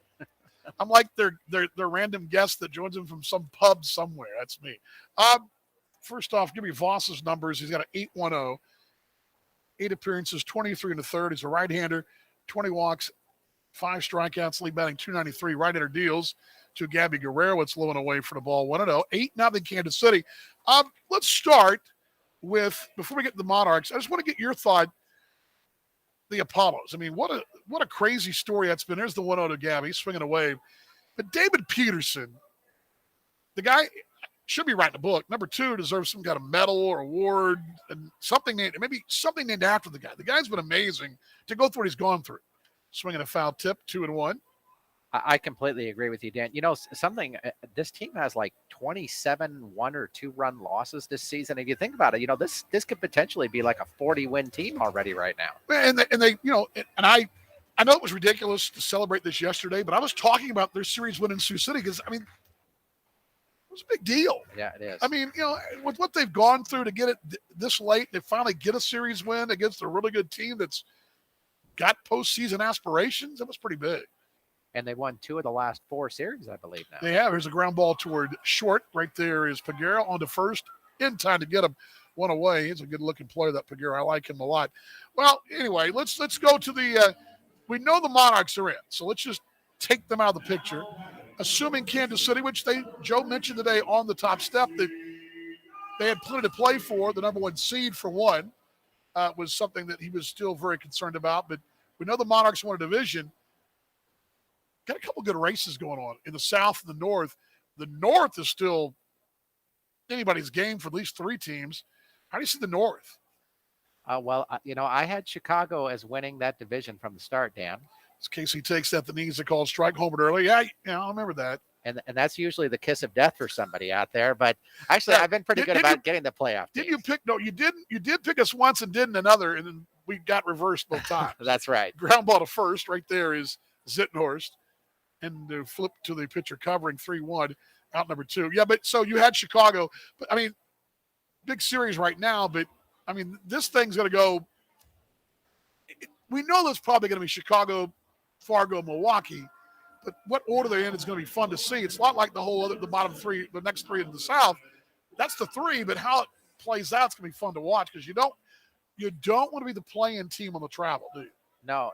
A: I'm like their random guest that joins them from some pub somewhere. That's me. First off, give me Voss's numbers. He's got an 810, 8 appearances, 23 in the third. He's a right-hander, 20 walks, 5 strikeouts, league batting 293. Right-hander deals to Gabby Guerrero. It's low and away for the ball, 1-0. 8-0 Kansas City. Let's start with, before we get to the Monarchs, I just want to get your thought, the Apollos. I mean, what a crazy story that's been. There's the 1-0 to Gabby, swinging away. But David Peterson, the guy should be writing a book. Number 2 deserves some kind of medal or award and maybe something named after the guy. The guy's been amazing to go through what he's gone through. Swinging a foul tip, 2-1.
B: I completely agree with you, Dan. You know, something, this team has like 27 1 or 2 run losses this season. If you think about it, you know, this could potentially be like a 40-win team already right now.
A: And they you know, and I know it was ridiculous to celebrate this yesterday, but I was talking about their series win in Sioux City because, I mean, it was a big deal.
B: Yeah, it is.
A: I mean, you know, with what they've gone through to get it this late, they finally get a series win against a really good team that's got postseason aspirations. That was pretty big.
B: And they won 2 of the last 4 series, I believe now.
A: They have. Here's a ground ball toward short. Right there is Peguero on to first. In time to get him one away. He's a good-looking player, that Peguero. I like him a lot. Well, anyway, let's go to the we know the Monarchs are in, so let's just take them out of the picture. Assuming Kansas City, which Joe mentioned today on the top step, that they had plenty to play for. The number 1 seed for one was something that he was still very concerned about. But we know the Monarchs won a division. Got a couple good races going on in the South and the North. The North is still anybody's game for at least 3 teams. How do you see the North?
B: Well, you know, I had Chicago as winning that division from the start, Dan.
A: As Casey takes that, the knees are called strike home it early. Yeah, I remember that.
B: And that's usually the kiss of death for somebody out there. But actually, I've been pretty good about getting the playoff.
A: Didn't you pick? No, you didn't. You did pick us once and didn't another, and then we got reversed both times.
B: That's right.
A: Ground ball to first. Right there is Zittenhorst. And flip to the pitcher covering 3-1 out number 2. Yeah, but so you had Chicago. But, I mean, big series right now. But, I mean, this thing's going to go – we know that's probably going to be Chicago, Fargo, Milwaukee. But what order they're in is going to be fun to see. It's not like the bottom 3, the next 3 in the South. That's the 3, but how it plays out is going to be fun to watch because you don't want to be the playing team on the travel, do you?
B: No.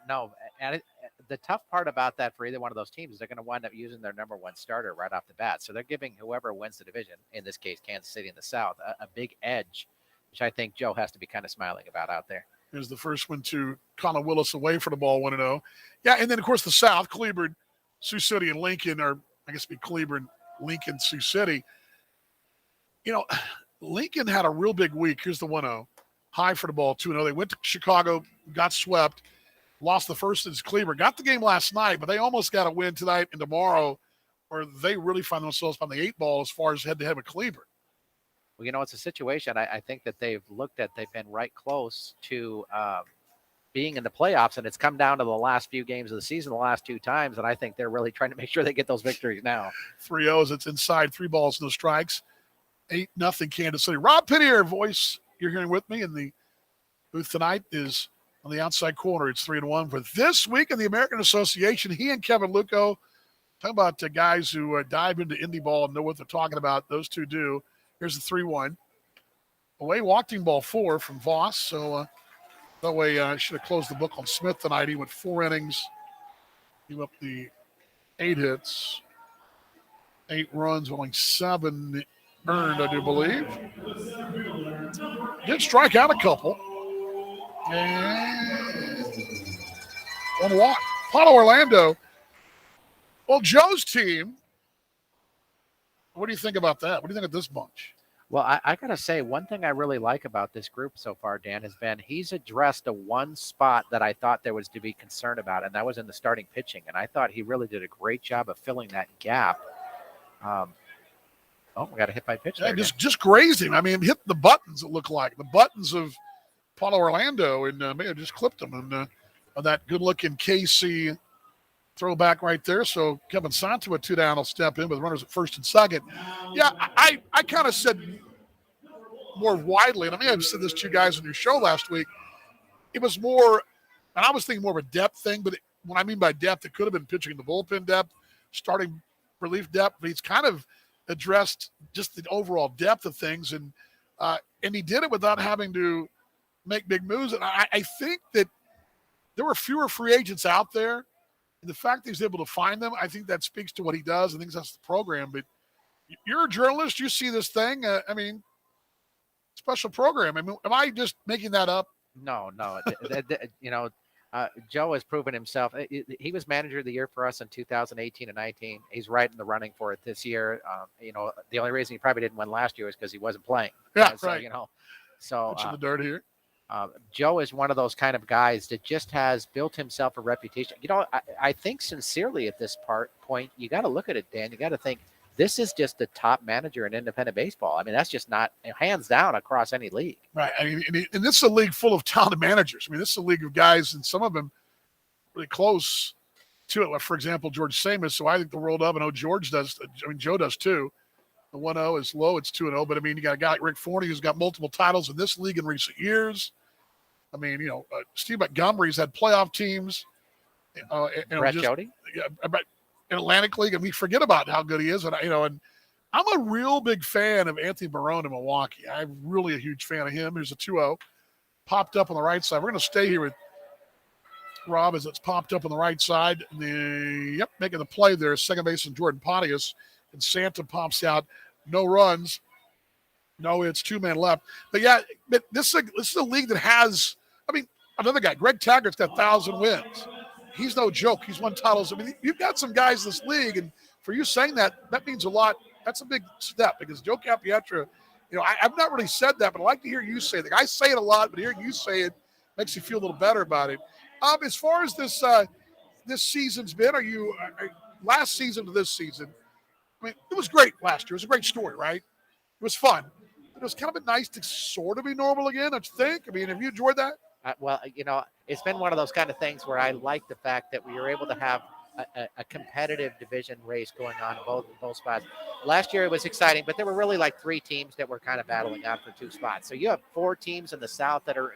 B: And the tough part about that for either one of those teams is they're going to wind up using their number 1 starter right off the bat. So they're giving whoever wins the division, in this case, Kansas City in the South, a big edge, which I think Joe has to be kind of smiling about out there.
A: Here's the first one to Connor Willis away for the ball, 1-0. Yeah, and then, of course, the South, Cleburne, Sioux City, and Lincoln, or I guess it'd be Cleburne, Lincoln, Sioux City. You know, Lincoln had a real big week. Here's the 1-0. High for the ball, 2-0. They went to Chicago, got swept. Lost the first as Cleburne. Got the game last night, but they almost got a win tonight and tomorrow, or they really find themselves on the 8 ball as far as head-to-head with Cleburne.
B: Well, you know, it's a situation I think that they've been right close to being in the playoffs, and it's come down to the last few games of the season, the last 2 times, and I think they're really trying to make sure they get those victories now.
A: 3-0s, it's inside, 3 balls, no strikes. 8-0 Kansas City. Rob Pinnier, voice you're hearing with me in the booth tonight, is on the outside corner. It's 3-1 for this week in the American Association. He and Kevin Luco, talking about guys who dive into indie ball and know what they're talking about. Those two do. Here's the 3-1. Away walking ball 4 from Voss. So that way I should have closed the book on Smith tonight. He went 4 innings. He went up the 8 hits, 8 runs, only 7 earned, I do believe. Did strike out a couple. And one walk. Paulo Orlando. Well, Joe's team, what do you think about that? What do you think of this bunch?
B: Well, I got to say, one thing I really like about this group so far, Dan, has been he's addressed the one spot that I thought there was to be concerned about, and that was in the starting pitching. And I thought he really did a great job of filling that gap. We got a hit by pitch there.
A: Just grazed him. I mean, hit the buttons, it looked like. The buttons of Paulo Orlando, and may have just clipped him. And on that good-looking KC throwback right there. So Kevin Santo with 2 down will step in with runners at first and second. Yeah, I kind of said more widely, and I may have said this to you guys on your show last week. It was more, and I was thinking more of a depth thing, but when I mean by depth, it could have been pitching in the bullpen depth, starting relief depth, but he's kind of addressed just the overall depth of things, and he did it without having to make big moves. And I think that there were fewer free agents out there. And the fact that he's able to find them, I think that speaks to what he does. I think that's the program. But you're a journalist. You see this thing. Special program. I mean, am I just making that up?
B: No. Joe has proven himself. He was manager of the year for us in 2018 and 19. He's right in the running for it this year. The only reason he probably didn't win last year is because he wasn't playing.
A: Yeah, right.
B: So
A: Put you in the dirt here.
B: Joe is one of those kind of guys that just has built himself a reputation. I think sincerely at this point, you got to look at it, Dan. You got to think this is just the top manager in independent baseball. I mean, that's just not hands down across any league.
A: Right. I mean, and this is a league full of talented managers. I mean, this is a league of guys, and some of them really close to it. Like, for example, George Samus. So I think the world of, I know George does. I mean, Joe does too. The 1-0 is low. It's 2-0. But I mean, you got a guy like Rick Forney who's got multiple titles in this league in recent years. I mean, Steve Montgomery's had playoff teams.
B: Brett Jody?
A: Yeah, in Atlantic League, and we forget about how good he is. And I'm a real big fan of Anthony Barone in Milwaukee. I'm really a huge fan of him. Here's a 2-0. Popped up on the right side. We're going to stay here with Rob as it's popped up on the right side. Making the play there is second baseman Jordan Pontius. And Santa pops out. No runs. No, it's 2 men left. But this is a league that has, another guy, Greg Taggart's got 1,000 wins. He's no joke. He's won titles. I mean, you've got some guys in this league, and for you saying that means a lot. That's a big step because Joe Capietra, I've not really said that, but I like to hear you say that. I say it a lot, but hearing you say it makes you feel a little better about it. As far as this season's been, last season to this season, I mean, it was great last year. It was a great story, right? It was fun. It was kind of been nice to sort of be normal again, don't you think? I mean, have you enjoyed that?
B: Well, it's been one of those kind of things where I like the fact that we were able to have a competitive division race going on in both spots. Last year it was exciting, but there were really like 3 teams that were kind of battling out for 2 spots. So you have 4 teams in the South that are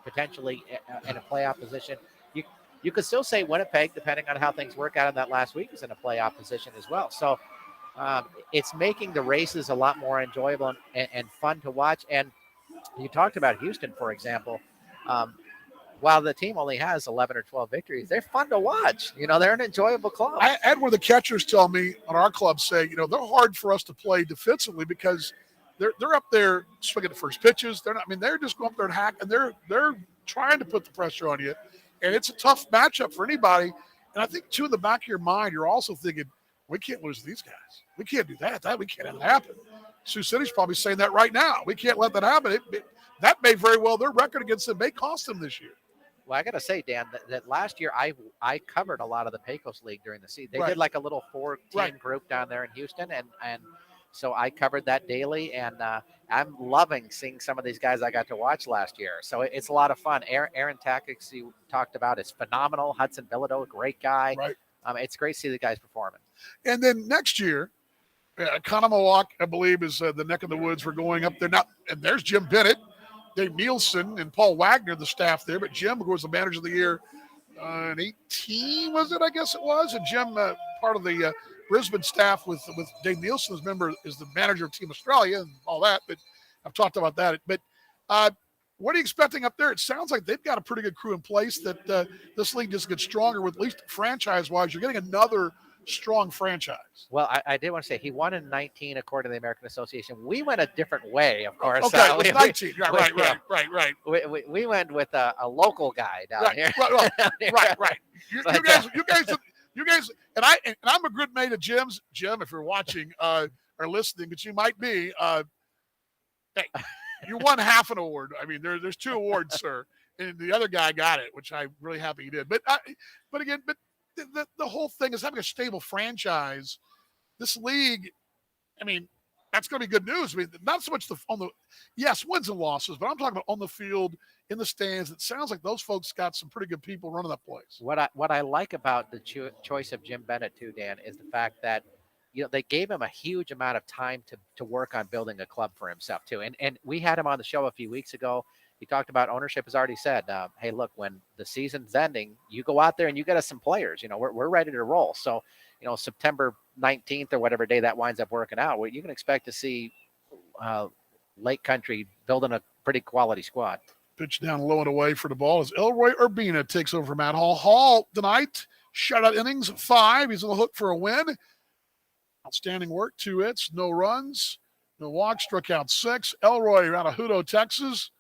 B: potentially in a playoff position. You could still say Winnipeg, depending on how things work out in that last week, is in a playoff position as well. So it's making the races a lot more enjoyable and fun to watch. And you talked about Houston, for example. While the team only has 11 or 12 victories, they're fun to watch. They're an enjoyable club.
A: I had one of the catchers tell me on our club say, they're hard for us to play defensively because they're up there swinging the first pitches. They're just going up there and hack, and they're trying to put the pressure on you. And it's a tough matchup for anybody. And I think, too, in the back of your mind, you're also thinking, we can't lose to these guys. We can't do that. We can't have that happen. Sioux City's probably saying that right now. We can't let that happen. That may very well, their record against them may cost them this year.
B: Well, I got to say, Dan, that last year I covered a lot of the Pecos League during the season. They did like a little 4-team group down there in Houston, and so I covered that daily, and I'm loving seeing some of these guys I got to watch last year. So it's a lot of fun. Aaron Tackix, you talked about, is phenomenal. Hudson Bilodeau, great guy.
A: Right.
B: It's great to see the guys performing.
A: And then next year, Conomowoc, I believe, is the neck of the woods. We're going up there now, and there's Jim Bennett, Dave Nielsen, and Paul Wagner, the staff there. But Jim, who was the manager of the year in 18, was it? I guess it was. And Jim, part of the Brisbane staff with Dave Nielsen as member, is the manager of Team Australia and all that. But I've talked about that. But what are you expecting up there? It sounds like they've got a pretty good crew in place that this league just gets stronger with, at least franchise-wise. You're getting another strong franchise.
B: Well, I did want to say he won in 19 according to the American Association. We went a different way, of course.
A: Okay, it was 19. Right.
B: We went with a local guy down here.
A: Right. You guys, and I'm a good mate of Jim's. Jim, if you're watching or listening, but you might be. Hey, you won half an award. I mean, there's 2 awards, sir, and the other guy got it, which I'm really happy he did. But again, the whole thing is having a stable franchise. This league, I mean, that's going to be good news. I mean, not so much yes, wins and losses, but I'm talking about on the field, in the stands. It sounds like those folks got some pretty good people running that place.
B: What I like about the choice of Jim Bennett too, Dan, is the fact that they gave him a huge amount of time to work on building a club for himself too. And we had him on the show a few weeks ago. He talked about ownership has already said, hey, look, when the season's ending, you go out there and you get us some players. We're ready to roll. So, September 19th or whatever day that winds up working out, you can expect to see Lake Country building a pretty quality squad.
A: Pitch down low and away for the ball as Elroy Urbina takes over Matt Hall. Hall tonight, shutout innings, 5. He's on the hook for a win. Outstanding work, 2 hits, no runs, no walks, struck out 6. Elroy out of Hutto, Texas.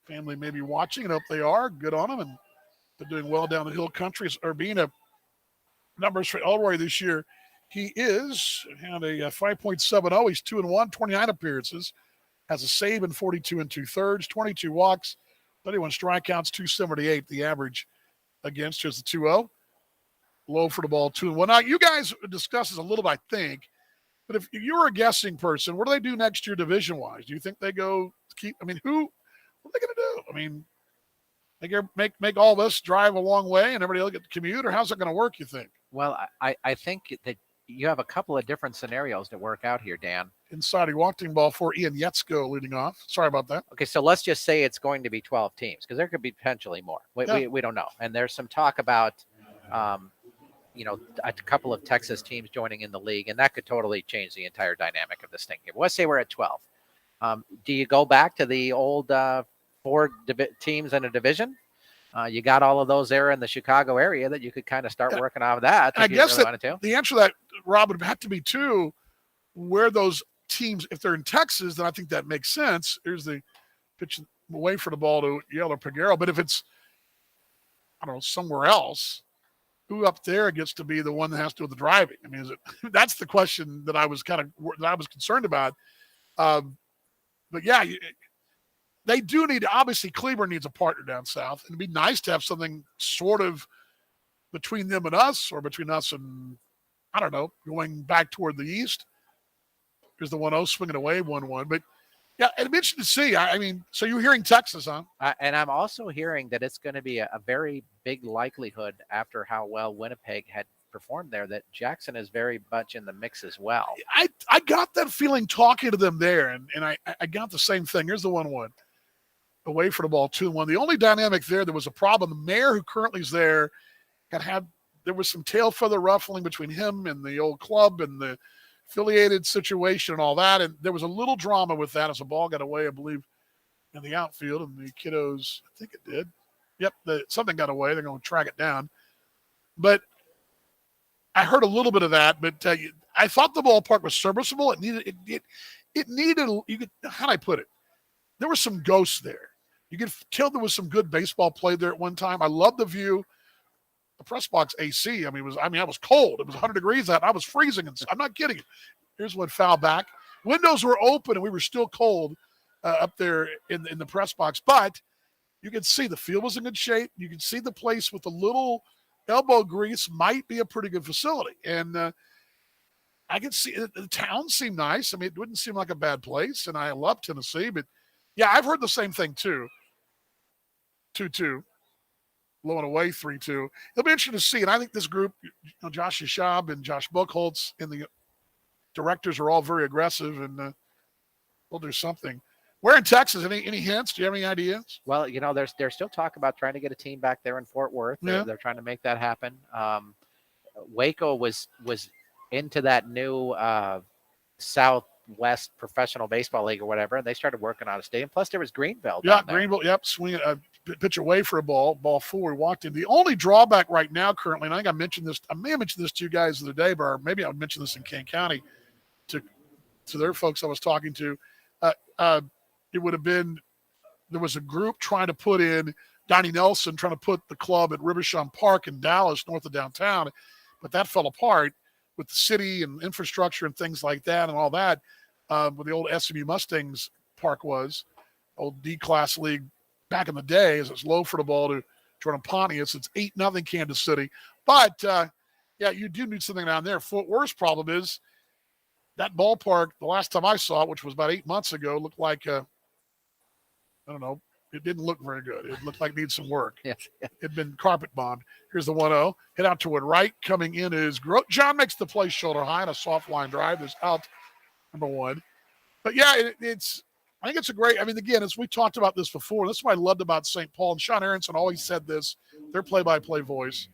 A: Family may be watching, and hope they are. Good on them, and they're doing well down the hill country. As Urbina numbers for Elroy this year, he had a 5.70. He's 2-1, 29 appearances. has a save in 42 2/3, 22 walks, 31 strikeouts, 278 the average against. Here's the 2-0. Low for the ball, 2-1. Now, you guys discussed this a little bit, I think, but if you're a guessing person, what do they do next year division-wise? Do you think they go keep – I mean, what are they going to do? I mean, they make all this drive a long way and everybody look at the commute, or how's it going to work, you think?
B: Well, I think that you have a couple of different scenarios to work out here, Dan.
A: Inside, he walked in ball for Ian Yetzko leading off. Sorry about that.
B: Okay, so let's just say it's going to be 12 teams because there could be potentially more. We don't know. And there's some talk about, a couple of Texas teams joining in the league, and that could totally change the entire dynamic of this thing. Let's say we're at 12. Do you go back to the old 4 teams in a division? You got all of those there in the Chicago area that you could kind of start working off of that.
A: I guess the answer to that, Rob, would have to be too, where those teams, if they're in Texas, then I think that makes sense. Here's the pitch away for the ball to Yeller Peguero. But if it's, I don't know, somewhere else, who up there gets to be the one that has to do with the driving? I mean, that's the question that I was concerned about. But yeah, they do need – obviously, Cleburne needs a partner down south. And it'd be nice to have something sort of between them and us, or between us and, I don't know, going back toward the east. Here's the 1-0 swinging away, 1-1. But, yeah, it'd be interesting to see. I mean, so you're hearing Texas, huh?
B: And I'm also hearing that it's going to be a very big likelihood after how well Winnipeg had performed there that Jackson is very much in the mix as well.
A: I got that feeling talking to them there, and I got the same thing. Here's the 1-1. Away for the ball, 2-1. The only dynamic there was a problem. The mayor who currently is there there was some tail feather ruffling between him and the old club and the affiliated situation and all that. And there was a little drama with that as the ball got away, I believe, in the outfield. And the kiddos, I think it did. Yep, something got away. They're going to track it down. But I heard a little bit of that. But I thought the ballpark was serviceable. It needed. How do I put it? There were some ghosts there. You could tell there was some good baseball played there at one time. I love the view. The press box AC. I was cold. It was 100 degrees out. I was freezing. I'm not kidding you. Here's one foul back. Windows were open and we were still cold up there in the press box. But you could see the field was in good shape. You could see the place with a little elbow grease might be a pretty good facility. And I could see the town seemed nice. I mean, it wouldn't seem like a bad place. And I love Tennessee. But, yeah, I've heard the same thing too. 2-2. Low and away, 3-2. It'll be interesting to see. And I think this group, Josh Yashab and Josh Buchholz and the directors are all very aggressive, and we'll do something. Where in Texas? Any hints? Do you have any ideas?
B: Well, there's still talk about trying to get a team back there in Fort Worth. They're trying to make that happen. Waco was into that new Southwest Professional Baseball League or whatever, and they started working on a stadium. Plus, there was Greenville.
A: Yeah, Greenville. Yep, swing pitch away for a ball 4. Walked in. The only drawback right now, currently, and I think I mentioned this. I may have mentioned this to you guys the other day, but maybe I would mention this in Kane County to their folks I was talking to. It would have been there was a group trying to put in Donnie Nelson trying to put the club at Riversham Park in Dallas, north of downtown, but that fell apart with the city and infrastructure and things like that and all that. Where the old SMU Mustangs Park was, old D-class league back in the day, as it's low for the ball to Jordan Pontius. It's 8-0 Kansas City. But, yeah, you do need something down there. Fort Worth's problem is that ballpark, the last time I saw it, which was about 8 months ago, looked like, I don't know, it didn't look very good. It looked like it needs some work.
B: Yes.
A: It'd been carpet bombed. Here's the 1-0. Hit out toward right. Coming in is John makes the play shoulder high and a soft line drive. There's out number 1. But, yeah, I think it's a great – I mean, again, as we talked about this before, that's what I loved about St. Paul. And Sean Aronson always said this, their play-by-play voice.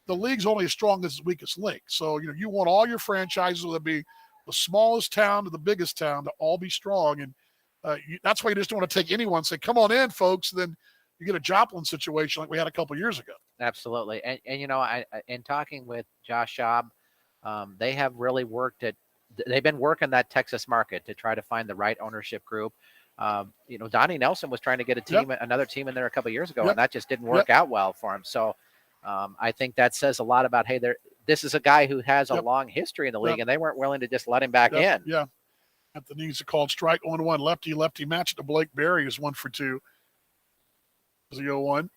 A: The league's only as strong as its weakest link. So, you want all your franchises, whether it be the smallest town to the biggest town, to all be strong. And that's why you just don't want to take anyone and say, come on in, folks. And then you get a Joplin situation like we had a couple years ago.
B: Absolutely. And in talking with Josh Schaub, they have really worked at – they've been working that Texas market to try to find the right ownership group. Donnie Nelson was trying to get another team in there a couple of years ago, and that just didn't work out well for him. So I think that says a lot about, hey, this is a guy who has a long history in the league, and they weren't willing to just let him back in.
A: Yeah. At the knees, a called strike 0-1. Lefty match to Blake Berry is 1 for 2. 0-1.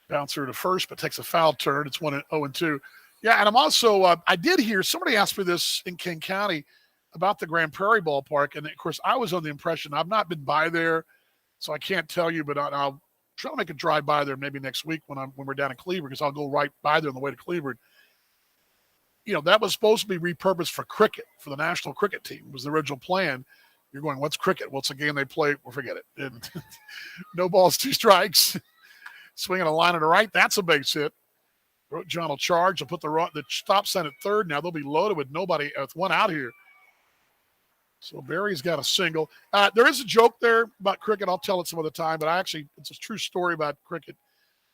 A: Bouncer to first, but takes a foul turn. It's 1-0-2. Yeah, and I'm also, I did hear, somebody asked me this in King County about the Grand Prairie ballpark. And of course, I was on the impression, I've not been by there, so I can't tell you, but I'll try to make a drive by there maybe next week when we're down in Cleveland, because I'll go right by there on the way to Cleveland. You know, that was supposed to be repurposed for cricket, for the national cricket team. It was the original plan. You're going, what's cricket? Well, it's a game they play. Well, forget it. And no balls, 2 strikes. Swinging a line to the right. That's a base hit. John will charge. They'll put the stop sign at third. Now they'll be loaded with nobody, with 1 out here. So Barry's got a single. There is a joke there about cricket. I'll tell it some other time, but it's a true story about cricket.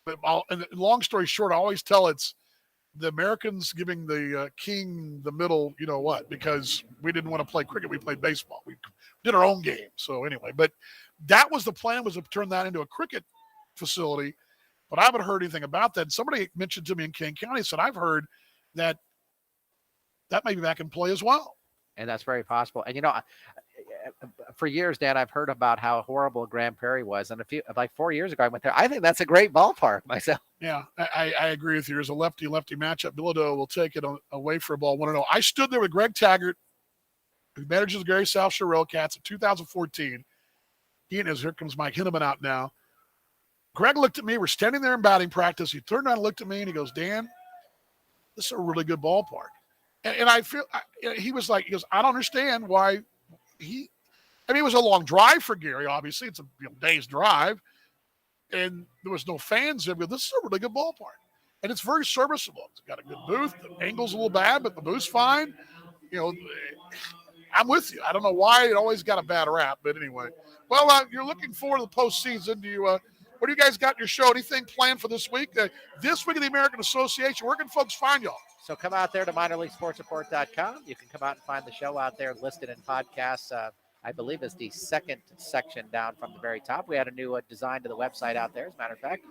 A: But and long story short, I always tell it's the Americans giving the king the middle, you know what, because we didn't want to play cricket. We played baseball. We did our own game. So anyway, but that was the plan, was to turn that into a cricket facility. But I haven't heard anything about that. And somebody mentioned to me in King County, said, I've heard that may be back in play as well.
B: And that's very possible. And, you know, for years, Dan, I've heard about how horrible Grand Prairie was. And like 4 years ago, I went there. I think that's a great ballpark myself.
A: Yeah, I agree with you. There's a lefty-lefty matchup. Bilodeau will take it away for a ball 1-0. I stood there with Greg Taggart, who manages the Gary South Sherrill Cats in 2014. Here comes Mike Hinneman out now. Greg looked at me. We're standing there in batting practice. He turned around and looked at me, and he goes, Dan, this is a really good ballpark. And I feel he goes, I don't understand why it was a long drive for Gary, obviously. It's a day's drive. And there was no fans there. But this is a really good ballpark. And it's very serviceable. It's got a good booth. The angle's a little bad, but the booth's fine. You know, I'm with you. I don't know why it always got a bad rap, but anyway. Well, you're looking forward to the postseason. What do you guys got in your show? Anything planned for this week? This week of the American Association, where can folks find y'all?
B: So come out there to minorleaguesportsreport.com. You can come out and find the show out there listed in podcasts. I believe is the second section down from the very top. We had a new design to the website out there, as a matter of fact.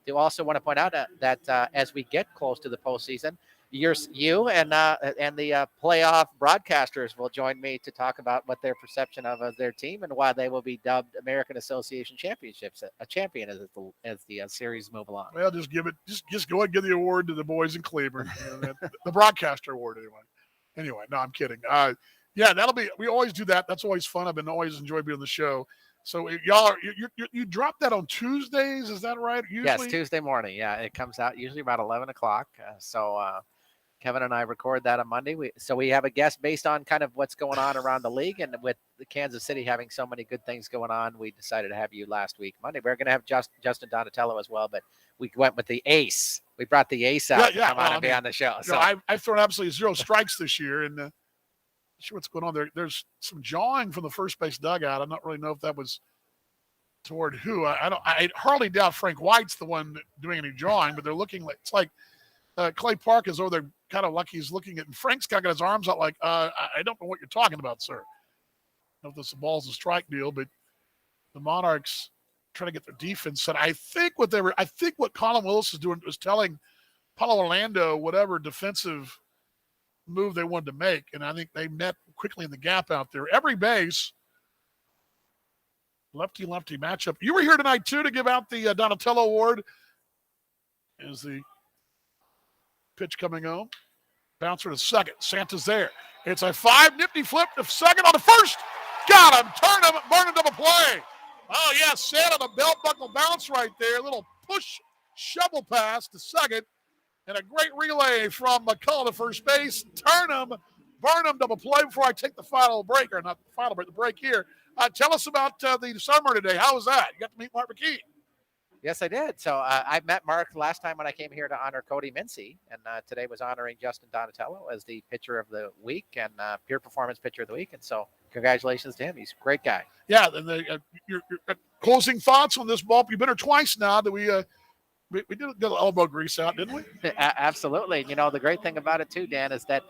B: Do also want to point out that as we get close to the postseason, you and the playoff broadcasters will join me to talk about what their perception of their team and why they will be dubbed American Association Championships, a champion as the series move along.
A: Well, just go ahead and give the award to the boys in Cleveland, the broadcaster award anyway. No, I'm kidding. Yeah, we always do that. That's always fun. I've been always enjoyed being on the show. So y'all, you drop that on Tuesdays, is that right? Usually?
B: Yes, Tuesday morning. Yeah, it comes out usually about 11 o'clock. Kevin and I record that on Monday. We have a guest based on kind of what's going on around the league, and with the Kansas City having so many good things going on, we decided to have you last week Monday. We're going to have Justin Donatello as well, but we went with the ace. We brought the ace out to come on and be on the show. So
A: I've thrown absolutely 0 strikes this year, and not sure what's going on there. There's some jawing from the first base dugout. I don't really know if that was toward who. I hardly doubt Frank White's the one doing any jawing, but they're looking like it's like Clay Park is over there, kind of like he's looking at, and Frank's got his arms out like, I don't know what you're talking about, sir. I don't know if this is a balls and strike deal, but the Monarchs trying to get their defense set. I think what Colin Willis is doing was telling Paulo Orlando whatever defensive move they wanted to make, and I think they met quickly in the gap out there. Every base, lefty-lefty matchup. You were here tonight, too, to give out the Donatello Award. Is the pitch coming home. Bouncer to second. Santa's there. It's a 5 nifty flip to second on the first. Got him. Turn him. Burn him double play. Oh, yeah. Santa, the belt buckle bounce right there. A little push shovel pass to second. And a great relay from McCullough to first base. Turn him. Burn him double play before I take the final break. Or not the final break, the break here. Tell us about the summer today. How was that? You got to meet Mark McKee.
B: Yes, I did. So I met Mark last time when I came here to honor Cody Mincy, and today was honoring Justin Donatello as the pitcher of the week and peer performance pitcher of the week. And so congratulations to him. He's a great guy.
A: Yeah. And your closing thoughts on this ball. You've been here twice now. That we did get the elbow grease out, didn't we?
B: Absolutely. You know, the great thing about it too, Dan, is that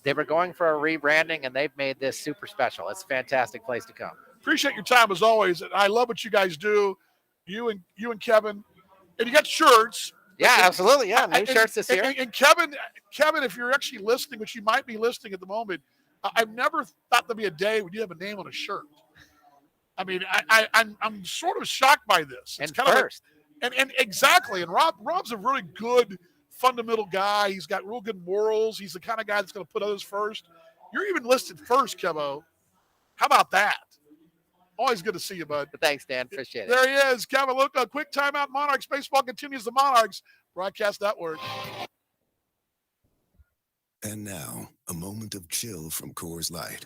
B: they were going for a rebranding, and they've made this super special. It's a fantastic place to come.
A: Appreciate your time as always. I love what you guys do. You and Kevin, and you got shirts.
B: Yeah, absolutely. Yeah, new shirts this year.
A: And Kevin, if you're actually listening, which you might be listening at the moment, I've never thought there'd be a day when you have a name on a shirt. I mean, I'm sort of shocked by this. It's
B: And
A: kind
B: first.
A: And exactly. And Rob's a really good fundamental guy. He's got real good morals. He's the kind of guy that's going to put others first. You're even listed first, Kevo. How about that? Always good to see you, bud.
B: Thanks, Dan. Appreciate it.
A: There he is. Kevin, look, a quick timeout. Monarchs baseball continues. The Monarchs Broadcast Network.
D: And now, a moment of chill from Coors Light.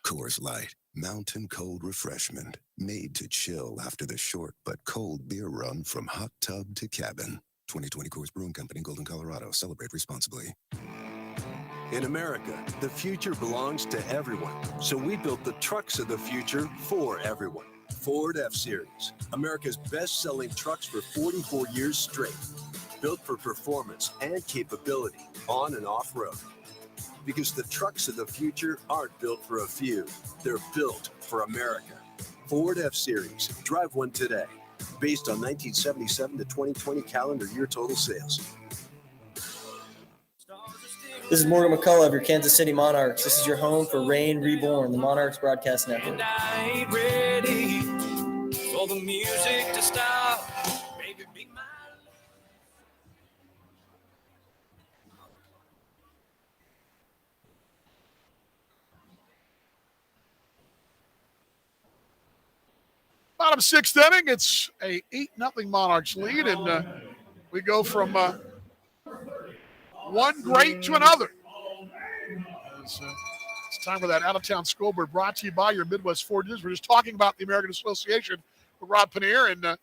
D: Coors Light, mountain cold refreshment, made to chill after the short but cold beer run from hot tub to cabin. 2020 Coors Brewing Company, Golden, Colorado. Celebrate responsibly.
N: In America, the future belongs to everyone. So we built the trucks of the future for everyone. Ford F-Series, America's best-selling trucks for 44 years straight. Built for performance and capability on and off-road. Because the trucks of the future aren't built for a few. They're built for America. Ford F-Series. Drive one today. Based on 1977 to 2020 calendar year total sales.
E: This is Morgan McCullough of your Kansas City Monarchs. This is your home for Reign Reborn, the Monarchs Broadcast Network.
H: I ain't ready for the music to stop. Baby, be my
A: Bottom sixth inning. It's a 8-0 Monarchs lead, and we go from one great to another. It's time for that out-of-town scoreboard brought to you by your Midwest Ford News. We're just talking about the American Association with Rob Paneer, and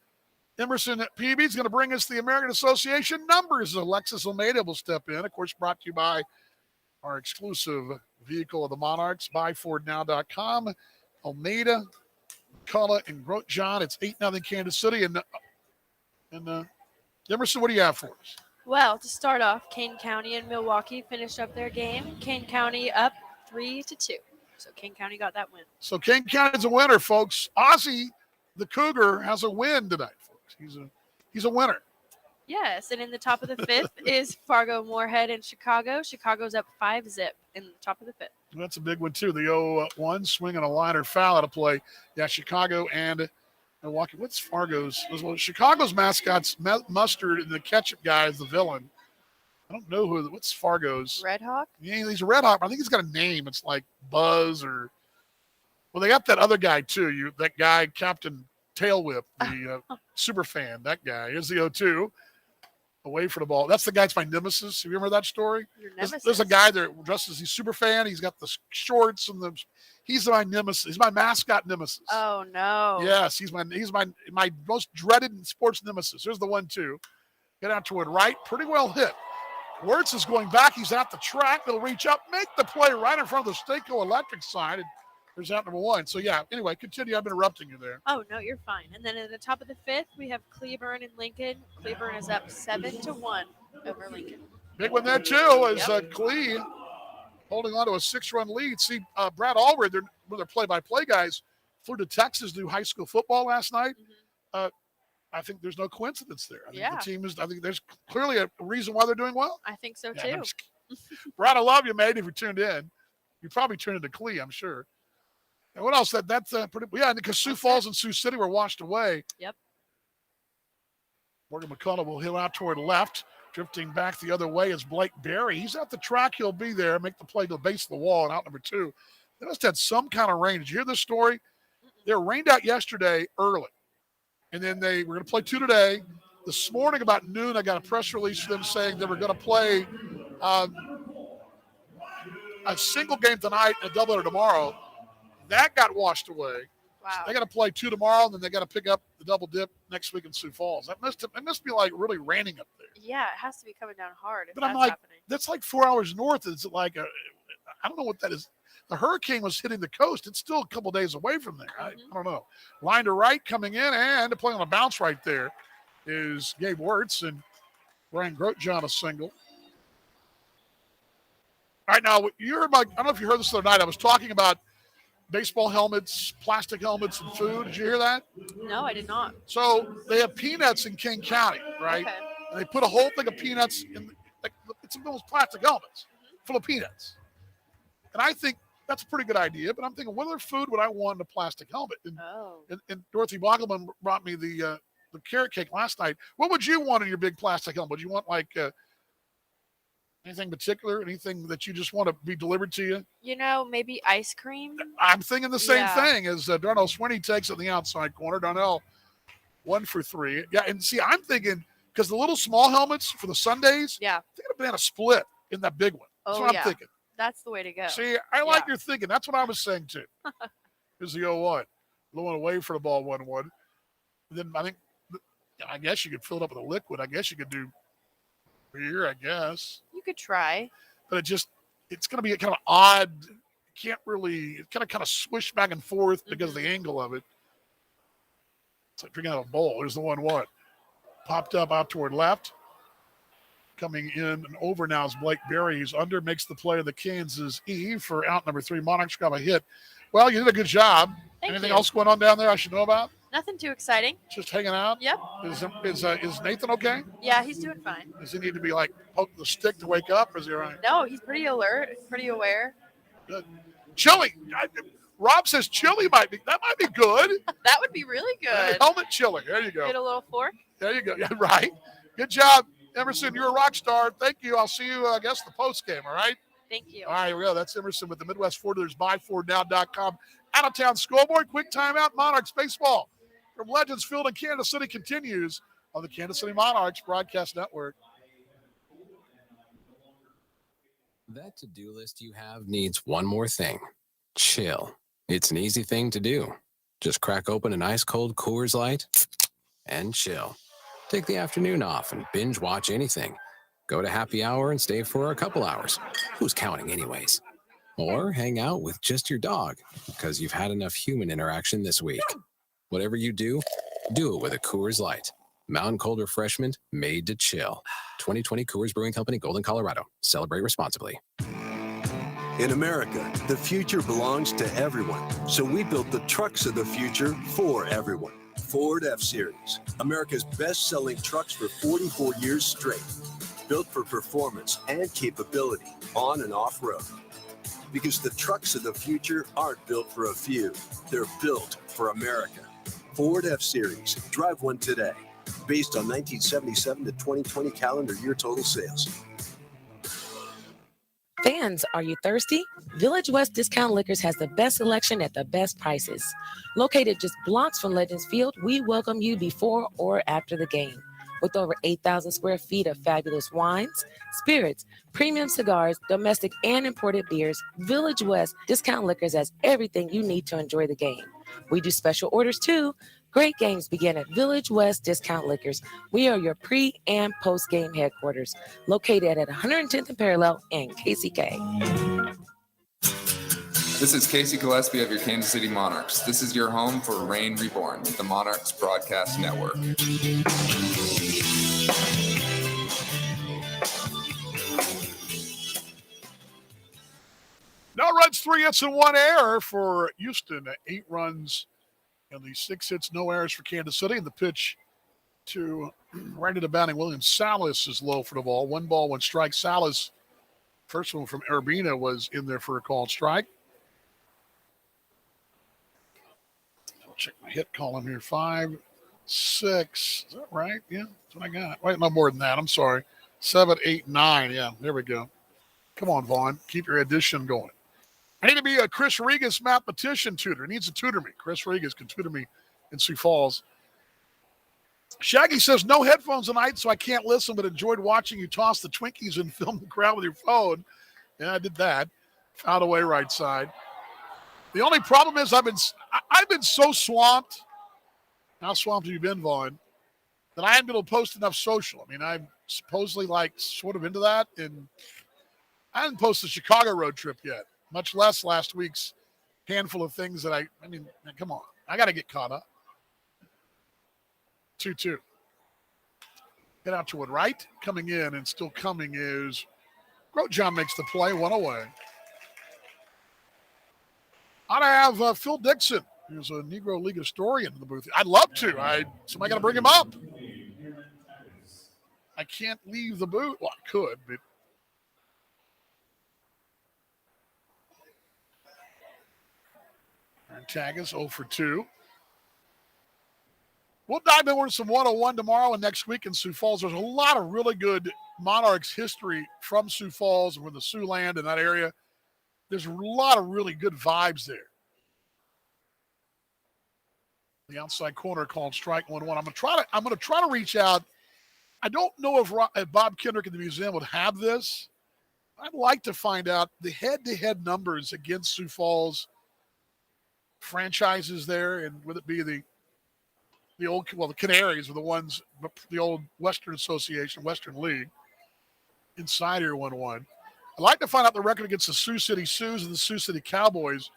A: Emerson PB is going to bring us the American Association numbers. Alexis Almeida will step in. Of course, brought to you by our exclusive vehicle of the Monarchs, buyfordnow.com. Almeida, McCullough, and Grotjohn. It's 8-0 Kansas City. And Emerson, what do you have for us?
T: Well, to start off, Kane County and Milwaukee finished up their game. Kane County up 3-2. So Kane County got that win.
A: So Kane County's a winner, folks. Ozzie, the Cougar, has a win tonight, folks. He's a winner.
T: Yes, and in the top of the fifth is Fargo, Moorhead, and Chicago. Chicago's up 5-0 in the top of the fifth.
A: That's a big one, too. The 0-1 swinging a liner foul out of play. Yeah, Chicago and Milwaukee. What's Fargo's? Well, Chicago's mascot's Mustard, and the ketchup guy is the villain. I don't know what's Fargo's.
T: Red Hawk?
A: Yeah, he's a Red Hawk. I think he's got a name. It's like Buzz or – well, they got that other guy, too. That guy, Captain Tailwhip, the super fan. That guy is the 0-2. Away for the ball. That's the guy that's my nemesis. Have you remember that story? There's a guy there dressed as a super fan. He's got the shorts and he's my nemesis. He's my mascot nemesis.
T: Oh no.
A: Yes, he's my most dreaded sports nemesis. Here's the 1-2. Get out toward right. Pretty well hit. Wirtz is going back. He's at the track. They'll reach up, make the play right in front of the Staco Electric sign. And there's out number 1. So yeah, anyway, continue. I'm interrupting you there.
T: Oh no, you're fine. And then in the top of the fifth, we have Cleburne and Lincoln. Cleburne is up 7-1 over Lincoln.
A: Big one there too is Clee holding on to a 6-run lead. See, Brad Allred, they're play-by-play guys, flew to Texas to do high school football last night. I think there's no coincidence there. I think there's clearly a reason why they're doing well.
T: I think so too.
A: Brad, I love you, mate. If you tuned in, you probably tuned into Clee, I'm sure. And what else? That's pretty. Yeah, because Sioux Falls and Sioux City were washed away.
T: Yep.
A: Morgan McCullough will hill out toward left. Drifting back the other way is Blake Berry. He's at the track. He'll be there. Make the play to the base of the wall and out number 2. They must have had some kind of rain. Did you hear this story? They were rained out yesterday early. And then they were going to play 2 today. This morning about noon, I got a press release from them saying they were going to play a single game tonight and a doubleheader tomorrow. That got washed away.
T: Wow.
A: So they got to play 2 tomorrow, and then they got to pick up the double dip next week in Sioux Falls. It must be like really raining up there.
T: Yeah, it has to be coming down hard if
A: But
T: that's
A: I'm like,
T: happening.
A: that's like 4 hours north. It's like I don't know what that is. The hurricane was hitting the coast. It's still a couple days away from there. I don't know. Line to right coming in and playing on a bounce right there is Gabe Wirtz and Brian Grotjohn a single. All right, now, you heard I don't know if you heard this the other night. I was talking about baseball helmets, plastic helmets, and food. Did you hear that?
T: No, I did not.
A: So they have peanuts in King County, right?
T: Okay.
A: And they put a whole thing of peanuts in, it's those plastic helmets full of peanuts. And I think that's a pretty good idea, but I'm thinking, what other food would I want in a plastic helmet? And Dorothy Bogleman brought me the carrot cake last night. What would you want in your big plastic helmet? Would you want anything particular? Anything that you just want to be delivered to you?
T: Maybe ice cream.
A: I'm thinking the same thing as Darnell Swinney takes it in the outside corner. Darnell, 1 for 3. Yeah, and see, I'm thinking, because the little small helmets for the Sundays, think of a banana split in that big one. That's what I'm thinking.
T: That's the way to go.
A: See, I like your thinking. That's what I was saying too. Here's the 0-1. Blowing away for the ball 1-1. Then I guess you could fill it up with a liquid. I guess you could do beer, I guess.
T: You could try.
A: But it's going to be kind of odd. Can't really, it's kind of swish back and forth because of the angle of it. It's like drinking out of a bowl. There's the 1-1. Popped up out toward left. Coming in and over now is Blake Berry. He's under, makes the play of the Kansas E for out number 3. Monarchs got a hit. Well, you did a good job.
T: Anything
A: else going on down there I should know about?
T: Nothing too exciting.
A: Just hanging out?
T: Yep.
A: Is Nathan okay?
T: Yeah, he's doing fine.
A: Does he need to be poking the stick to wake up, or is he all right?
T: No, he's pretty alert, pretty aware.
A: Good. Chili. Rob says chili might be good.
T: That would be really good.
A: Hey, helmet chili. There you go.
T: Get a little fork.
A: There you go. Yeah, right. Good job, Emerson. You're a rock star. Thank you. I'll see you, I guess, the post game. All right.
T: Thank you.
A: All right, here we go. That's Emerson with the Midwest Ford Dealers. BuyFordNow.com. Out of town scoreboard. Quick timeout. Monarchs baseball from Legends Field in Kansas City continues on the Kansas City Monarchs Broadcast Network.
J: That to-do list you have needs one more thing. Chill. It's an easy thing to do. Just crack open an ice-cold Coors Light and chill. Take the afternoon off and binge watch anything. Go to happy hour and stay for a couple hours. Who's counting anyways? Or hang out with just your dog because you've had enough human interaction this week. Whatever you do, do it with a Coors Light. Mountain cold refreshment made to chill. 2020 Coors Brewing Company, Golden, Colorado. Celebrate responsibly.
N: In America, the future belongs to everyone. So we built the trucks of the future for everyone. Ford F-Series, America's best-selling trucks for 44 years straight. Built for performance and capability on and off-road. Because the trucks of the future aren't built for a few. They're built for America. Ford F-Series. Drive one today. Based on 1977 to 2020 calendar year total sales.
K: Fans, are you thirsty? Village West Discount Liquors has the best selection at the best prices. Located just blocks from Legends Field, we welcome you before or after the game. With over 8,000 square feet of fabulous wines, spirits, premium cigars, domestic and imported beers, Village West Discount Liquors has everything you need to enjoy the game. We do special orders too. Great games begin at Village West Discount Liquors. We are your pre- and post-game headquarters, located at 110th and Parallel in KCK.
R: This is Casey Gillespie of your Kansas City Monarchs. This is your home for Reign Reborn, the Monarchs Broadcast Network.
A: No runs, 3 hits, and 1 error for Houston. 8 runs and the 6 hits, no errors for Kansas City. And the pitch to right into batting, William Salas is low for the ball. 1 ball, 1 strike. Salas, first one from Urbina, was in there for a called strike. I'll check my hit column here. 5, 6. Is that right? Yeah, that's what I got. Wait, no more than that. I'm sorry. 7, 8, 9. Yeah, there we go. Come on, Vaughn. Keep your addition going. I need to be a Chris Regas mathematician tutor. He needs to tutor me. Chris Regas can tutor me in Sioux Falls. Shaggy says, no headphones tonight, so I can't listen, but enjoyed watching you toss the Twinkies and film the crowd with your phone. Yeah, I did that. Found a way right side. The only problem is I've been so swamped. How swamped have you been, Vaughn? That I haven't been able to post enough social. I mean, I'm supposedly sort of into that, and I haven't posted the Chicago road trip yet, much less last week's handful of things that I mean, come on. I got to get caught up. 2-2. Get out to one right. Coming in and still coming is Grosjean makes the play, one away. Ought to have Phil Dixon, who's a Negro League historian, in the booth. I'd love to. Somebody got to bring him up. I can't leave the booth. Well, I could, but Tag is 0 for 2. We'll dive into some 101 tomorrow and next week in Sioux Falls. There's a lot of really good Monarchs history from Sioux Falls and from the Sioux land in that area. There's a lot of really good vibes there. The outside corner called strike 1-1. I'm gonna try to reach out. I don't know if Bob Kendrick in the museum would have this. I'd like to find out the head-to-head numbers against Sioux Falls franchises there, and would it be the Canaries were the ones, the old Western Association, Western League, inside here 1-1. I'd like to find out the record against the Sioux City Sioux and the Sioux City Cowboys.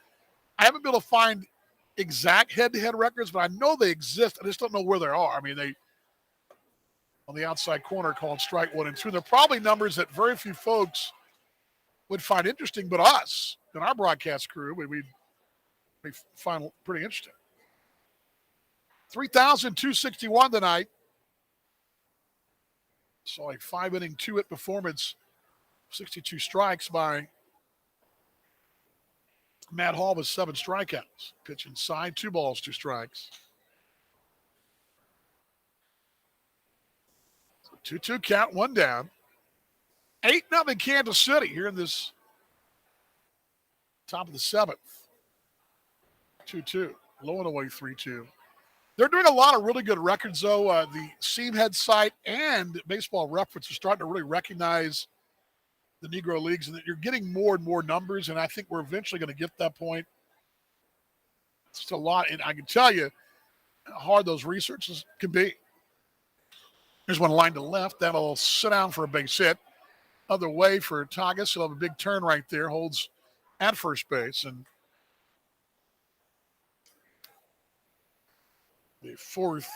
A: I haven't been able to find exact head-to-head records, but I know they exist. I just don't know where they are. I mean, they on the outside corner called strike 1 and 2. They're probably numbers that very few folks would find interesting, but us and our broadcast crew, we find pretty interesting. 3,261 tonight. So a 5-inning, 2-hit performance, 62 strikes by Matt Hall with 7 strikeouts. Pitch inside, 2 balls, 2 strikes. 2-2 count, 1 down. 8-0 Kansas City here in this top of the 7th. 2-2. Low and away 3-2. They're doing a lot of really good records, though. The Seamhead site and Baseball Reference are starting to really recognize the Negro Leagues, and that you're getting more and more numbers, and I think we're eventually going to get that point. It's just a lot, and I can tell you how hard those researches can be. Here's one line to left. That'll sit down for a base hit. Other way for Tagas. He'll have a big turn right there. Holds at first base. And the 4th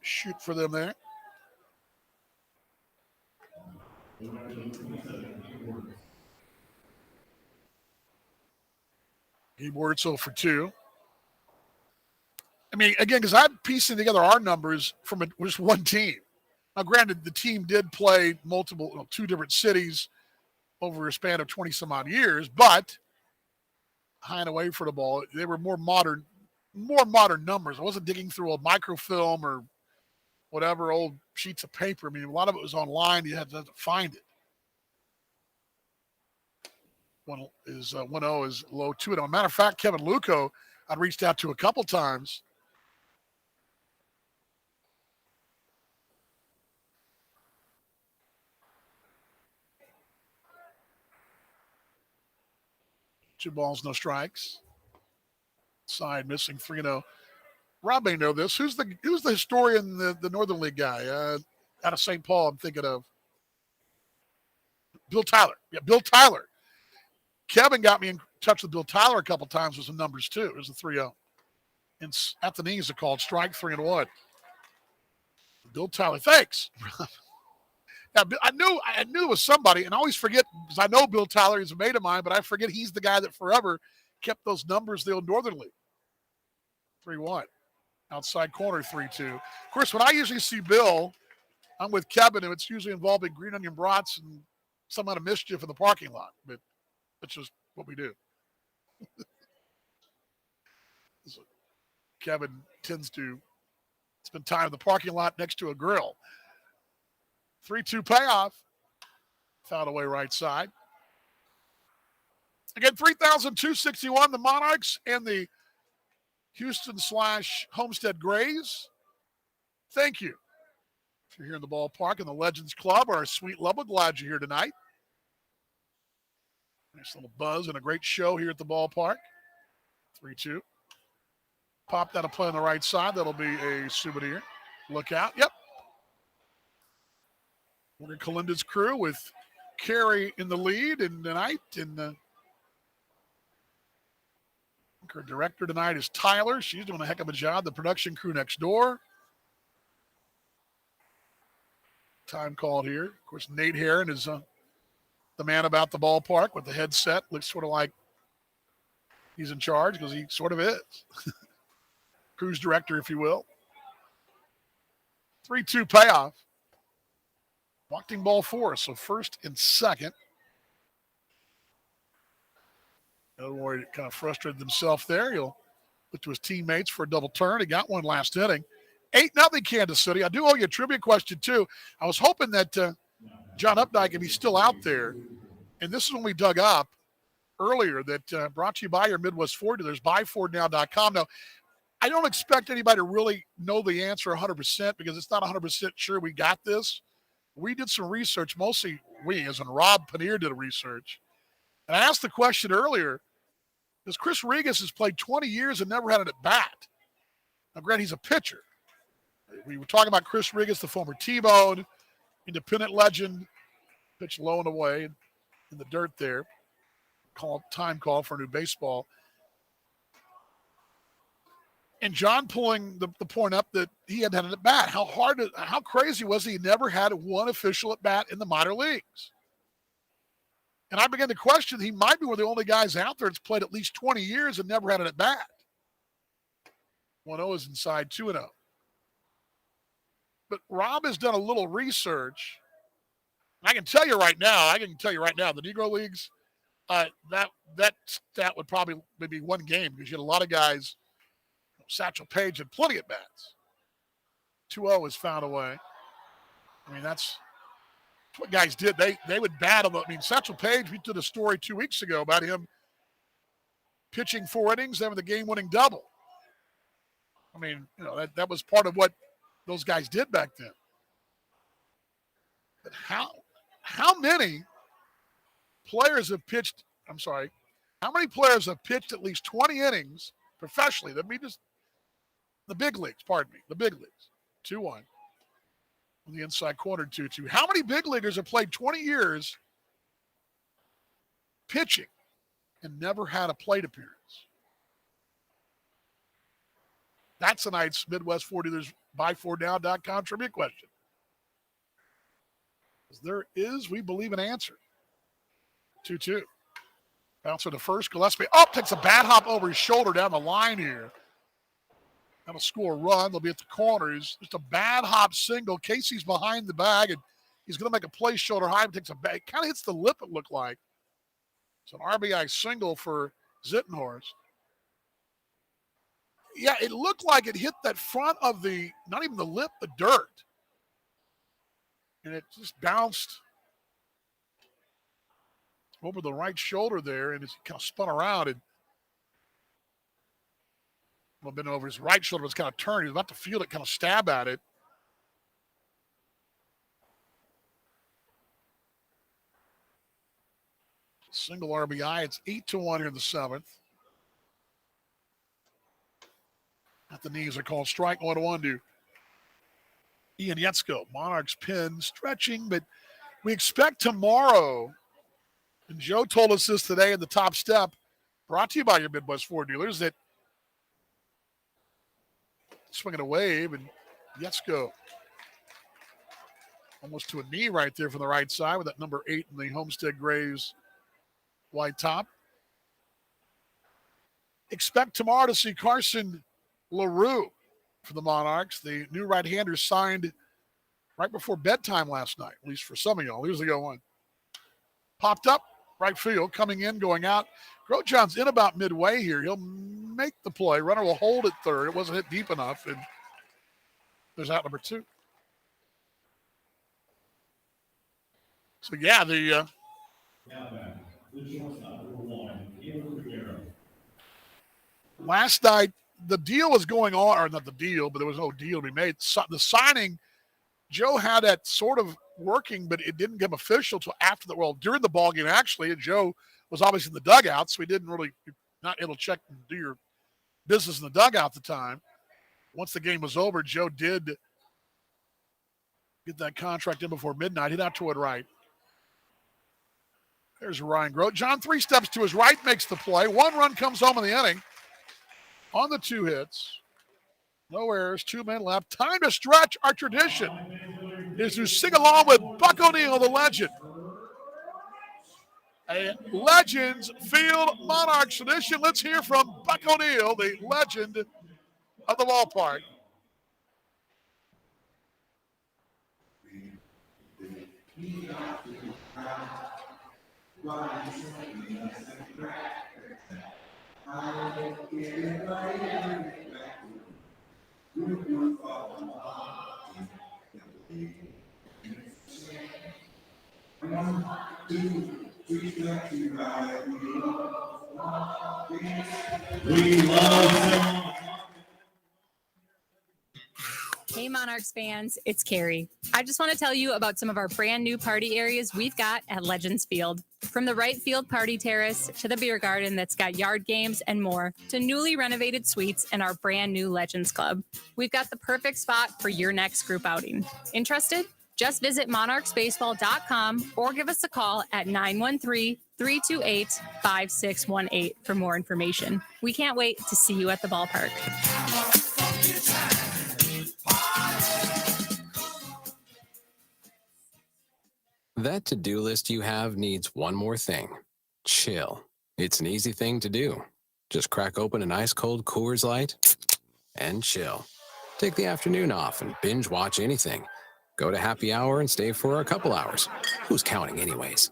A: shoot for them there. Gabe 0 for 2. I mean, again, because I'm piecing together our numbers from just one team. Now, granted, the team did play multiple, 2 different cities over a span of 20-some-odd years, but high and away for the ball, they were more modern numbers. I wasn't digging through a microfilm or whatever, old sheets of paper. I mean, a lot of it was online. You had to find it. 1-0 is low 2. As a matter of fact, Kevin Luco, I'd reached out to a couple times. Two balls, no strikes. Side missing 3-0. Rob may know this. Who's the historian, the Northern League guy out of St. Paul? I'm thinking of Bill Tyler. Yeah, Bill Tyler. Kevin got me in touch with Bill Tyler a couple times with some numbers too. It was a 3-0. And at the knees, are called strike 3-1. Bill Tyler, thanks. Yeah, I knew it was somebody, and I always forget because I know Bill Tyler. He's a mate of mine, but I forget he's the guy that forever kept those numbers. The old Northern League. 3-1. Outside corner 3-2. Of course, when I usually see Bill, I'm with Kevin, and it's usually involving green onion brats and some kind of mischief in the parking lot. But that's just what we do. So Kevin tends to spend time in the parking lot next to a grill. 3-2 payoff. Fouled away right side. Again, 3,261, the Monarchs and the Houston/Homestead Grays. Thank you. If you're here in the ballpark in the Legends Club or our Sweet Level, glad you're here tonight. Nice little buzz and a great show here at the ballpark. 3-2. Popped out a play on the right side. That'll be a souvenir. Look out. Yep. Warner Kalinda's crew with Carey in the lead and tonight. And our director tonight is Tyler. She's doing a heck of a job. The production crew next door. Time called here. Of course, Nate Herron is the man about the ballpark with the headset. Looks sort of like he's in charge because he sort of is. Cruise director, if you will. 3-2 payoff. Walking ball for us, so first and second. Elroy kind of frustrated himself there. He'll look to his teammates for a double turn. He got one last inning. 8-0 Kansas City. I do owe you a trivia question, too. I was hoping that John Updike, if he's still out there, and this is when we dug up earlier, that brought to you by your Midwest Ford dealers, buyfordnow.com. Now, I don't expect anybody to really know the answer 100% because it's not 100% sure we got this. We did some research, mostly we, as in Rob Paneer did a research. And I asked the question earlier, because Chris Regis has played 20 years and never had it at bat. Now, granted, he's a pitcher. We were talking about Chris Regis, the former T-Bone, independent legend, pitched low and away in the dirt there. Time call for a new baseball. And John pulling the point up that he hadn't had an at-bat. How crazy was he never had one official at-bat in the minor leagues? And I began to question, he might be one of the only guys out there that's played at least 20 years and never had an at-bat. 1-0 is inside 2-0. But Rob has done a little research. I can tell you right now, the Negro Leagues, that stat would probably maybe one game because you had a lot of guys. Satchel Paige had plenty of bats. 2-0 is found away. I mean, that's what guys did. They would battle. I mean, Satchel Paige, we did a story 2 weeks ago about him pitching 4 innings, having the game-winning double. I mean, that was part of what those guys did back then. But how many players have pitched, how many players have pitched at least 20 innings professionally? That means just the big leagues, the big leagues. 2-1. On the inside corner, 2-2. How many big leaguers have played 20 years pitching and never had a plate appearance? That's tonight's Midwest Ford Dealers buyfordnow.com trivia question. There is, we believe, an answer. 2-2. Bouncer to first. Gillespie takes a bad hop over his shoulder down the line here. That'll score a run. They'll be at the corners. Just a bad hop single. Casey's behind the bag, and he's going to make a play shoulder high. Takes a bag. Kind of hits the lip, it looked like. It's an RBI single for Zittenhorst. Yeah, it looked like it hit that front of the, not even the lip, the dirt. And it just bounced over the right shoulder there, and it's kind of spun around and been over his right shoulder. Was kind of turned. He was about to feel it, kind of stab at it. Single RBI. It's 8-1 here in the 7th. At the knees are called strike. 1-1 to Ian Yetzko. Monarchs pin stretching, but we expect tomorrow, and Joe told us this today in the top step, brought to you by your Midwest Ford dealers, that swinging a wave, and Yetzko almost to a knee right there from the right side with that number 8 in the Homestead Grays white top. Expect tomorrow to see Carson LaRue for the Monarchs. The new right-hander signed right before bedtime last night, at least for some of y'all. Here's the 0-1. Popped up, right field, coming in, going out. Grosjean's in about midway here. He'll make the play. Runner will hold at third. It wasn't hit deep enough, and there's out number 2. So, yeah, the last night, the deal was going on, or not the deal, but there was no deal to be made. So the signing, Joe had that sort of working, but it didn't become official until after during the ball game, actually. And Joe was obviously in the dugout, so he didn't really, not able to check and do your business in the dugout at the time. Once the game was over, Joe did get that contract in before midnight. Hit out toward right. There's Ryan Grote. John 3 steps to his right, makes the play. 1 run comes home in the inning. On the 2 hits. No errors, 2 men left. Time to stretch our tradition. is to sing along with Buck O'Neill, the legend. A Legends Field Monarchs tradition. Let's hear from Buck O'Neill, the legend of the ballpark.
O: Hey Monarchs fans, it's Carrie. I just want to tell you about some of our brand new party areas we've got at Legends Field. From the right field party terrace to the beer garden that's got yard games and more, to newly renovated suites and our brand new Legends Club. We've got the perfect spot for your next group outing. Interested? Just visit monarchsbaseball.com or give us a call at 913-328-5618 for more information. We can't wait to see you at the ballpark.
J: That to-do list you have needs one more thing. Chill. It's an easy thing to do. Just crack open an ice cold Coors Light and chill. Take the afternoon off and binge watch anything. Go to happy hour and stay for a couple hours. Who's counting anyways?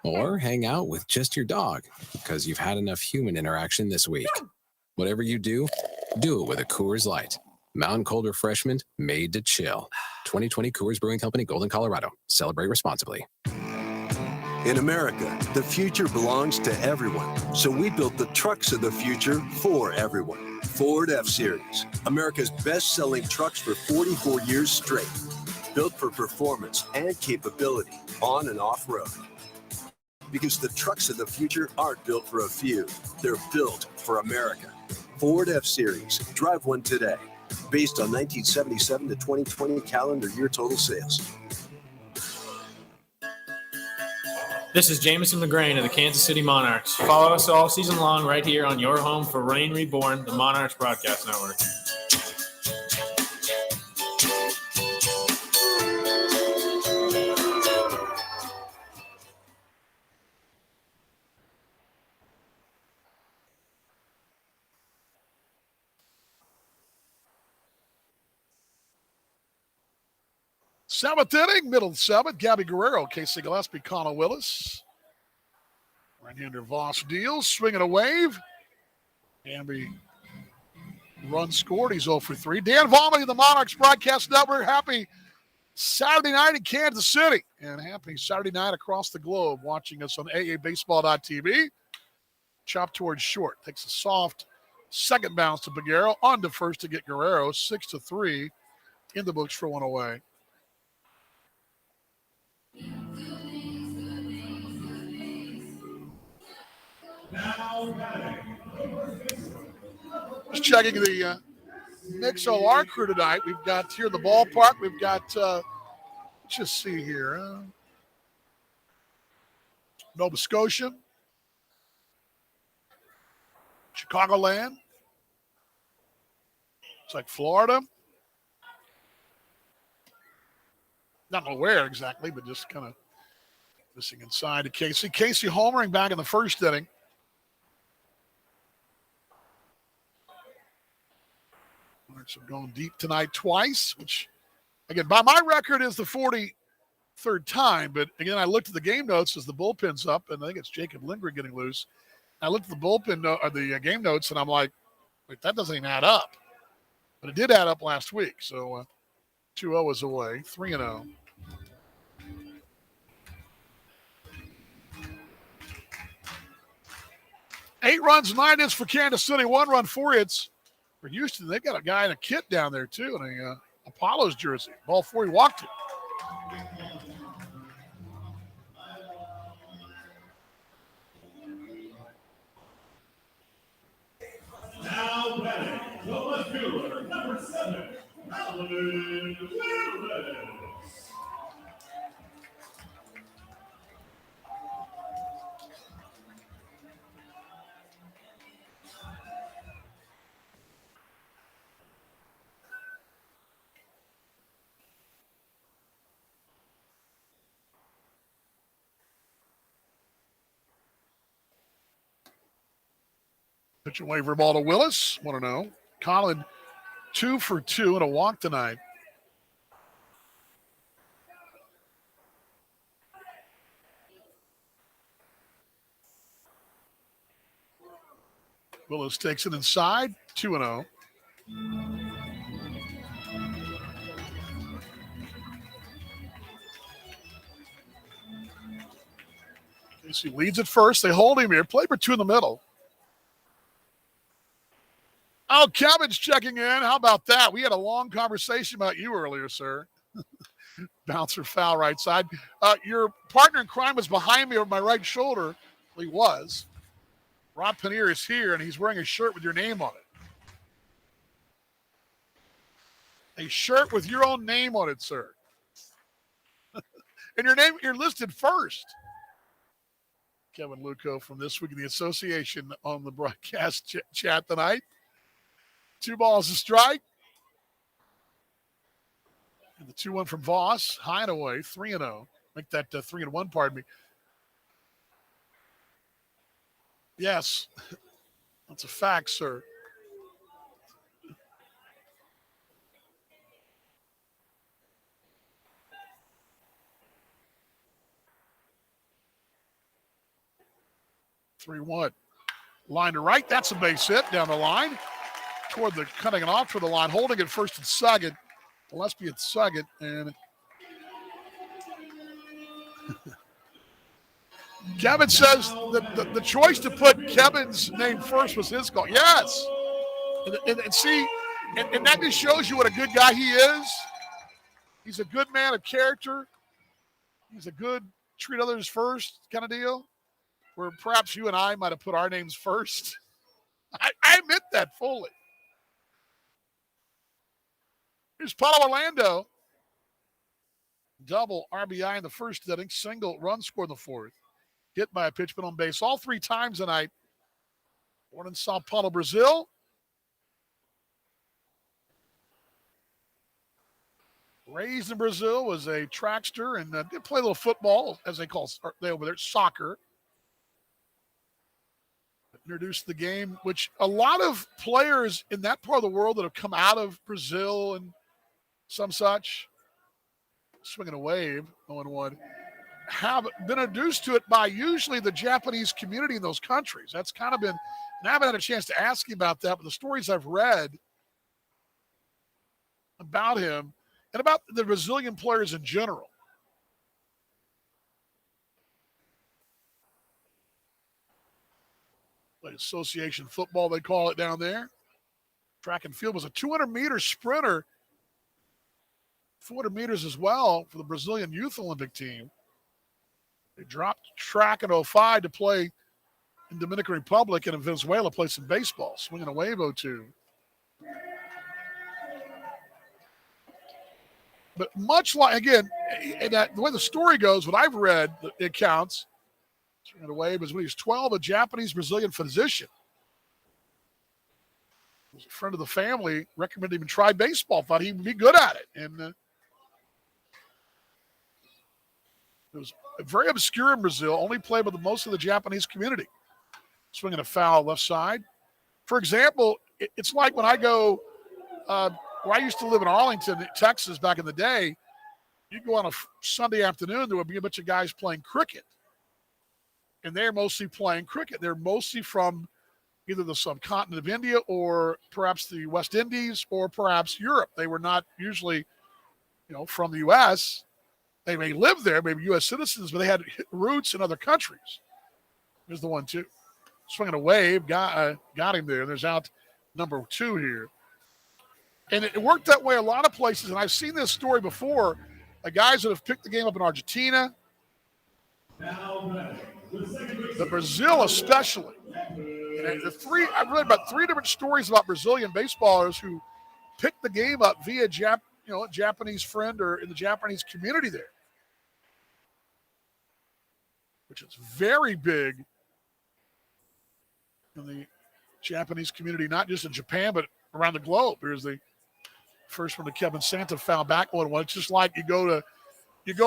J: Or hang out with just your dog because you've had enough human interaction this week. Whatever you do it with a Coors Light. Mountain cold refreshment made to chill. 2020 Coors Brewing Company, Golden, Colorado. Celebrate responsibly.
N: In America, the future belongs to everyone. So we built the trucks of the future for everyone. Ford F-Series, America's best-selling trucks for 44 years straight. Built for performance and capability on and off-road. Because the trucks of the future aren't built for a few. They're built for America. Ford F-Series. Drive one today. Based on 1977 to 2020 calendar year total sales.
I: This is Jamison McGrain of the Kansas City Monarchs. Follow us all season long right here on your home for Rain Reborn, the Monarchs Broadcast Network.
A: Seventh inning, middle seventh. Gabby Guerrero, Casey Gillespie, Connell Willis. Right-hander Voss deals, swinging a wave. Gabby run scored. He's 0 for 3. Dan Volley of the Monarchs Broadcast Network. Happy Saturday night in Kansas City. And happy Saturday night across the globe watching us on AABaseball.tv. Chop towards short. Takes a soft second bounce to Baguero. On to first to get Guerrero. 6-3 in the books for one away. Just checking the Mix-LR crew tonight. We've got here the ballpark. We've got, let's just see here. Nova Scotia, Chicagoland. It's like Florida. Not where exactly, but just kind of missing inside to Casey. Casey homering back in the first inning. Monarchs have gone deep tonight twice, which, again, by my record is the 43rd time. But, again, I looked at the game notes as the bullpen's up, and I think it's Jacob Lindgren getting loose. I looked at the bullpen or the game notes, and I'm like, wait, that doesn't even add up. But it did add up last week. So 2-0 is away, 3-0. Eight runs, 9 hits for Kansas City, 1 run, 4 hits for Houston. They've got a guy in a kit down there, too, in a Apollo's jersey. Ball 4, he walked it.
H: Now batting, the left fielder, number 7, Alan Willis.
A: Pitch and waiver ball to Willis. 1-0. Colin 2 for 2 and a walk tonight. Willis takes it inside. 2-0. Casey leads at first. They hold him here. Play for 2 in the middle. Oh, Kevin's checking in. How about that? We had a long conversation about you earlier, sir. Bouncer foul right side. Your partner in crime was behind me on my right shoulder. Well, he was. Rob Paneer is here, and he's wearing a shirt with your name on it. A shirt with your own name on it, sir. And you're listed first. Kevin Luco from This Week in the Association on the broadcast chat tonight. 2 balls a strike. And the 2-1 from Voss. High and away, 3-0. Make that 3-1, pardon me. Yes, that's a fact, sir. (3-1). Line to right. That's a base hit down the line. Cutting it off toward the line. Holding it first and second. Gillespie at second. And Kevin says that the choice to put Kevin's name first was his call. Yes. And see, and that just shows you what a good guy he is. He's a good man of character. He's a good treat others first kind of deal. Where perhaps you and I might have put our names first. I admit that fully. Here's Paulo Orlando. Double RBI in the first inning. Single run scored in the fourth. Hit by a pitchman on base all 3 times tonight. Born in Sao Paulo, Brazil. Raised in Brazil, was a trackster, and did play a little football, as they call it over there, soccer. Introduced the game, which a lot of players in that part of the world that have come out of Brazil and some such, swinging a wave, 0-1, have been introduced to it by usually the Japanese community in those countries. That's kind of been, and I haven't had a chance to ask you about that, but the stories I've read about him and about the Brazilian players in general. Like association football, they call it down there. Track and field was a 200-meter sprinter, 400 meters as well for the Brazilian Youth Olympic team. They dropped track in 05 to play in Dominican Republic and in Venezuela, play some baseball, swinging a wave 0-2. But much like, again, the way the story goes, what I've read, the accounts, swinging a wave is when he was 12, a Japanese-Brazilian physician. He was a friend of the family, recommended him try baseball, thought he would be good at it. And it was very obscure in Brazil, only played by most of the Japanese community. Swinging a foul left side. For example, it's like when I go, where I used to live in Arlington, Texas back in the day, you go on a Sunday afternoon, there would be a bunch of guys playing cricket. And they're mostly playing cricket. They're mostly from either the subcontinent of India or perhaps the West Indies or perhaps Europe. They were not usually, from the U.S. They may live there, maybe U.S. citizens, but they had roots in other countries. There's the 1-2. Swinging a wave, got him there. There's out number 2 here. And it worked that way a lot of places, and I've seen this story before. Guys that have picked the game up in Argentina, the Brazil especially. And I've read about 3 different stories about Brazilian baseballers who picked the game up via a Japanese friend or in the Japanese community there, which is very big in the Japanese community, not just in Japan, but around the globe. Here's the first one to Kevin Santa, foul back 1-1. It's just like you go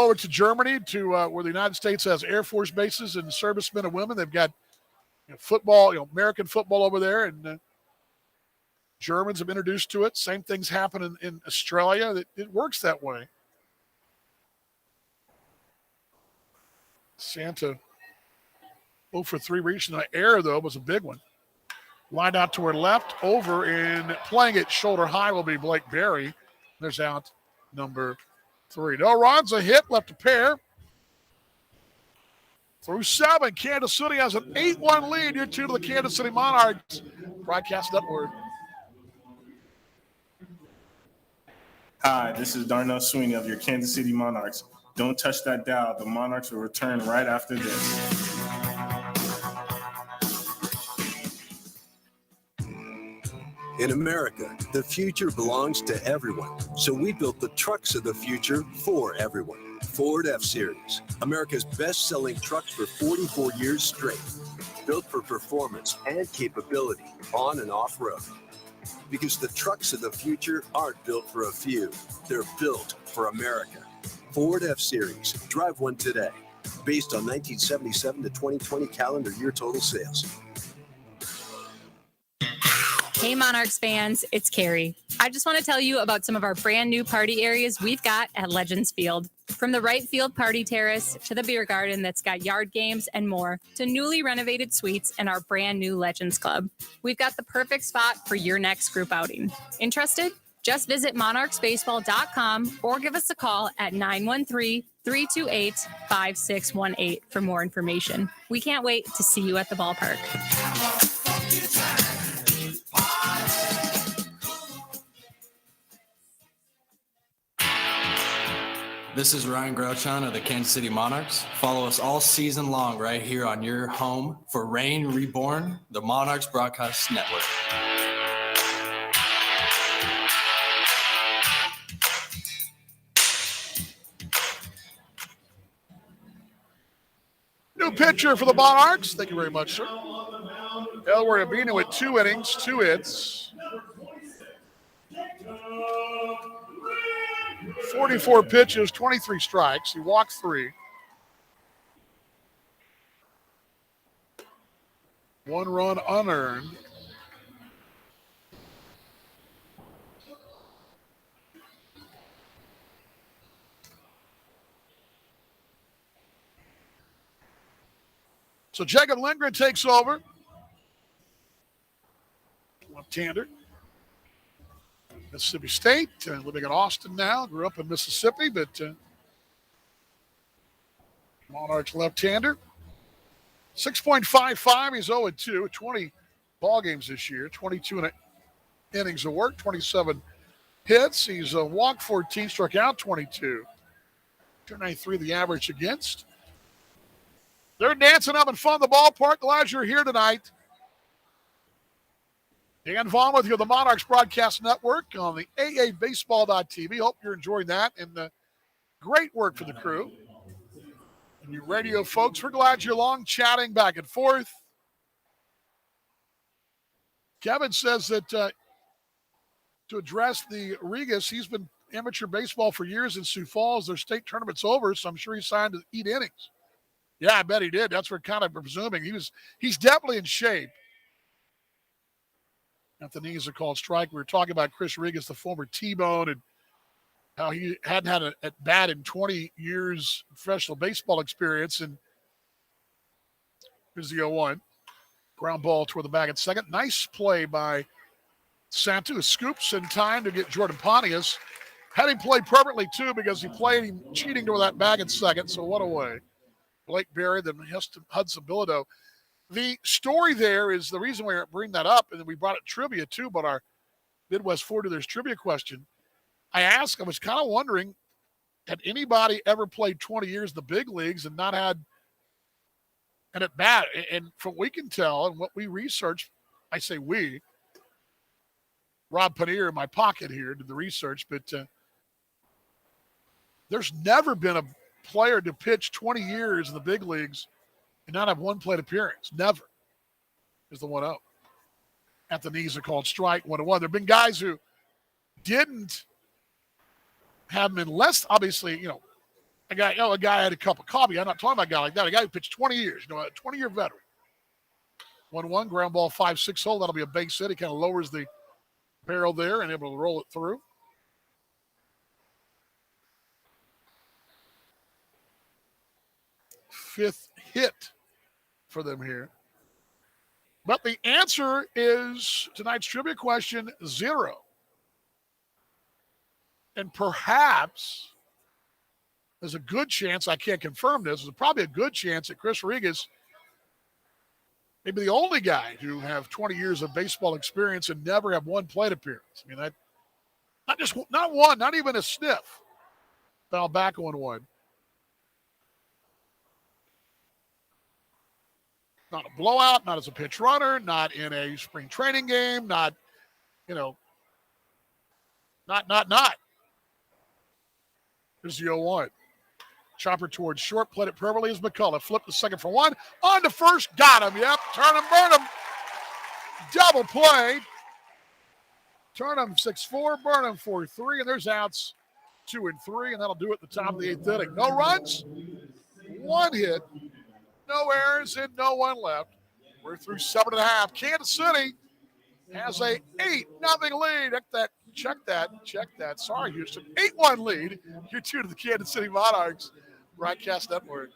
A: over to Germany to where the United States has Air Force bases and servicemen and women. They've got football, American football over there, and Germans have been introduced to it. Same things happen in Australia. It works that way. Santa 0 for 3 reaching the air, though, was a big one. Lined out to her left, over, and playing it shoulder high will be Blake Berry. There's out number 3. No runs, a hit, left a pair. Through 7, Kansas City has an 8-1 lead. You're tuned to the Kansas City Monarchs Broadcast Network.
U: Hi, this is Darnell Sweeney of your Kansas City Monarchs. Don't touch that dial. The Monarchs will return right after this.
N: In America, the future belongs to everyone. So we built the trucks of the future for everyone. Ford F-Series, America's best-selling trucks for 44 years straight. Built for performance and capability on and off-road. Because the trucks of the future aren't built for a few. They're built for America. Ford F-Series. Drive one today. Based on 1977 to 2020 calendar year total sales.
O: Hey Monarchs fans, it's Carrie. I just want to tell you about some of our brand new party areas we've got at Legends Field. From the right field party terrace to the beer garden that's got yard games and more, to newly renovated suites and our brand new Legends Club. We've got the perfect spot for your next group outing. Interested? Just visit monarchsbaseball.com or give us a call at 913-328-5618 for more information. We can't wait to see you at the ballpark.
L: This is Ryan Grouchon of the Kansas City Monarchs. Follow us all season long right here on your home for Reign Reborn, the Monarchs Broadcast Network.
A: New pitcher for the Monarchs. Thank you very much, sir. Elroy Abino with 2 innings, 2 hits. 44 pitches, 23 strikes. He walked 3. 1 run unearned. So Jacob Lindgren takes over. Left-hander. Mississippi State, living in Austin now. Grew up in Mississippi, but Monarchs left-hander. 6.55. He's 0-2. 20 ball games this year. 22 innings of work. 27 hits. He's walked 14, struck out 22. 293 the average against. They're dancing, having fun in the ballpark. Glad you're here tonight. Dan Vaughn with you on the Monarchs Broadcast Network on the AABaseball.tv. Hope you're enjoying that and great work for the crew. And you radio folks, we're glad you're along, chatting back and forth. Kevin says that to address the Regas, he's been amateur baseball for years in Sioux Falls. Their state tournament's over, so I'm sure he signed to eat innings. Yeah, I bet he did. That's what kind of presuming. He's definitely in shape. At the knees are called strike. We were talking about Chris Regas, the former T-Bone, and how he hadn't had a at bat in 20 years professional baseball experience. And here's the 0-1. Ground ball toward the bag at second. Nice play by Santu. Scoops in time to get Jordan Pontius. Had him play perfectly, too, because he played him cheating toward that bag at second. So what a way. Blake Berry, then Hudson Bilodeau. The story there is the reason we bring that up, and then we brought it trivia too, but our Midwest 40 trivia question. I was kind of wondering, had anybody ever played 20 years in the big leagues and not had an at bat? And from what we can tell and what we researched, I say we, Rob Paneer in my pocket here did the research, but there's never been a player to pitch 20 years in the big leagues and not have one plate appearance. Never. Is the 1-0. At the knees are called strike, 1-1. There have been guys who didn't have them in less, obviously, a guy had a cup of coffee. I'm not talking about a guy like that. A guy who pitched 20 years, a 20-year veteran. 1-1, ground ball 5-6 hole. That'll be a base hit. He kind of lowers the barrel there and able to roll it through. Fifth hit for them here. But the answer is tonight's trivia question, 0. And perhaps there's a good chance, I can't confirm this, there's probably a good chance that Chris Regas may be the only guy to have 20 years of baseball experience and never have one plate appearance. I mean, that not one, not even a sniff. Foul back 1-1. Not a blowout, not as a pitch runner, not in a spring training game, not. Here's the 0-1. Chopper towards short, played it perfectly as McCullough. Flipped the second for 1. On to first, got him. Yep, turn him, burn him. Double play. Turn him 6-4, burn him 4-3, and there's outs 2 and 3, and that'll do it at the top of the 8th inning. No runs, 1 hit, no errors, and no one left. We're through 7.5. Kansas City has a 8-0 lead. Check that. Sorry, Houston. 8-1 lead. You're tuned to the Kansas City Monarchs Broadcast Network.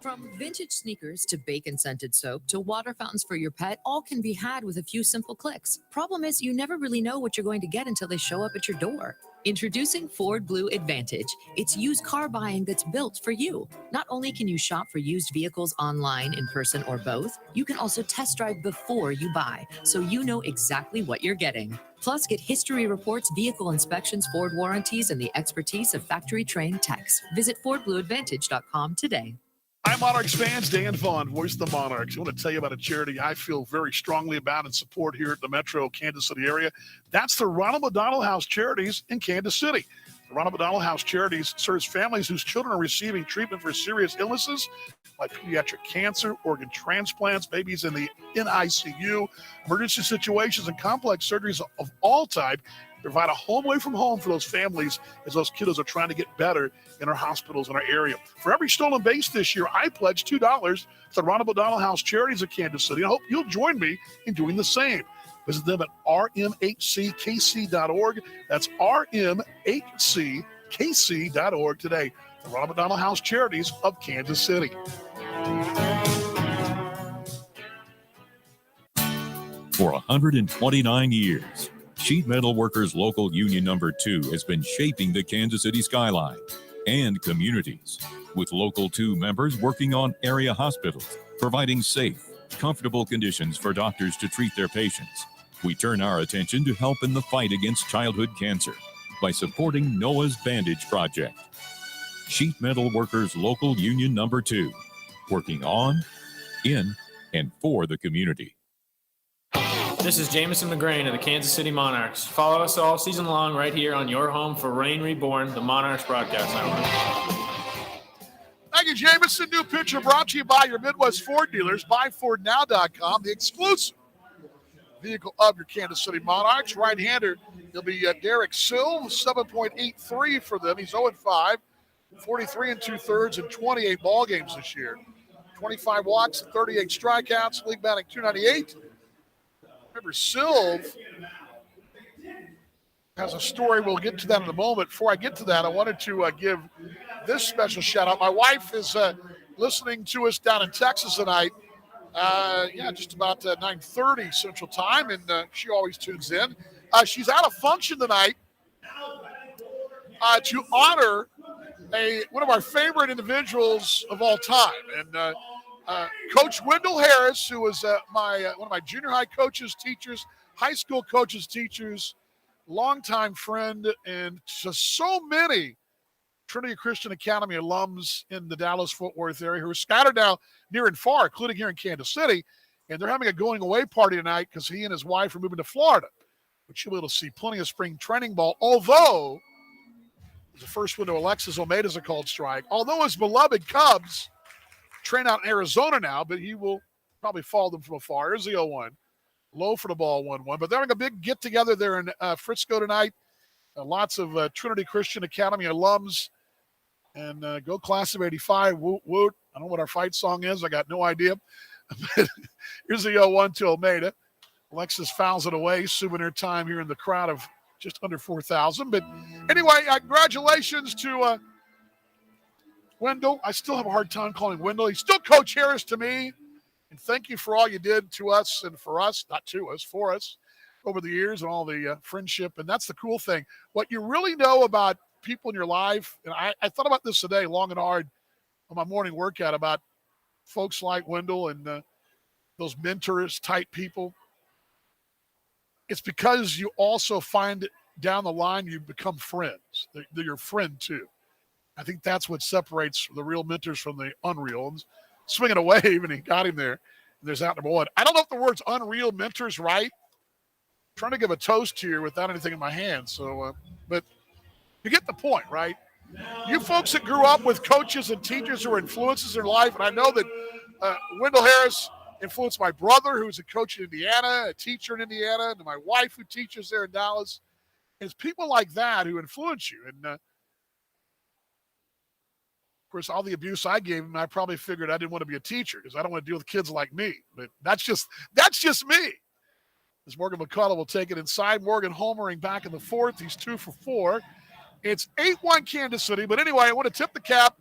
F: From vintage sneakers to bacon-scented soap to water fountains for your pet, all can be had with a few simple clicks. Problem is, you never really know what you're going to get until they show up at your door. Introducing Ford Blue Advantage. It's used car buying that's built for you. Not only can you shop for used vehicles online, in person, or both, you can also test drive before you buy, so you know exactly what you're getting. Plus, get history reports, vehicle inspections, Ford warranties, and the expertise of factory-trained techs. Visit FordBlueAdvantage.com today.
A: Hi, Monarchs fans. Dan Vaughn, voice of the Monarchs. I want to tell you about a charity I feel very strongly about and support here at the metro Kansas City area. That's the Ronald McDonald House Charities in Kansas City. The Ronald McDonald House Charities serves families whose children are receiving treatment for serious illnesses like pediatric cancer, organ transplants, babies in the NICU, emergency situations, and complex surgeries of all type. Provide a home away from home for those families as those kiddos are trying to get better in our hospitals in our area. For every stolen base this year, I pledge $2 to the Ronald McDonald House Charities of Kansas City. I hope you'll join me in doing the same. Visit them at rmhckc.org. That's rmhckc.org today. The Ronald McDonald House Charities of Kansas City.
C: For 129 years, Sheet Metal Workers Local Union Number 2 has been shaping the Kansas City skyline and communities, with Local 2 members working on area hospitals, providing safe, comfortable conditions for doctors to treat their patients. We turn our attention to help in the fight against childhood cancer by supporting Noah's Bandage Project. Sheet Metal Workers Local Union Number 2, working on, in, and for the community.
I: This is Jamison McGrain of the Kansas City Monarchs. Follow us all season long right here on your home for Rain Reborn, the Monarchs Broadcast Network.
A: Thank you, Jamison. New picture brought to you by your Midwest Ford dealers. BuyFordNow.com, the exclusive vehicle of your Kansas City Monarchs. Right-hander, he'll be Derek Sill, 7.83 for them. He's 0-5, 43 2/3 in 28 ball games this year. 25 walks and 38 strikeouts, league batting .298. Remember, Silv has a story. We'll get to that in a moment. Before I get to that, I wanted to give this special shout-out. My wife is listening to us down in Texas tonight. Just about 9:30 Central Time, and she always tunes in. She's at a function tonight to honor one of our favorite individuals of all time. And Coach Wendell Harris, who was one of my junior high coaches, teachers, high school coaches, teachers, longtime friend, and to so many Trinity Christian Academy alums in the Dallas-Fort Worth area who are scattered now near and far, including here in Kansas City. And they're having a going-away party tonight because he and his wife are moving to Florida, which you'll be able to see plenty of spring training ball, although the first one to Alexis Almeida's a called strike. Although his beloved Cubs train out in Arizona now, but he will probably follow them from afar. Here's the 0-1. Low for the ball, 1-1. But they're having a big get-together there in Frisco tonight. Lots of Trinity Christian Academy alums. And go Class of 85. Woot, woot. I don't know what our fight song is. I got no idea. Here's the 0-1 to Almeida. Alexis fouls it away. Souvenir time here in the crowd of just under 4,000. But anyway, congratulations to Wendell. I still have a hard time calling Wendell. He's still Coach Harris to me. And thank you for all you did to us and for us, not to us, for us over the years and all the friendship. And that's the cool thing. What you really know about people in your life, and I thought about this today long and hard on my morning workout about folks like Wendell and those mentors type people. It's because you also find down the line you become friends. They're your friend too. I think that's what separates the real mentors from the unreal. And swinging a wave, and he got him there. And there's out number 1. I don't know if the word's unreal mentors right. I'm trying to give a toast here without anything in my hand. So, but you get the point, right? You folks that grew up with coaches and teachers who were influences in their life, and I know that Wendell Harris influenced my brother, who's a coach in Indiana, a teacher in Indiana, and my wife who teaches there in Dallas. It's people like that who influence you. And, of course, all the abuse I gave him, I probably figured I didn't want to be a teacher because I don't want to deal with kids like me. But that's just me. As Morgan McCullough will take it inside. Morgan homering back in the 4th. He's 2 for 4. It's 8-1 Kansas City. But anyway, I want to tip the cap.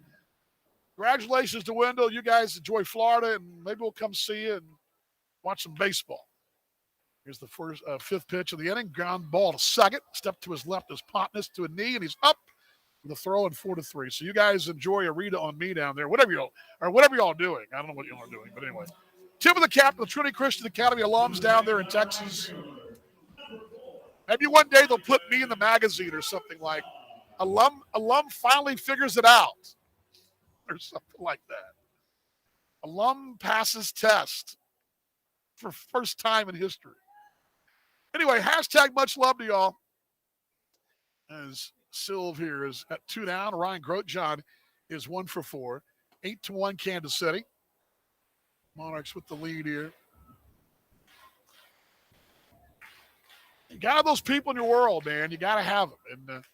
A: Congratulations to Wendell. You guys enjoy Florida, and maybe we'll come see you and watch some baseball. Here's the first 5th pitch of the inning. Ground ball to second. Step to his left is Potness to a knee, and he's up with a throw in 4-3. So you guys enjoy a read on me down there, whatever y'all doing. I don't know what y'all are doing, but anyway. Tip of the cap to the Trinity Christian Academy alums down there in Texas. Maybe one day they'll put me in the magazine or something like alum finally figures it out or something like that. Alum passes test for first time in history. Anyway, hashtag much love to y'all. As Silv here is at 2 down. Ryan Grotjohn is 1 for 4. 8-1 Kansas City. Monarchs with the lead here. You got to have those people in your world, man. You got to have them. And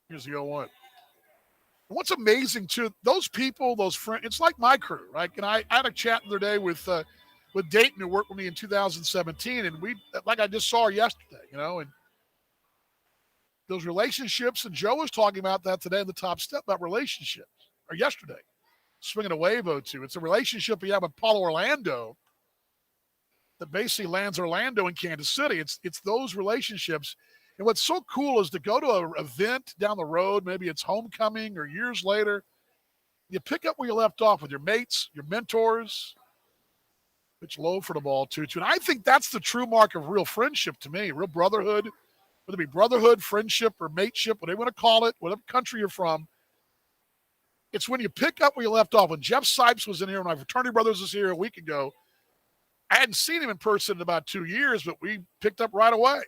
A: here's the 0-1. What's amazing, too, those people, those friends, it's like my crew, right? And I had a chat the other day with Dayton, who worked with me in 2017, and we, like I just saw her yesterday, and those relationships, and Joe was talking about that today in the top step about relationships, or yesterday, swinging a wave O2. It's a relationship you have with Paulo Orlando that basically lands Orlando in Kansas City. It's those relationships. And what's so cool is to go to an event down the road, maybe it's homecoming or years later, you pick up where you left off with your mates, your mentors. Pitch low for the ball, 2-2. And I think that's the true mark of real friendship to me, real brotherhood, whether it be brotherhood, friendship, or mateship, whatever you want to call it, whatever country you're from. It's when you pick up where you left off. When Jeff Sipes was in here, my fraternity brothers was here a week ago, I hadn't seen him in person in about 2 years, but we picked up right away.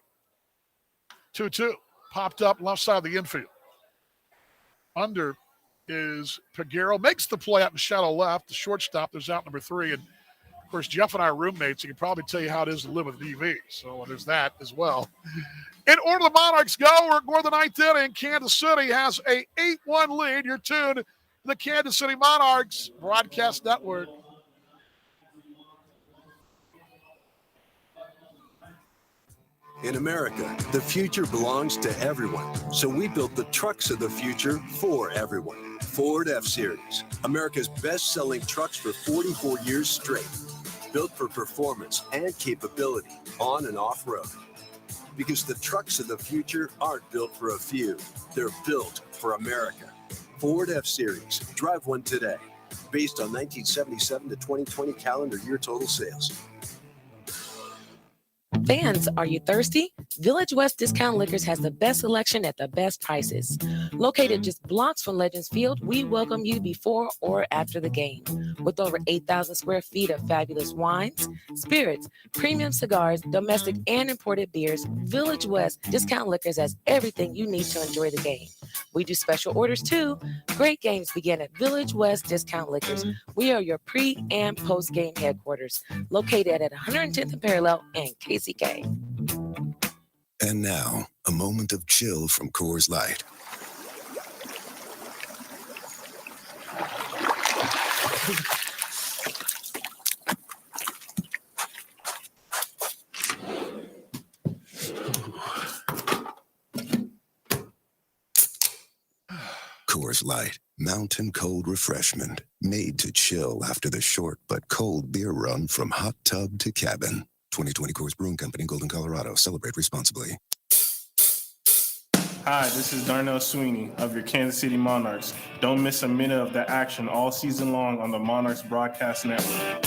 A: 2-2. Popped up left side of the infield. Under is Peguero. Makes the play out in shallow left. The shortstop, there's out number 3. And, of course, Jeff and I are roommates. He can probably tell you how it is to live with DV. So there's that as well. In order the Monarchs go, we're going to the 9th inning. Kansas City has a 8-1 lead. You're tuned to the Kansas City Monarchs Broadcast Network.
N: In America, the future belongs to everyone. So we built the trucks of the future for everyone. Ford F-Series, America's best-selling trucks for 44 years straight. Built for performance and capability on and off-road. Because the trucks of the future aren't built for a few. They're built for America. Ford F-Series. Drive one today. Based on 1977 to 2020 calendar year total sales.
K: Fans, are you thirsty? Village West Discount Liquors has the best selection at the best prices. Located just blocks from Legends Field, we welcome you before or after the game. With over 8,000 square feet of fabulous wines, spirits, premium cigars, domestic and imported beers, Village West Discount Liquors has everything you need to enjoy the game. We do special orders too. Great games begin at Village West Discount Liquors. We are your pre- and post-game headquarters, located at 110th and Parallel and KCK.
D: And now, a moment of chill from Coors Light. Coors Light, mountain cold refreshment, made to chill after the short but cold beer run from hot tub to cabin. 2020 Coors Brewing Company, Golden, Colorado. Celebrate responsibly.
U: Hi, this is Darnell Sweeney of your Kansas City Monarchs. Don't miss a minute of the action all season long on the Monarchs Broadcast Network.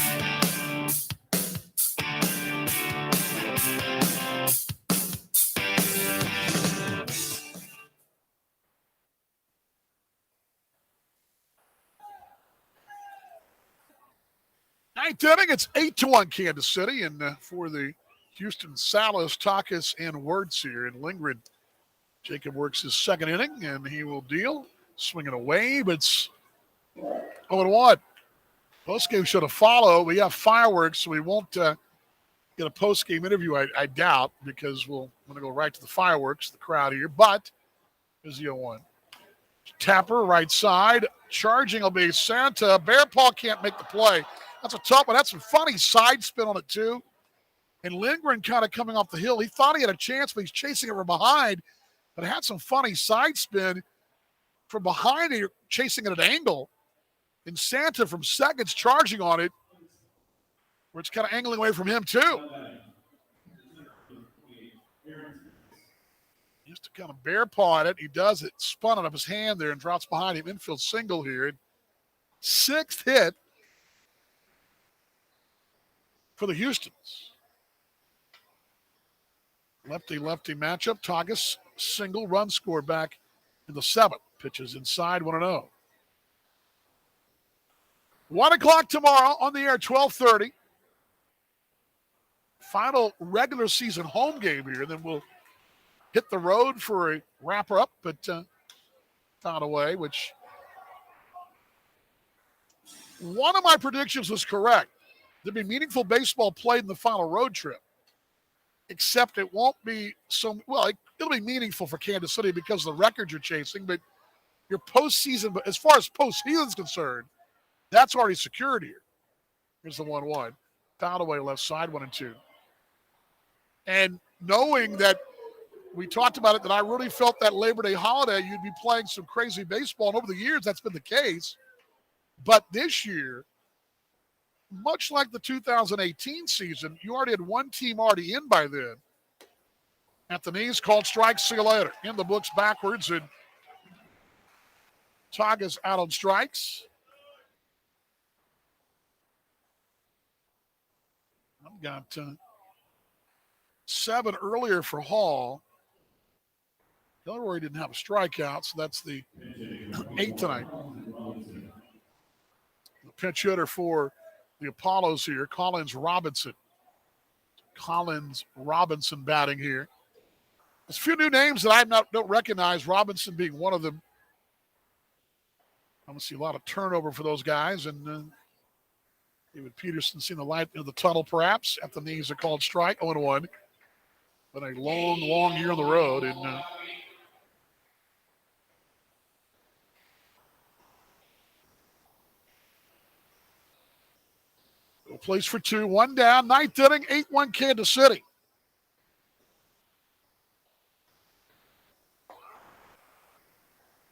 A: Ninth inning, it's 8-1 Kansas City, and for the Houston Salas, Takas, and Wirtz here, and Lindgren. Jacob works his second inning, and he will deal. Swinging away, but it's 0-1. Postgame should have followed. We have fireworks, so we won't get a postgame interview, I doubt, because we're going to go right to the fireworks, the crowd here. But here's the 0-1. Tapper, right side. Charging will be Santa. Bear Paw can't make the play. That's a tough one. That's some funny side spin on it, too. And Lindgren kind of coming off the hill. He thought he had a chance, but he's chasing it from behind. But it had some funny side spin from behind. You're chasing it at an angle. And Santa from seconds charging on it, where it's kind of angling away from him, too. He used to kind of bear paw at it. He does it, spun it up his hand there and drops behind him. Infield single here. Sixth hit for the Houstons. Lefty-lefty matchup. Tagas, single run score back in the seventh. Pitches inside, 1-0. 1 o'clock tomorrow on the air, 12:30. Final regular season home game here. Then we'll hit the road for a wrapper-up, but found a way, which one of my predictions was correct. There'd be meaningful baseball played in the final road trip, except it won't be so – well, it'll be meaningful for Kansas City because of the records you're chasing, but your postseason – but as far as postseason is concerned, that's already secured here. Here's the 1-1. Found away left side, 1-2. And knowing that we talked about it, that I really felt that Labor Day holiday, you'd be playing some crazy baseball. And over the years, that's been the case. But this year, much like the 2018 season, you already had one team already in by then. At the knees, called strike, see you later. In the books backwards, and Tagas out on strikes. I've got 7 earlier for Hall. Delaware didn't have a strikeout, so that's the 8th tonight. The pinch hitter for the Apollos here, Collins Robinson. Collins Robinson batting here. There's a few new names that I don't recognize, Robinson being one of them. I'm going to see a lot of turnover for those guys, and David Peterson seeing the light in the tunnel, perhaps. At the knees, are called strike, 0-1. But a long, long year on the road, and plays for 2, 1 down, 9th inning, 8-1 Kansas City.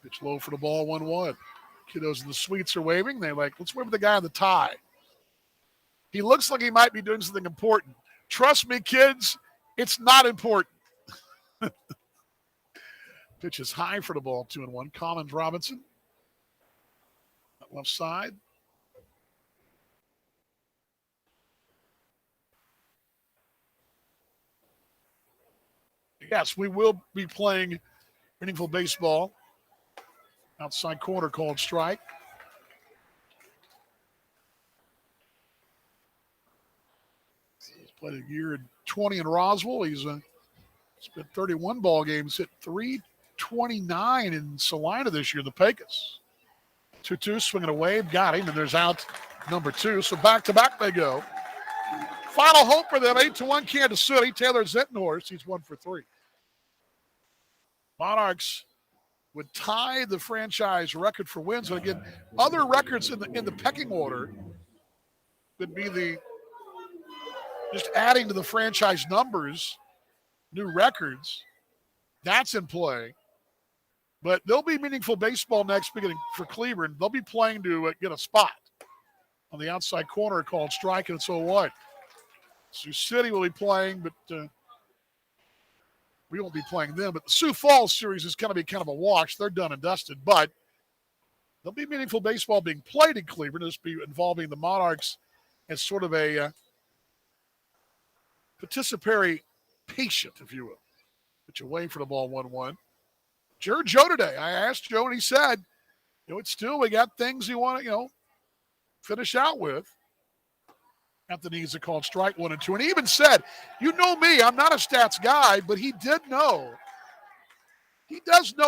A: Pitch low for the ball, 1-1. Kiddos in the suites are waving. They're like, let's wave the guy on the tie. He looks like he might be doing something important. Trust me, kids, it's not important. Pitch is high for the ball, 2-1. Collins Robinson. Left side. Yes, we will be playing meaningful baseball. Outside corner called strike. He's played a year in 20 in Roswell. He's spent 31 ball games, hit 329 in Salina this year, the Pecos. 2-2, swinging away, got him, and there's out number 2. So back-to-back they go. Final hope for them, 8-1 Kansas City. Taylor Zettenhorst, he's 1 for 3. Monarchs would tie the franchise record for wins. And again, other records in the pecking order would be just adding to the franchise numbers, new records. That's in play. But there'll be meaningful baseball next week for Cleveland. They'll be playing to get a spot on the outside corner called strike, and so what? Sioux City will be playing, but we won't be playing them. But the Sioux Falls series is going to be kind of a wash. They're done and dusted. But there'll be meaningful baseball being played in Cleveland. This will be involving the Monarchs as sort of a participatory patient, if you will. But you're waiting for the ball 1-1. Joe today. I asked Joe, and he said, it's still, we got things you want to, finish out with. Anthony's a called strike 1 and 2. And he even said, you know me, I'm not a stats guy, but he does know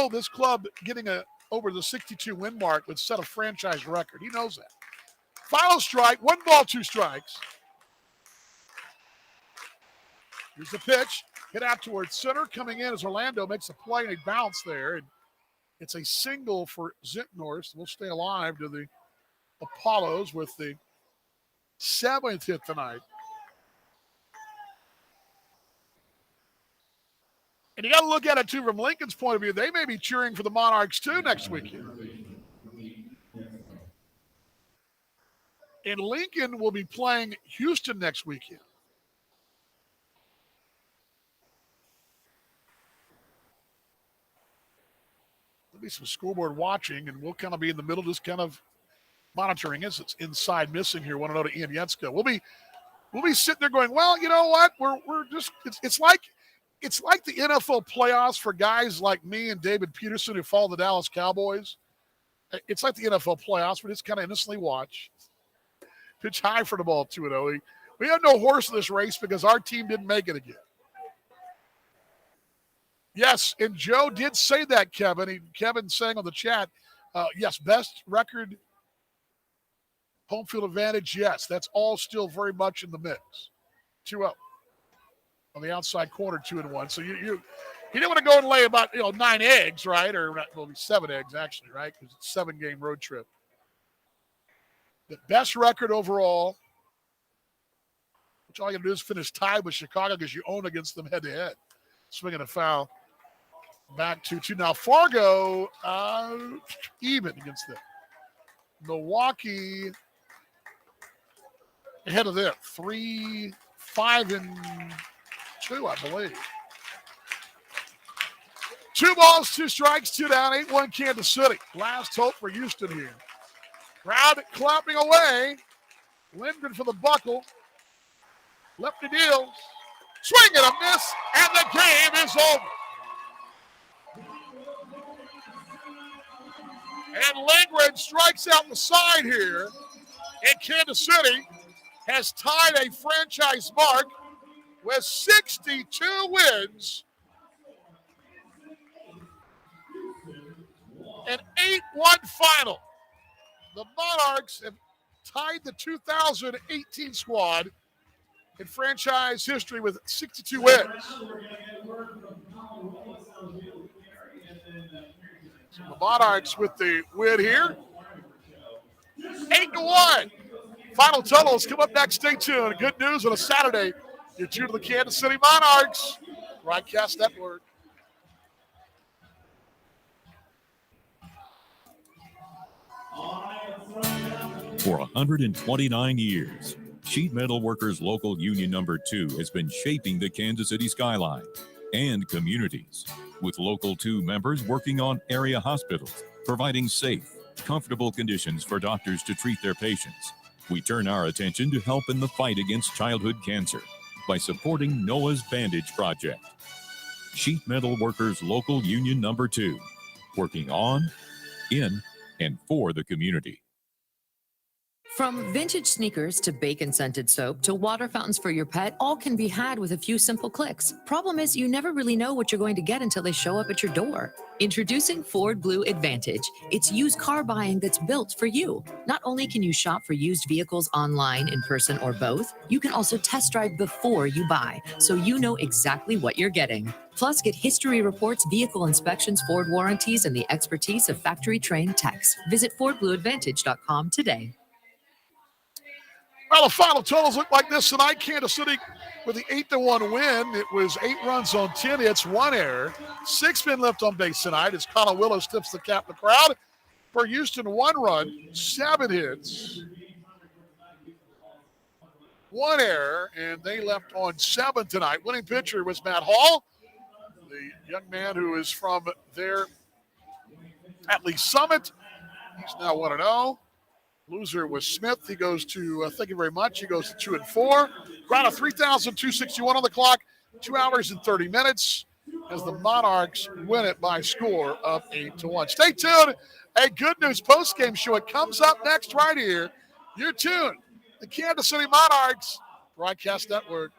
A: this club getting over the 62 win mark would set a franchise record. He knows that. Final strike, 1 ball, 2 strikes. Here's the pitch. Hit out towards center. Coming in as Orlando makes a play and a bounce there. And it's a single for Zintnorst. We'll stay alive to the Apollos with the 7th hit tonight. And you got to look at it, too, from Lincoln's point of view. They may be cheering for the Monarchs, too, next weekend. And Lincoln will be playing Houston next weekend. There'll be some scoreboard watching, and we'll kind of be in the middle, just kind of monitoring it. It's inside missing here. Want to know to Ian Yetzko. We'll be sitting there going, well, you know what? We're just it's like the NFL playoffs for guys like me and David Peterson who follow the Dallas Cowboys. It's like the NFL playoffs. We just kind of innocently watch. Pitch high for the ball, 2-0. We have no horse in this race because our team didn't make it again. Yes, and Joe did say that, Kevin. Kevin saying on the chat, yes, best record, home field advantage, yes. That's all still very much in the mix. 2-0. On the outside corner, 2-1. So you didn't want to go and lay about 9 eggs, right? Or well, 7 eggs actually, right? Because it's a 7-game road trip. The best record overall, which all you got to do is finish tied with Chicago because you own against them head-to-head. Swinging a foul. Back 2-2. Now Fargo even against them. Milwaukee ahead of them. 3-5-2, I believe. 2 balls, 2 strikes, 2 down, 8-1 Kansas City. Last hope for Houston here. Crowd clapping away. Lindgren for the buckle. Lefty deals. Swing and a miss, and the game is over. And Lindgren strikes out the side here. And Kansas City has tied a franchise mark with 62 wins. An 8-1 final. The Monarchs have tied the 2018 squad in franchise history with 62 wins. So the Monarchs with the win here. 8-1. Final totals come up next. Stay tuned. Good news on a Saturday. You're tuned to the Kansas City Monarchs Broadcast Network.
C: For 129 years, Sheet Metal Workers Local Union Number 2 has been shaping the Kansas City skyline and communities, with Local 2 members working on area hospitals, providing safe, comfortable conditions for doctors to treat their patients. We turn our attention to help in the fight against childhood cancer by supporting Noah's Bandage Project. Sheet Metal Workers Local Union Number 2, working on, in, and for the community.
F: From vintage sneakers to bacon-scented soap to water fountains for your pet, all can be had with a few simple clicks. Problem is, you never really know what you're going to get until they show up at your door. Introducing Ford Blue Advantage. It's used car buying that's built for you. Not only can you shop for used vehicles online, in person, or both, you can also test drive before you buy, so you know exactly what you're getting. Plus, get history reports, vehicle inspections, Ford warranties, and the expertise of factory-trained techs. Visit FordBlueAdvantage.com today.
A: Well, the final totals look like this tonight. Kansas City with the 8-1 win. It was 8 runs on 10 hits, 1 error. 6 men left on base tonight as Colin Willis tips the cap in the crowd. For Houston, 1 run, 7 hits, 1 error, and they left on 7 tonight. Winning pitcher was Matt Hall, the young man who is from there at Lee Summit. He's now 1-0. Loser was Smith. He goes to, thank you very much. He goes to 2-4. Round of 3,261 on the clock, 2 hours and 30 minutes as the Monarchs win it by a score of 8-1. Stay tuned. A good news post-game show. It comes up next right here. You're tuned. The Kansas City Monarchs Broadcast Network.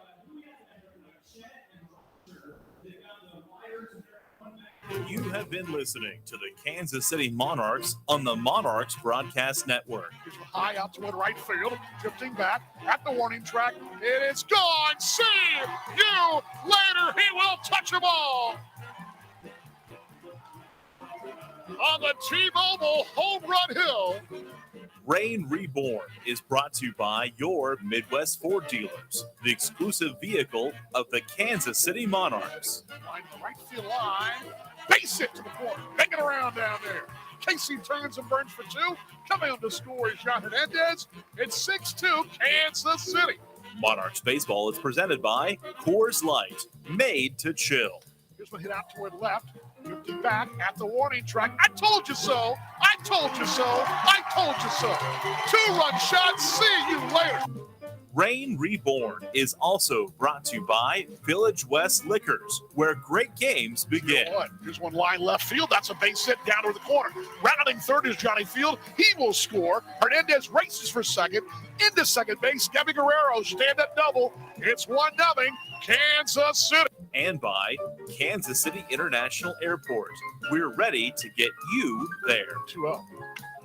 G: You have been listening to the Kansas City Monarchs on the Monarchs Broadcast Network.
A: High out toward right field, drifting back at the warning track. It is gone. See you later. He will touch the ball. On the T-Mobile Home Run Hill.
G: Rain Reborn is brought to you by your Midwest Ford dealers, the exclusive vehicle of the Kansas City Monarchs.
A: Line the right field line. Base it to the corner. Make it around down there. Casey turns and burns for 2. Coming on to score is John Hernandez. It's 6-2 Kansas City.
G: Monarchs baseball is presented by Coors Light, made to chill.
A: Here's one hit out toward left. Drifting back at the warning track. I told you so. I told you so. I told you so. 2-run shot. See you later.
G: Rain Reborn is also brought to you by Village West Liquors, where great games begin.
A: Here's one line left field. That's a base hit down to the corner. Rounding third is Johnny Field. He will score. Hernandez races for second. Into second base. Gabby Guerrero stand-up double. It's 1-0 Kansas City.
G: And by Kansas City International Airport. We're ready to get you there.
A: 2-0.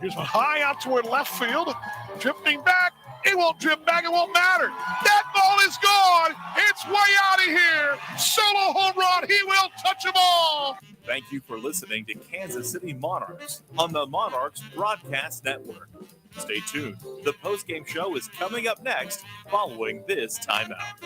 A: Here's one high out toward left field. Drifting back. It won't drip back. It won't matter. That ball is gone. It's way out of here. Solo home run. He will touch the ball.
G: Thank you for listening to Kansas City Monarchs on the Monarchs Broadcast Network. Stay tuned. The postgame show is coming up next following this timeout.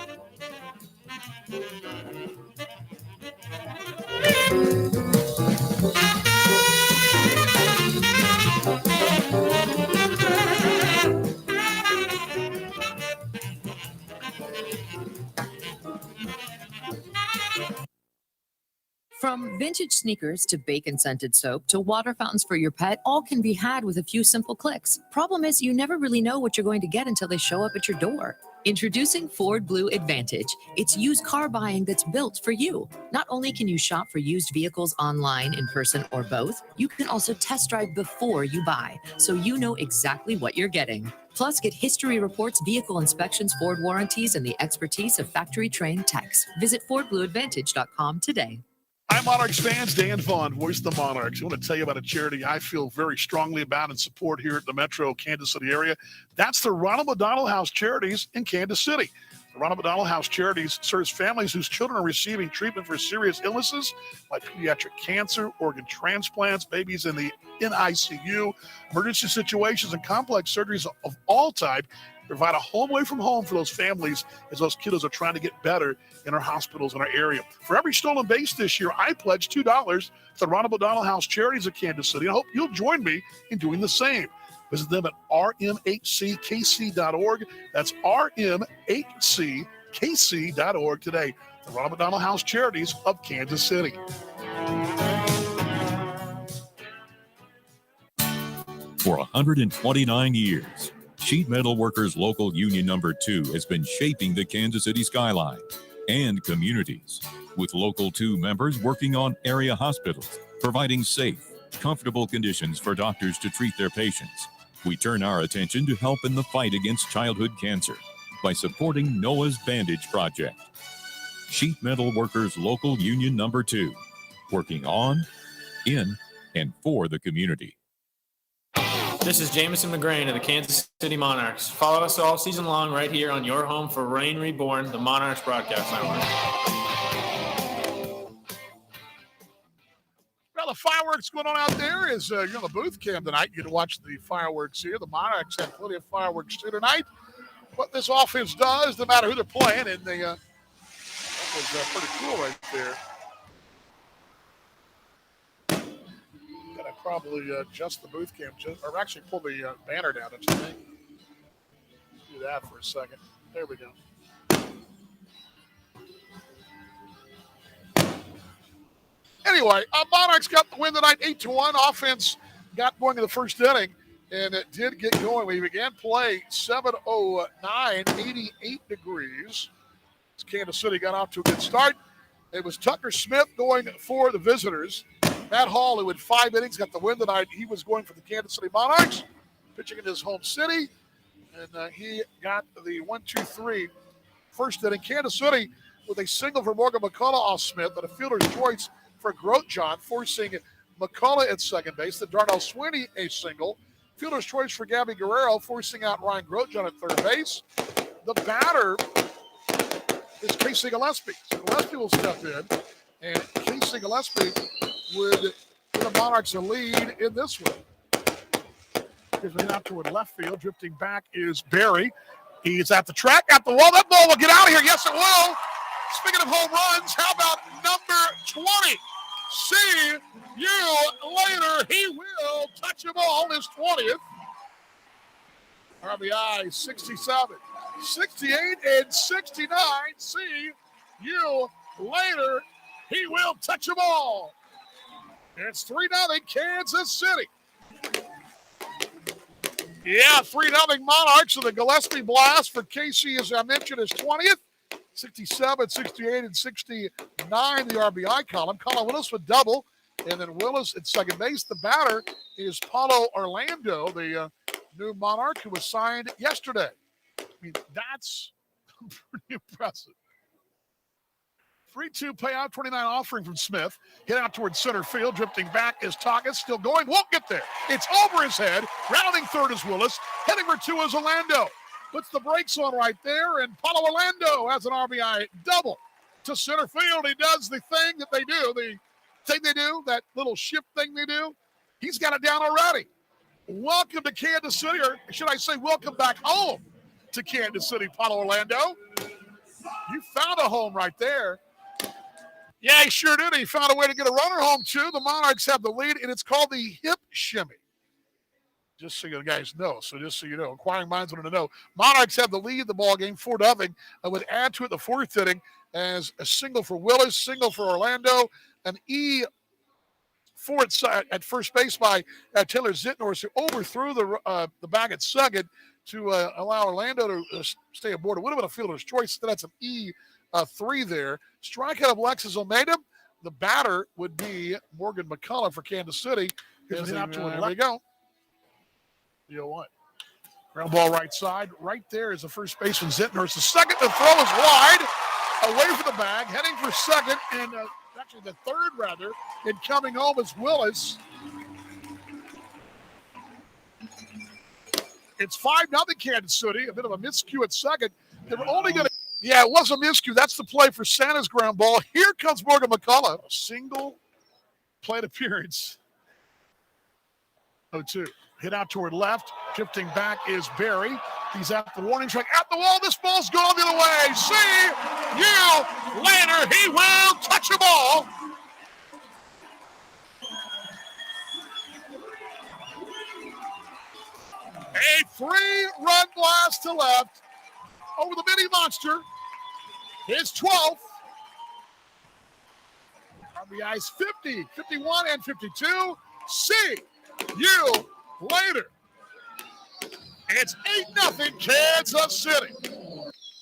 F: From vintage sneakers to bacon-scented soap to water fountains for your pet, all can be had with a few simple clicks. Problem is, you never really know what you're going to get until they show up at your door. Introducing Ford Blue Advantage. It's used car buying that's built for you. Not only can you shop for used vehicles online, in person, or both, you can also test drive before you buy, so you know exactly what you're getting. Plus, get history reports, vehicle inspections, Ford warranties, and the expertise of factory-trained techs. Visit FordBlueAdvantage.com today.
A: Hi, Monarchs fans. Dan Vaughn, voice of the Monarchs. I want to tell you about a charity I feel very strongly about and support here at the Metro Kansas City area. That's the Ronald McDonald House Charities in Kansas City. The Ronald McDonald House Charities serves families whose children are receiving treatment for serious illnesses like pediatric cancer, organ transplants, babies in the NICU, emergency situations, and complex surgeries of all type. Provide a home away from home for those families as those kiddos are trying to get better in our hospitals in our area. For every stolen base this year, I pledge $2 to the Ronald McDonald House Charities of Kansas City. I hope you'll join me in doing the same. Visit them at rmhckc.org. That's rmhckc.org today. The Ronald McDonald House Charities of Kansas City.
C: For 129 years, Sheet Metal Workers Local Union Number 2 has been shaping the Kansas City skyline and communities, with Local 2 members working on area hospitals, providing safe, comfortable conditions for doctors to treat their patients. We turn our attention to help in the fight against childhood cancer by supporting Noah's Bandage Project. Sheet Metal Workers Local Union Number 2, working on, in, and for the community.
I: This is Jamison McGrain of the Kansas City Monarchs. Follow us all season long right here on your home for Rain Reborn, the Monarchs Broadcast Network.
A: Well, the fireworks going on out there is you're on the booth cam tonight. You can watch the fireworks here. The Monarchs have plenty of fireworks too tonight. What this offense does, no matter who they're playing, and they that was pretty cool right there. Gotta probably adjust the booth cam, or actually pull the banner down, don't you think? Do that for a second. There we go. Anyway, Monarchs got the win tonight, 8-1. Offense got going in the first inning, and it did get going. We began play 7:09, 88 degrees. As Kansas City got off to a good start. It was Tucker Smith going for the visitors. Matt Hall, who had 5 innings, got the win tonight. He was going for the Kansas City Monarchs, pitching in his home city, and he got the 1-2-3 first inning. Kansas City with a single for Morgan McCullough off Smith, and a fielder's choice for Grotjohn, forcing McCullough at second base. Then Darnell Sweeney a single. Fielder's choice for Gabby Guerrero, forcing out Ryan Grotjohn at third base. The batter is Casey Gillespie. So Gillespie will step in, and Casey Gillespie would give the Monarchs a lead in this one. Gives it out toward left field. Drifting back is Barry. He's at the track, at the wall. That ball will get out of here. Yes, it will. Speaking of home runs, how about number 20? See you later. He will touch them all, his 20th. RBI 67, 68, and 69. See you later. He will touch them all. It's 3-0 Kansas City. Yeah, 3-0 Monarchs with a Gillespie blast for Casey, as I mentioned, his 20th. 67, 68, and 69, the RBI column. Colin Willis with double, and then Willis at second base. The batter is Paulo Orlando, the new Monarch who was signed yesterday. I mean, that's pretty impressive. 3-2 payout, 29 offering from Smith. Hit out towards center field. Drifting back is Tagas. Still going. Won't get there. It's over his head. Rounding third is Willis. Heading for two is Orlando. Puts the brakes on right there, and Paulo Orlando has an RBI double to center field. He does the thing that they do, that little shift thing they do. He's got it down already. Welcome to Kansas City, or should I say welcome back home to Kansas City, Paulo Orlando. You found a home right there. Yeah, he sure did. He found a way to get a runner home, too. The Monarchs have the lead, and it's called the hip shimmy. Just so you guys know. So just so you know, inquiring minds want to know. Monarchs have the lead in the ball game, 4-0. I would add to it the fourth inning as a single for Willis, single for Orlando, an E at first base by Taylor Zitnorth, who overthrew the bag at second to allow Orlando to stay aboard. It would have been a fielder's choice. That's an E3 there. Strikeout of Alexis Almeida. The batter would be Morgan McCullough for Kansas City. There we go. 0-1. Ground ball right side. Right there is the first baseman, Zitnorth. The second to throw is wide. Away from the bag. Heading for second. And actually the third, rather. And coming home is Willis. It's 5-0 Kansas City. A bit of a miscue at second. They were only going to. Yeah, it was a miscue. That's the play for Santa's ground ball. Here comes Morgan McCullough. A single plate appearance. 0-2. Hit out toward left. Drifting back is Barry. He's at the warning track. At the wall. This ball's going the other way. See you later. He will touch the ball. A 3-run blast to left over the mini monster. His 12th. RBI's 50, 51, and 52. See you later. It's 8-0 Kansas City.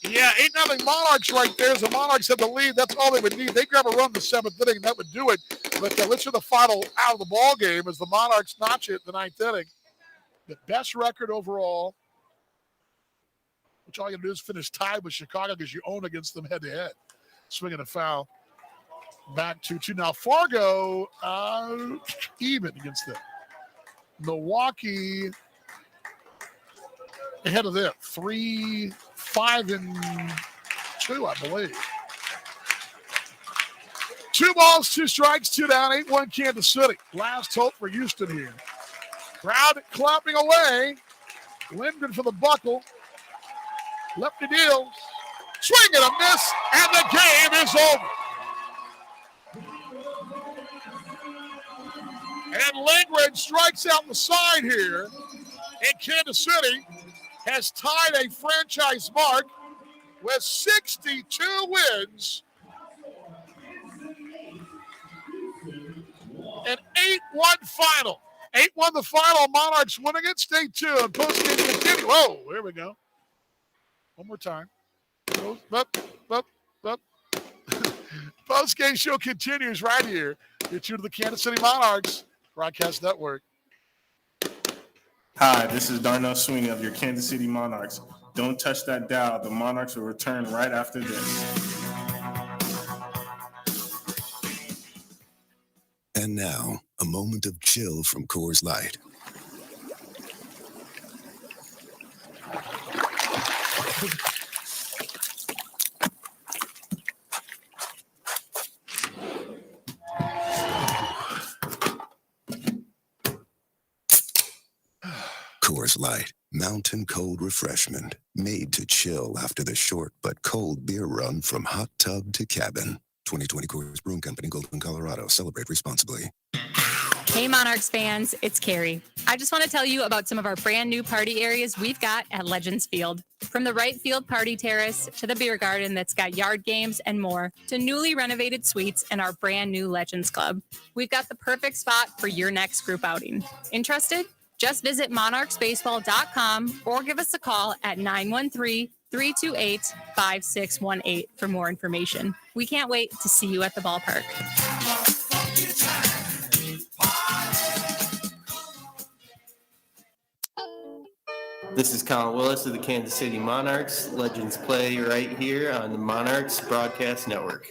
A: Yeah, 8-0 Monarchs right there. As the Monarchs have the lead, that's all they would need. They grab a run in the seventh inning, that would do it. But let's hear the final out of the ball game as the Monarchs notch it in the ninth inning. the best record overall, which all you got to do is finish tied with Chicago because you own against them head-to-head. Swinging a foul. Back to 2. Now, Fargo even against them. Milwaukee ahead of them. 3-5-2, I believe. 2 balls, 2 strikes, 2 down, 8-1 Kansas City. Last hope for Houston here. Crowd clapping away. Lindgren for the buckle. Lefty deals. Swing and a miss, and the game is over. And Lindgren strikes out the side here. And Kansas City has tied a franchise mark with 62 wins. An 8-1 final. 8-1 the final. Monarchs winning it. Stay tuned. Post-game continue. Whoa, here we go. One more time. Post-game show continues right here. You're tuned to the Kansas City Monarchs Broadcast Network.
U: Hi, this is Darnell Sweeney of your Kansas City Monarchs. Don't touch that dial. The Monarchs will return right after this.
D: And now, a moment of chill from Coors Light. Coors Light, mountain cold refreshment, made to chill after the short but cold beer run from hot tub to cabin. 2020 Coors Brewing Company, Golden, Colorado. Celebrate responsibly.
O: Hey Monarchs fans, it's Carrie. I just want to tell you about some of our brand new party areas we've got at Legends Field. From the right field party terrace to the beer garden that's got yard games and more, to newly renovated suites and our brand new Legends Club. We've got the perfect spot for your next group outing. Interested? Just visit monarchsbaseball.com or give us a call at 913-328-5618 for more information. We can't wait to see you at the ballpark.
S: This is Colin Willis of the Kansas City Monarchs. Legends play right here on the Monarchs Broadcast Network.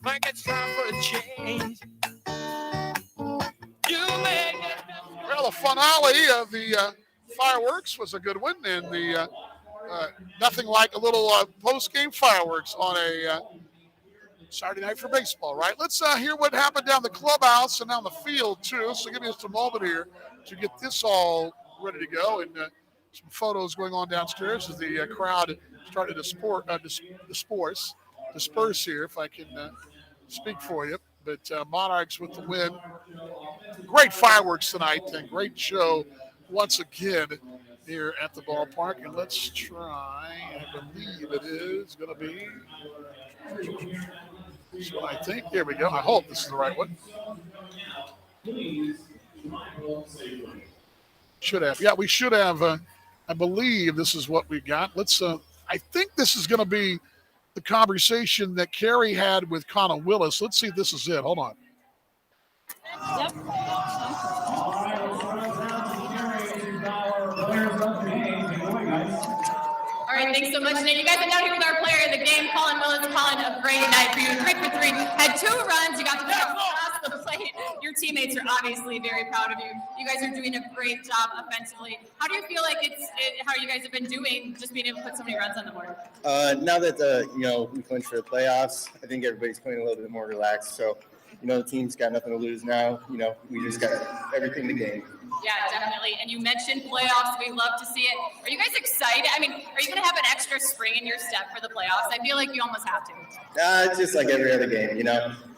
H: Think it's time for a change.
A: Well, the finale of the fireworks was a good one, and the nothing like a little post-game fireworks on a Saturday night for baseball, right? Let's hear what happened down the clubhouse and down the field, too. So give me just a moment here to get this all ready to go, and some photos going on downstairs as the crowd started to disperse here, if I can speak for you. But Monarchs with the win. Great fireworks tonight and great show once again here at the ballpark. And let's try, I believe it is going to be, that's what I think. There we go. I hope this is the right one. Should have. Yeah, we should have. I believe this is what we got. Let's, I think this is going to be the conversation that Carrie had with Connor Willis. Let's see if this is it. Hold on.
O: Yep. All right, thanks so much, Nate. You guys are now here with our player of the game, Colin Willis. Colin, a great night for you. 3 for 3. Had 2 runs. You got to pick up across the plate. Your teammates are obviously very proud of you. You guys are doing a great job offensively. How do you feel like how you guys have been doing, just being able to put so many runs on the board?
P: Now that we clinched for the playoffs, I think everybody's playing a little bit more relaxed. So, the team's got nothing to lose now. We just got everything to gain.
O: Yeah, definitely. And you mentioned playoffs. We love to see it. Are you guys excited? I mean, are you going to have an extra spring in your step for the playoffs? I feel like you almost have to.
P: It's just like every other game.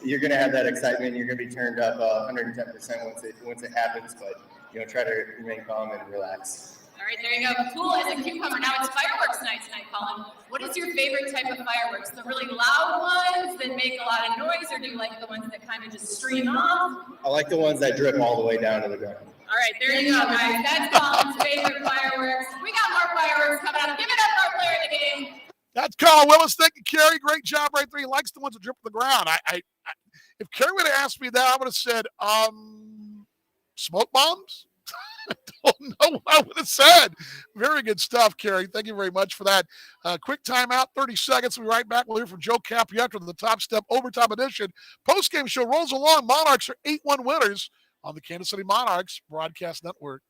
P: You're going to have that excitement. You're going to be turned up 110% once it happens. But try to remain calm and relax.
O: All right, there you go. Cool as a cucumber. Now it's fireworks night tonight, Colin. What is your favorite type of fireworks? The really loud ones that make a lot of noise, or do you like the ones that kind of just stream off?
P: I like the ones that drip all the way down to the ground.
O: All right, there you go, guys. That's Colin's favorite fireworks. We got more fireworks coming up. Give it up for our player of the game.
A: That's Colin Willis. Thank you, Carrie. Great job right there. He likes the ones that drip to the ground. If Carrie would have asked me that, I would have said, Smoke bombs? I don't know what I would have said. Very good stuff, Kerry. Thank you very much for that. Quick timeout, 30 seconds. We'll be right back. We'll hear from Joe Capietro, the Top Step Overtime Edition. Post-game show rolls along. Monarchs are 8-1 winners on the Kansas City Monarchs Broadcast Network.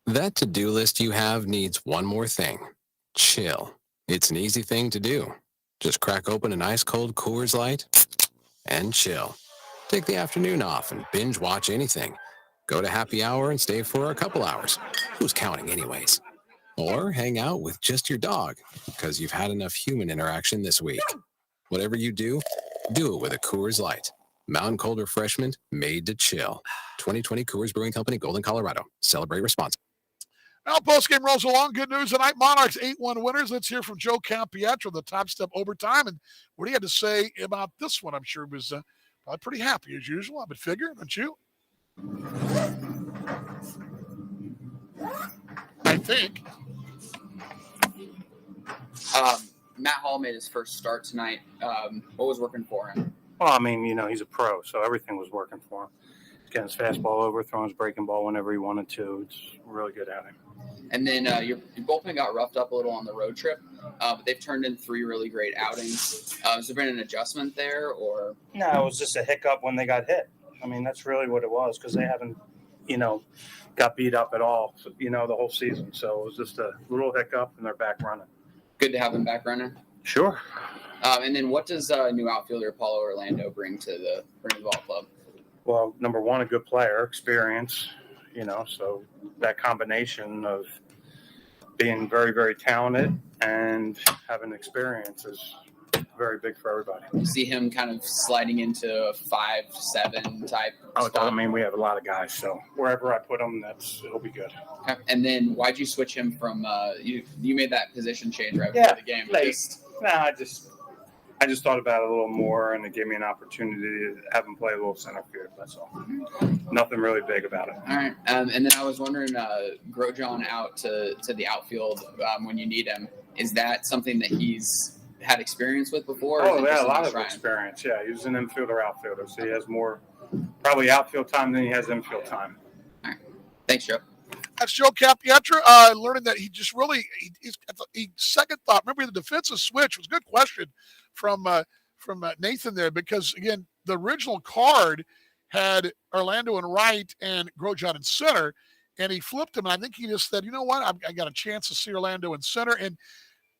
J: That to-do list you have needs one more thing. Chill. It's an easy thing to do. Just crack open an ice cold Coors Light and chill. Take the afternoon off and binge watch anything. Go to happy hour and stay for a couple hours. Who's counting anyways? Or hang out with just your dog because you've had enough human interaction this week. Whatever you do it with a Coors Light. Mountain cold refreshment made to chill. 2020 Coors Brewing Company, Golden, Colorado. Celebrate responsibly.
A: Now, postgame rolls along. Good news tonight. Monarchs 8-1 winners. Let's hear from Joe Capietro, the Top Step Overtime, and what he had to say about this one. I'm sure he was probably pretty happy as usual. I would figure, don't you? I think.
M: Matt Hall made his first start tonight. What was working for him?
V: Well, I mean, he's a pro, so everything was working for him. He's getting his fastball over, throwing his breaking ball whenever he wanted to. It's really good outing.
M: And then your bullpen got roughed up a little on the road trip, but they've turned in 3 really great outings. Has there been an adjustment there, or?
V: No, it was just a hiccup when they got hit. I mean, that's really what it was, because they haven't, got beat up at all, the whole season. So it was just a little hiccup, and they're back running.
M: Good to have them back running.
V: Sure.
M: And then what does new outfielder Paulo Orlando bring to the ball club?
V: Well, number one, a good player, experience, so that combination of being very, very talented and having experience is very big for everybody.
M: See him kind of sliding into a 5-7 type spot?
V: I mean, we have a lot of guys, so wherever I put him, it'll be good.
M: Okay. And then why'd you switch him from you made that position change right
V: Yeah,
M: before the game?
V: I just thought about it a little more, and it gave me an opportunity to have him play a little center field. That's all. Nothing really big about it.
M: All right. And then I was wondering, Grosjean out to the outfield when you need him. Is that something that he's had experience with before?
V: Oh, yeah, a lot of experience. Yeah, he was an infielder, outfielder, so he has more probably outfield time than he has infield time.
M: All right. Thanks, Joe.
A: That's Joe Capietro, learning that he just really he second thought. Remember, the defensive switch was a good question from Nathan there, because again, the original card had Orlando in right and Grosjean in center, and he flipped him. And I think he just said, you know what, I got a chance to see Orlando in center. And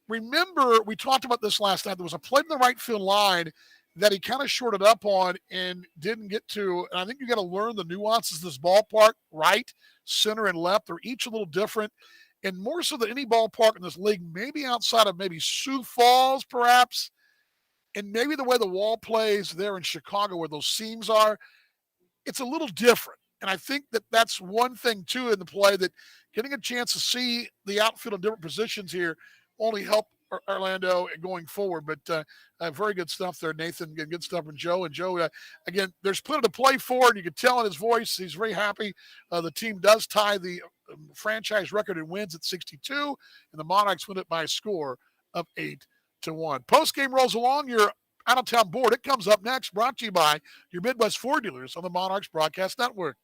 A: remember, we talked about this last night. There was a play in the right field line that he kind of shorted up on and didn't get to. And I think you got to learn the nuances of this ballpark. Right, center, and left are each a little different. And more so than any ballpark in this league, maybe outside of maybe Sioux Falls, perhaps, and maybe the way the wall plays there in Chicago where those seams are, it's a little different. And I think that's one thing, too, in the play, that getting a chance to see the outfield in different positions here only help Orlando going forward. But very good stuff there, Nathan. Good stuff from Joe. And Joe, again, there's plenty to play for, and you can tell in his voice he's very happy. The team does tie the franchise record in wins at 62, and the Monarchs win it by a score of 8-1. Post-game rolls along. Your out-of-town board. It comes up next, brought to you by your Midwest Ford dealers on the Monarchs Broadcast Network.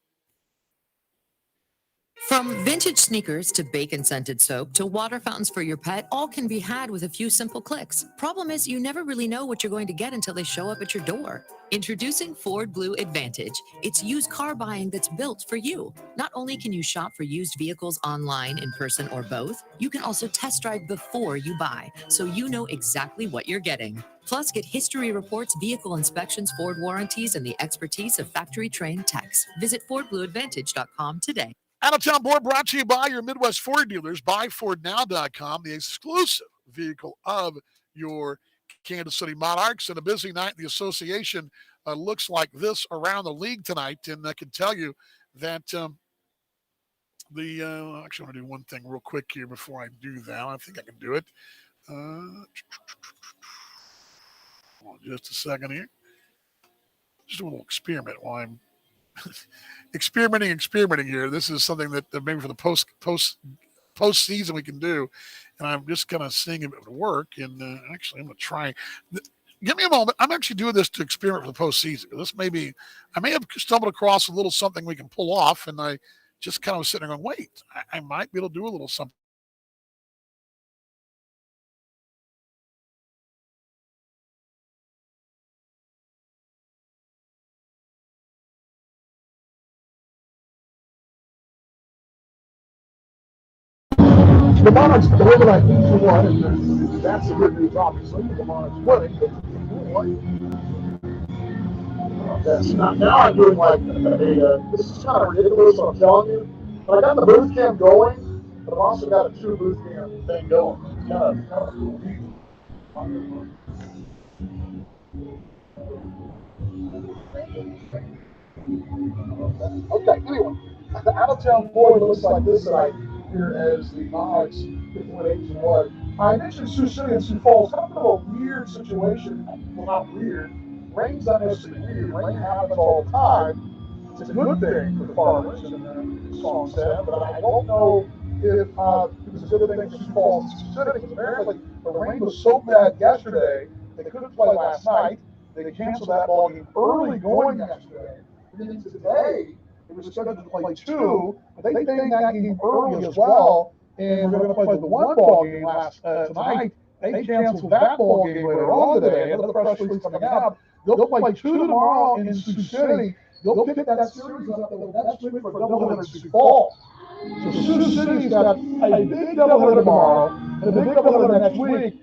F: From vintage sneakers to bacon-scented soap to water fountains for your pet, all can be had with a few simple clicks. Problem is, you never really know what you're going to get until they show up at your door. Introducing Ford Blue Advantage. It's used car buying that's built for you. Not only can you shop for used vehicles online, in person, or both, you can also test drive before you buy, so you know exactly what you're getting. Plus, get history reports, vehicle inspections, Ford warranties, and the expertise of factory-trained techs. Visit FordBlueAdvantage.com today.
A: Out-of-town board brought to you by your Midwest Ford dealers, buyfordnow.com, the exclusive vehicle of your Kansas City Monarchs. And a busy night in the association looks like this around the league tonight. And I can tell you that actually, I want to do one thing real quick here before I do that. I think I can do it. Hold on just a second here. Just a little experiment while I'm experimenting here. This is something that maybe for the postseason we can do, and I'm just kind of seeing if it would work. And actually, I'm going to try. give me a moment. I'm actually doing this to experiment for the postseason. I may have stumbled across a little something we can pull off, and I just kind of was sitting there going, wait, I might be able to do a little something. The Monarchs win by 8-1, and that's the good news, obviously. The Monarchs winning. That's not, now I'm doing like this is kind of ridiculous, I'm telling you. But I got the booth cam going, but I've also got a true booth cam thing going. It's kind of cool. Okay, anyway, the out-of-town boy looks like this side here as the Monarchs win 8-1. I mentioned Sioux City and Sioux Falls. Kind of a weird situation. Well, not weird. Rain's not necessarily weird. Rain happens all the time. It's a good thing for farmers, and the song said, but I don't know if it was a good thing for Sioux Falls and Sioux City, because apparently the rain was so bad yesterday, they couldn't play last night. They canceled that ball game early going yesterday. And then today, they were scheduled to play 2, but they played that game early as well, and we're going to play the 1 ball game tonight. They canceled that ball game later on today. Another press release coming out. They'll play 2 tomorrow in Sioux City. They'll pick that series up next week for a doubleheader in Sioux Falls. So Sioux City's got a big doubleheader tomorrow and a big doubleheader next week,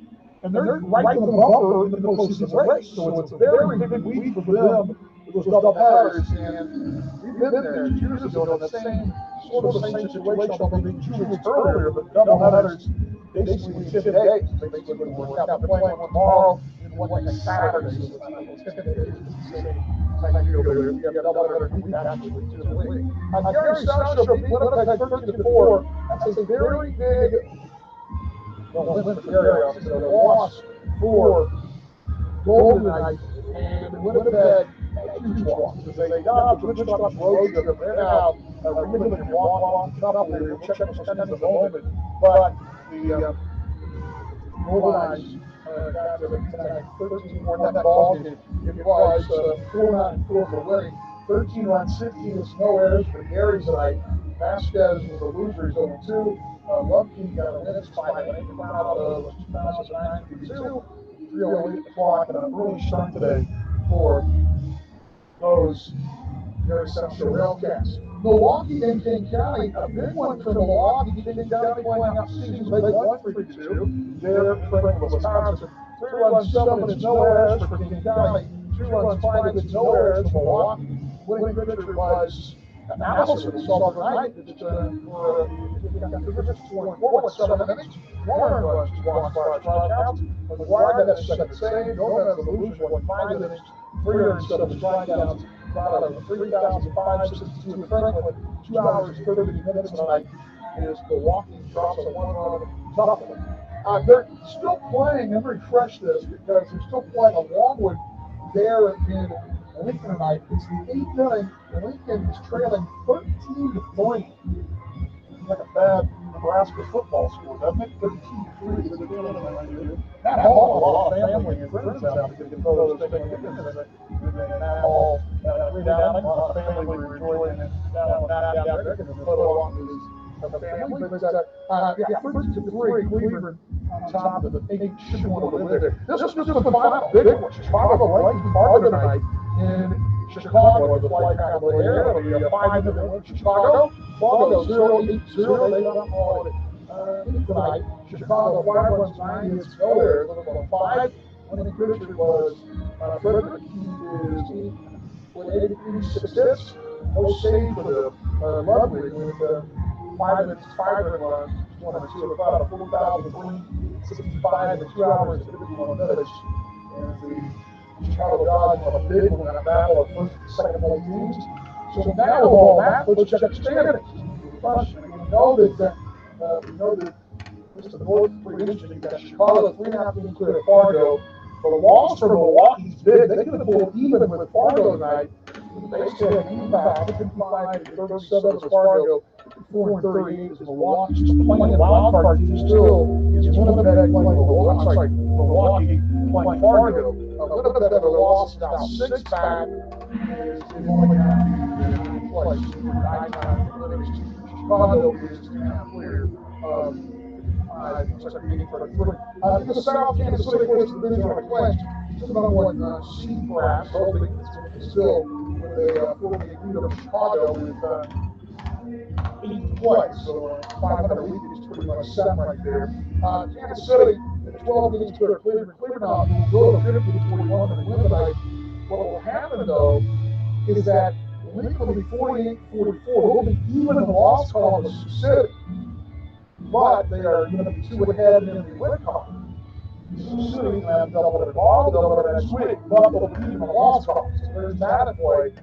A: and they're right on the bumper in the postseason race. So it's a very big week for them with those doubleheaders. And we've been there years ago in the same situation, although maybe 2 weeks earlier, but doubleheaders basically in 10 days. Basically going to work out. They're playing one tomorrow and one next Saturday. So it's not 10 days. You have doubleheader week after week to the week. Gary Sancho beat Winnipeg 13-4. That's a very big win for Gary. Obviously, a loss for Golden Knights, and Winnipeg had a huge loss because they got the Twitch Trucks road to them. They're now reeling and walking off the top. We'll check the standings in a moment, but the Golden Knights got to 13-4 that ball game. It was 4-9-4 for winning. 13 runs, 16 with no errors for Gary's tonight. Vasquez was a loser, he's 0-2. Lumpkin got a win, it's 5-8. Crowd was 2009-2. 3:08 o'clock, and an early start today for those Gary Central Railcats. Milwaukee and King County, a big one for Milwaukee. King County playing out seasons. They won 3-2. They're playing with Wisconsin. 3 runs, 7 hits, no errors for King County. 2 runs, 5 hits, no errors for Milwaukee. Winning pitcher was Allison, we saw tonight. It's for Cougars, 4-7 innings. 1 earned runs, 1 strikeouts. McGuire got a second save. Gomez, the loser, won 5 innings, 3 earned, 7 strikeouts. Out of 3,562 in Franklin, 2 hours, 30 minutes tonight is Milwaukee drops a 1-run tough. They're still playing, and refresh this because they're still playing a Longwood there in Lincoln tonight. It's the 8th inning. Lincoln is trailing 13-3. Like a bad Nebraska football score, doesn't it? 13-3. Matt Hall, a lot of family and friends out there can throw those things in. And Matt Hall, down, a lot of family were enjoying it down there. And photo along with his family. But 13-3, Cleveland on top of the 8 should want to win there. This is just the final big one. Chicago playing Fargo tonight in Chicago. The flight back over there. It'll be a 5-minute win for Chicago. Fargo 0-8-0. They got all it tonight. Chicago 5 runs, 9 hits, no errors. 5. Winning pitcher was Frederick. He is with 86 hits. No save for the Lovely with 5 minutes, 5 runs, 1 and 2, about a 4,365 in 2 hours and 51 minutes. And the Chicago Dodgers on a big one in a battle of first and second place teams. So now with all that, let's check the standings. We know that this is the North 3 division. You've got Chicago 3.5 games clear of Fargo. But the loss for Milwaukee's big. They could have pulled even with Fargo tonight. They still have 55 and 37 is Fargo. 4-38 is Milwaukee. Playing a wild card team still is Winnipeg playing Milwaukee playing Fargo. little bit of a loss now. 6 back is only going to be in place. 9-9 Chicago is 2.5 clear. In the South, Kansas City, of course, the bids are clinched. Just number one seed, perhaps, hoping it's still with a 4-game lead over Chicago with 8th place. So 500 lead is pretty much set right there. Kansas City, 12 games clear of Cleveland. Cleveland now will go to 50-41 and win tonight. What will happen, though, is that Lincoln will be 48-44. They'll be even in the loss column with Sioux City. But they are going to be 2 ahead in the win column. Sioux City going to have double their ball, double their next week, but they'll be even in the loss column. So there's that at play.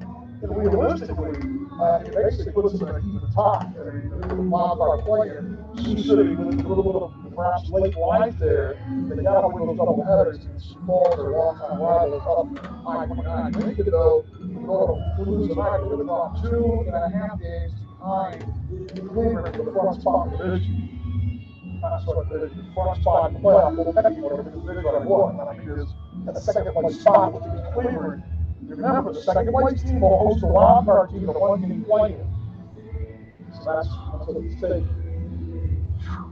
A: And realistically, it basically puts them in an even tie. I mean, the wild card playing Sioux City with a little bit of perhaps late life there. They got to win those double headers and small their long-time rivals up I-29. Lincoln, though, will lose tonight. They're going to drop 2.5 games behind Cleveland for the front spot in the division. The front spot in the playoff will affect you whatever because they're going to win. I mean, is that second place spot, which is Cleveland. Remember, the second place team will host the wild card team the one game playing. So that's what it's taking.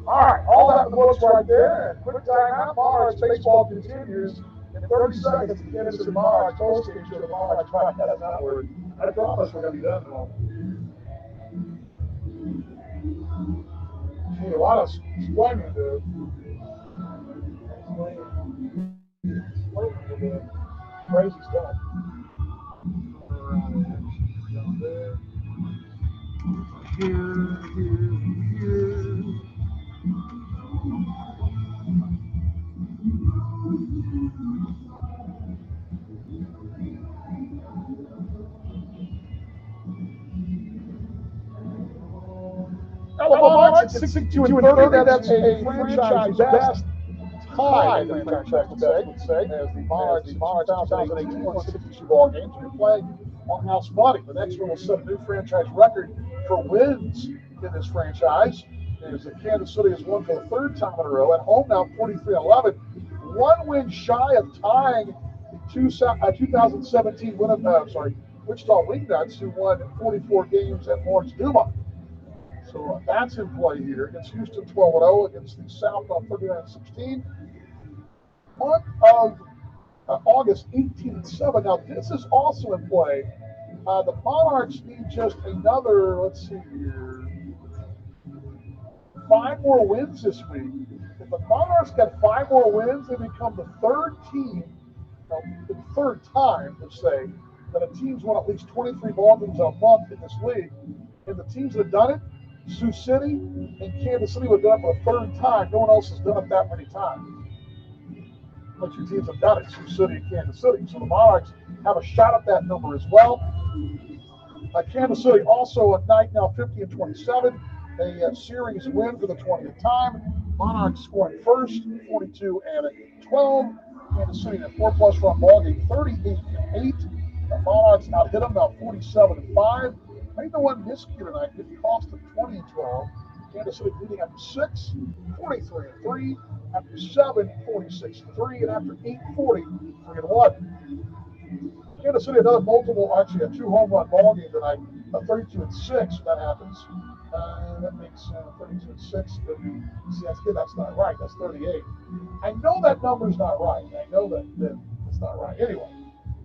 A: All right, all that in the books right there. And quick timeout. Monarchs baseball continues in 30 seconds. The Kansas City Monarchs post-game show. The Monarchs Podcast Network. I promise we're going to be done in a moment. Need a lot of explaining to do. Crazy stuff. Down there. Here. Now, the Monarchs at 62-30, that's a franchise best tie, the franchise would say, as the Monarchs 2018 won 62 ball games and play on house money. The next one will set a new franchise record for wins in this franchise, as the Kansas City has won for the 3rd time in a row. At home now, 43-11, 1 win shy of tying the 2017 Wichita Wingnuts, who won 44 games at Lawrence Duma. So that's in play here against Houston, 12-0, against the South on 39-16. Month of August, 18-7. Now this is also in play. The Monarchs need just another, let's see here, 5 more wins this week. If the Monarchs get 5 more wins, they become the 3rd team, the 3rd time, let's say, that a team's won at least 23 ball games a month in this league. And the teams that have done it, Sioux City and Kansas City have done it for the 3rd time. No one else has done it that many times. Only 2 teams have done it, Sioux City and Kansas City. So the Monarchs have a shot at that number as well. Kansas City also at night now 50-27. A series win for the 20th time. Monarchs scoring first, 42-12. Kansas City in a 4+ run ball game, 38-8. The Monarchs out hit them now 47-5. Made the one miscue tonight. It cost them 20-12. Kansas City leading after 6, 43-3. After 7, 46-3. And after 8, 40-3-1. Kansas City another a 2 home run ball game tonight. 32-6. That happens. That makes 32-6. That's not right. That's 38. I know that number's not right. I know that it's not right. Anyway,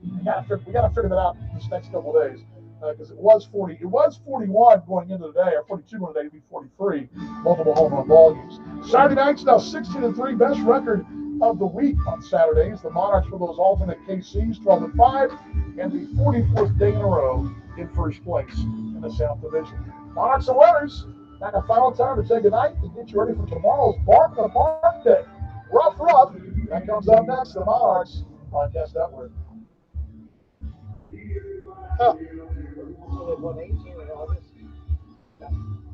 A: we got to figure that out this next couple of days. Because it was 40. It was 41 going into the day, or 42 going into the day, to be 43. Multiple home run ball games. Saturday night's now 16-3, best record of the week on Saturdays. The Monarchs for those alternate KCs, 12-5, and the 44th day in a row in first place in the South Division. Monarchs and winners. Now the final time to say goodnight and get you ready for tomorrow's Bark in the Park Day. Rough. That comes up next. The Monarchs Podcast Network.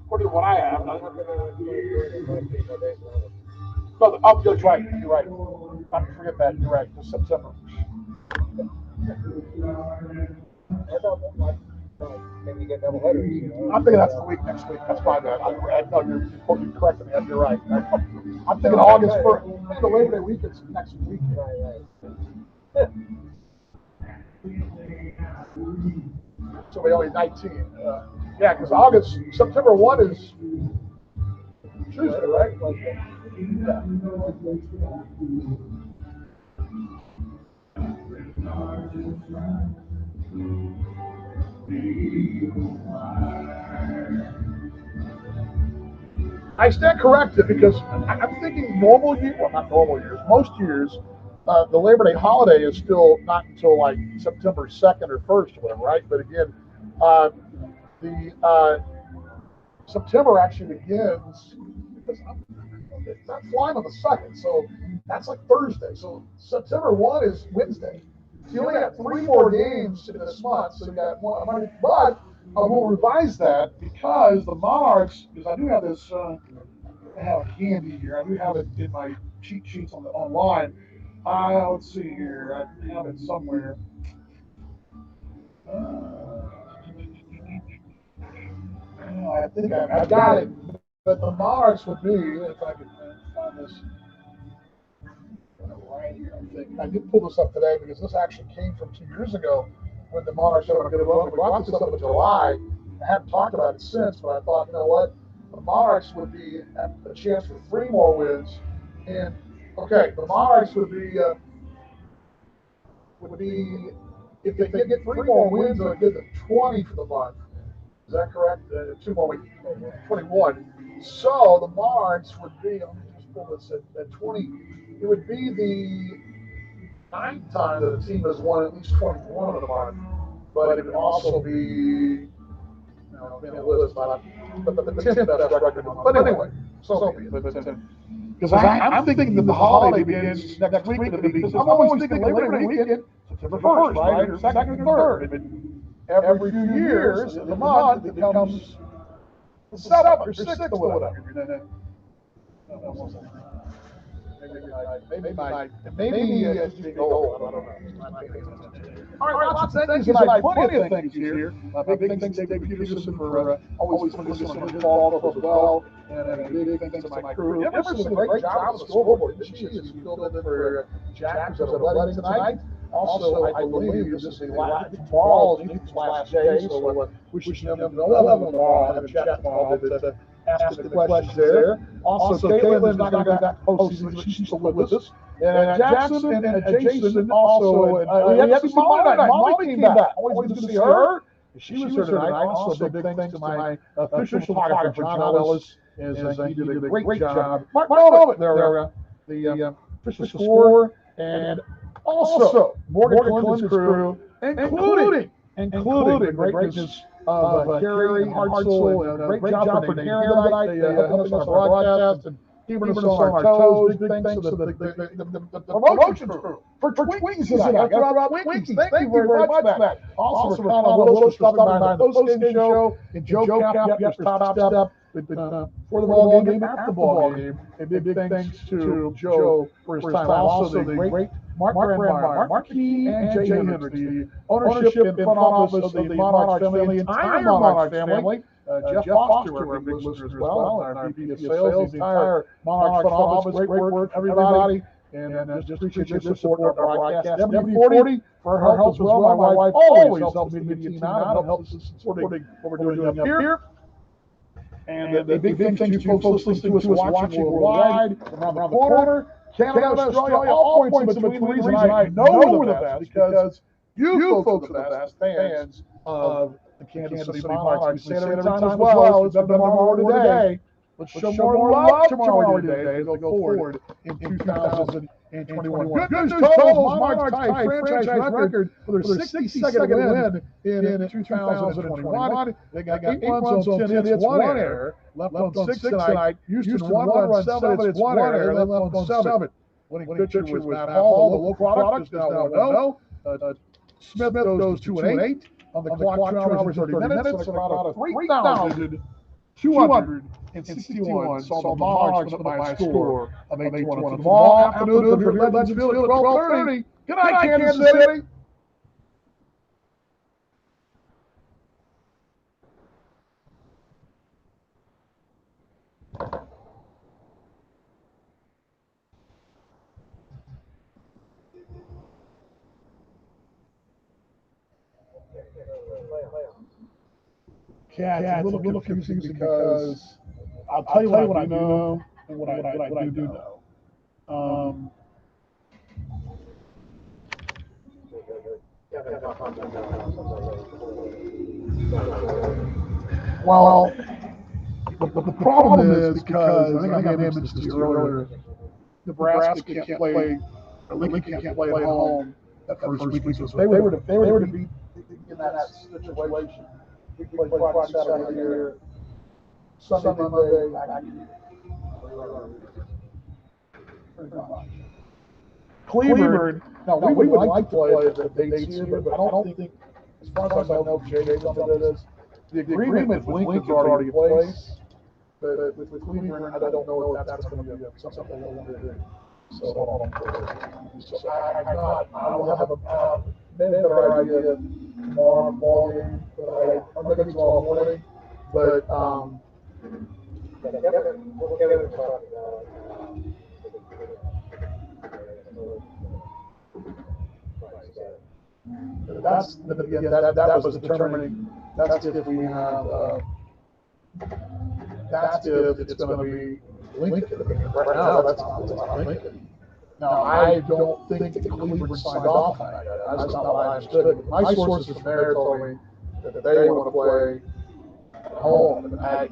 A: According to what I have, that's right. You're right. I forget that. You're right. It's September.
B: Maybe you get double headers.
A: I'm thinking that's the week next week. That's my bad. No, you're correct. You're right. I'm thinking August 1st. The Labor Day week is next week.
B: Right.
A: So we only 19. Yeah, because September 1 is Tuesday, right? Yeah. I stand corrected because I'm thinking normal year, well, not normal years, most years, the Labor Day holiday is still not until like September 2nd or 1st or whatever, right? But again, the September actually begins because it's not flying on the 2nd, so that's like Thursday. So September 1 is Wednesday. So you only got 3 more games in this month, so you got one Monday. But I will revise that because the Monarchs, because I do have this. I have handy here. I do have it in my cheat sheets online. Let's see here. I have it somewhere. I think I've got it. But the Monarchs would be, if I could find this right here, I think. I did pull this up today because this actually came from 2 years ago when the Monarchs had a good run. We brought this up in July. I haven't talked about it since, but I thought, you know what? The Monarchs would be a chance for 3 more wins. And, okay, the Monarchs would be if they get 3 more wins, it would give them 20 for the month. Is that correct? 2 more weeks, 21. So the Monarchs would be, let me just pull this at 20. It would be the 9th time that a team has won at least 21 of the month. But it would also be, been a list, but the 10th best record in the month. But anyway, so be it. Because I'm thinking that the holiday begins next week. Because I'm always thinking Labor Day weekend, September 1st, right? Or 2nd or 3rd. Every few years, in the month, it becomes the 7th or 6th or whatever. Maybe just being old. I don't know. All right, lots of thank yous tonight. Plenty of thank yous here. Big thanks to David Peterson for always putting this on his ball club as well. And big thanks to my crew. Emerson did a great job on the scoreboard. She is filled in for Jack, who's at a wedding tonight. Also, I believe this is tomorrow's Nathan's last day, so wishing him no love tomorrow. Have a chat tomorrow to ask the questions there. Also, Caitlin is not going to be back postseason, but she's still with us. And Jackson and Jason also. We had to see Molly tonight. Molly came back. Always good to see her. She was here tonight. Also, big thanks to my official photographer, John Ellis, as he did a great job. Mark Moment there, the official score, and also Morgan Clemens' crew, including the greatness of Carrie Hartzell, and a great job for Karen tonight. They helped us on our broadcast and keeping us on our toes. Big thanks to the promotion crew for Twinkies tonight. That's right, Twinkies. Thank you very much for that. Also, for Colin Willis for stopping by the post-game show, and Joe Cap, your top step. For the ball game, after the ball game, a big thanks to Joe for his time. Also, the great Mark Brandmeier, Marquis, and Jay Hendricks, the ownership and front office of the Monarchs family, entire Monarchs family. Jeff Foster, our big listener as well, and our VP of Sales, the entire Monarchs front office. Great work, everybody. And just appreciate your support on our broadcast. WD-40 for her help as well. My wife always helps the media team out and helps us supporting what we're doing up here. And a big thanks to you folks listening to us, watching worldwide, around the corner, Canada, Australia, all points in between. The reason I know we're the best because you folks are the best fans of the Kansas City Monarchs. We say it every time as well. It's better tomorrow today. Let's show more love tomorrow today as we go forward in 2021. Good news, totals. Monarchs tied franchise record for their 62nd win in 2021. They got 8 runs on 10 hits, 1 error. Left on 6 tonight. Houston 1 run, 7 hits, 1 error. They left on 7. Winning pitcher was Matt Hall. The local product is now 1-0. Smith goes 2-8 on the clock, 2 hours and 30 minutes. And a crowd of 3,261 saw the Monarchs win by a score of 8-1. Tomorrow afternoon from here at Legends Field at 12:30. Good night, Kansas City. Yeah, it's a little confusing because I'll tell you what I do know and what I do know. Well, the problem is because I think I mentioned this to you earlier. Nebraska can't play, or Lincoln can't play at home that first week. So if they were to be in that situation, we play Friday, Saturday here, Sunday, Monday, back pretty much. Cleveland, now we would like to play the dates here, but I don't think, as far as I know, Jay's on this. The agreement with Lincoln's already in place, but with Cleveland, I don't know if that's going to be something they want to do. So hold on. So I will have a better idea tomorrow on the ball game, or maybe tomorrow morning. But Kevin's talking about. That's again, that was determining. That's if we have. That's if it's going to be Lincoln. Right now, that's not Lincoln. Now, I don't think that Cleveland signed off on that yet. That's not what I understood. My sources from there told me that they want to play at home.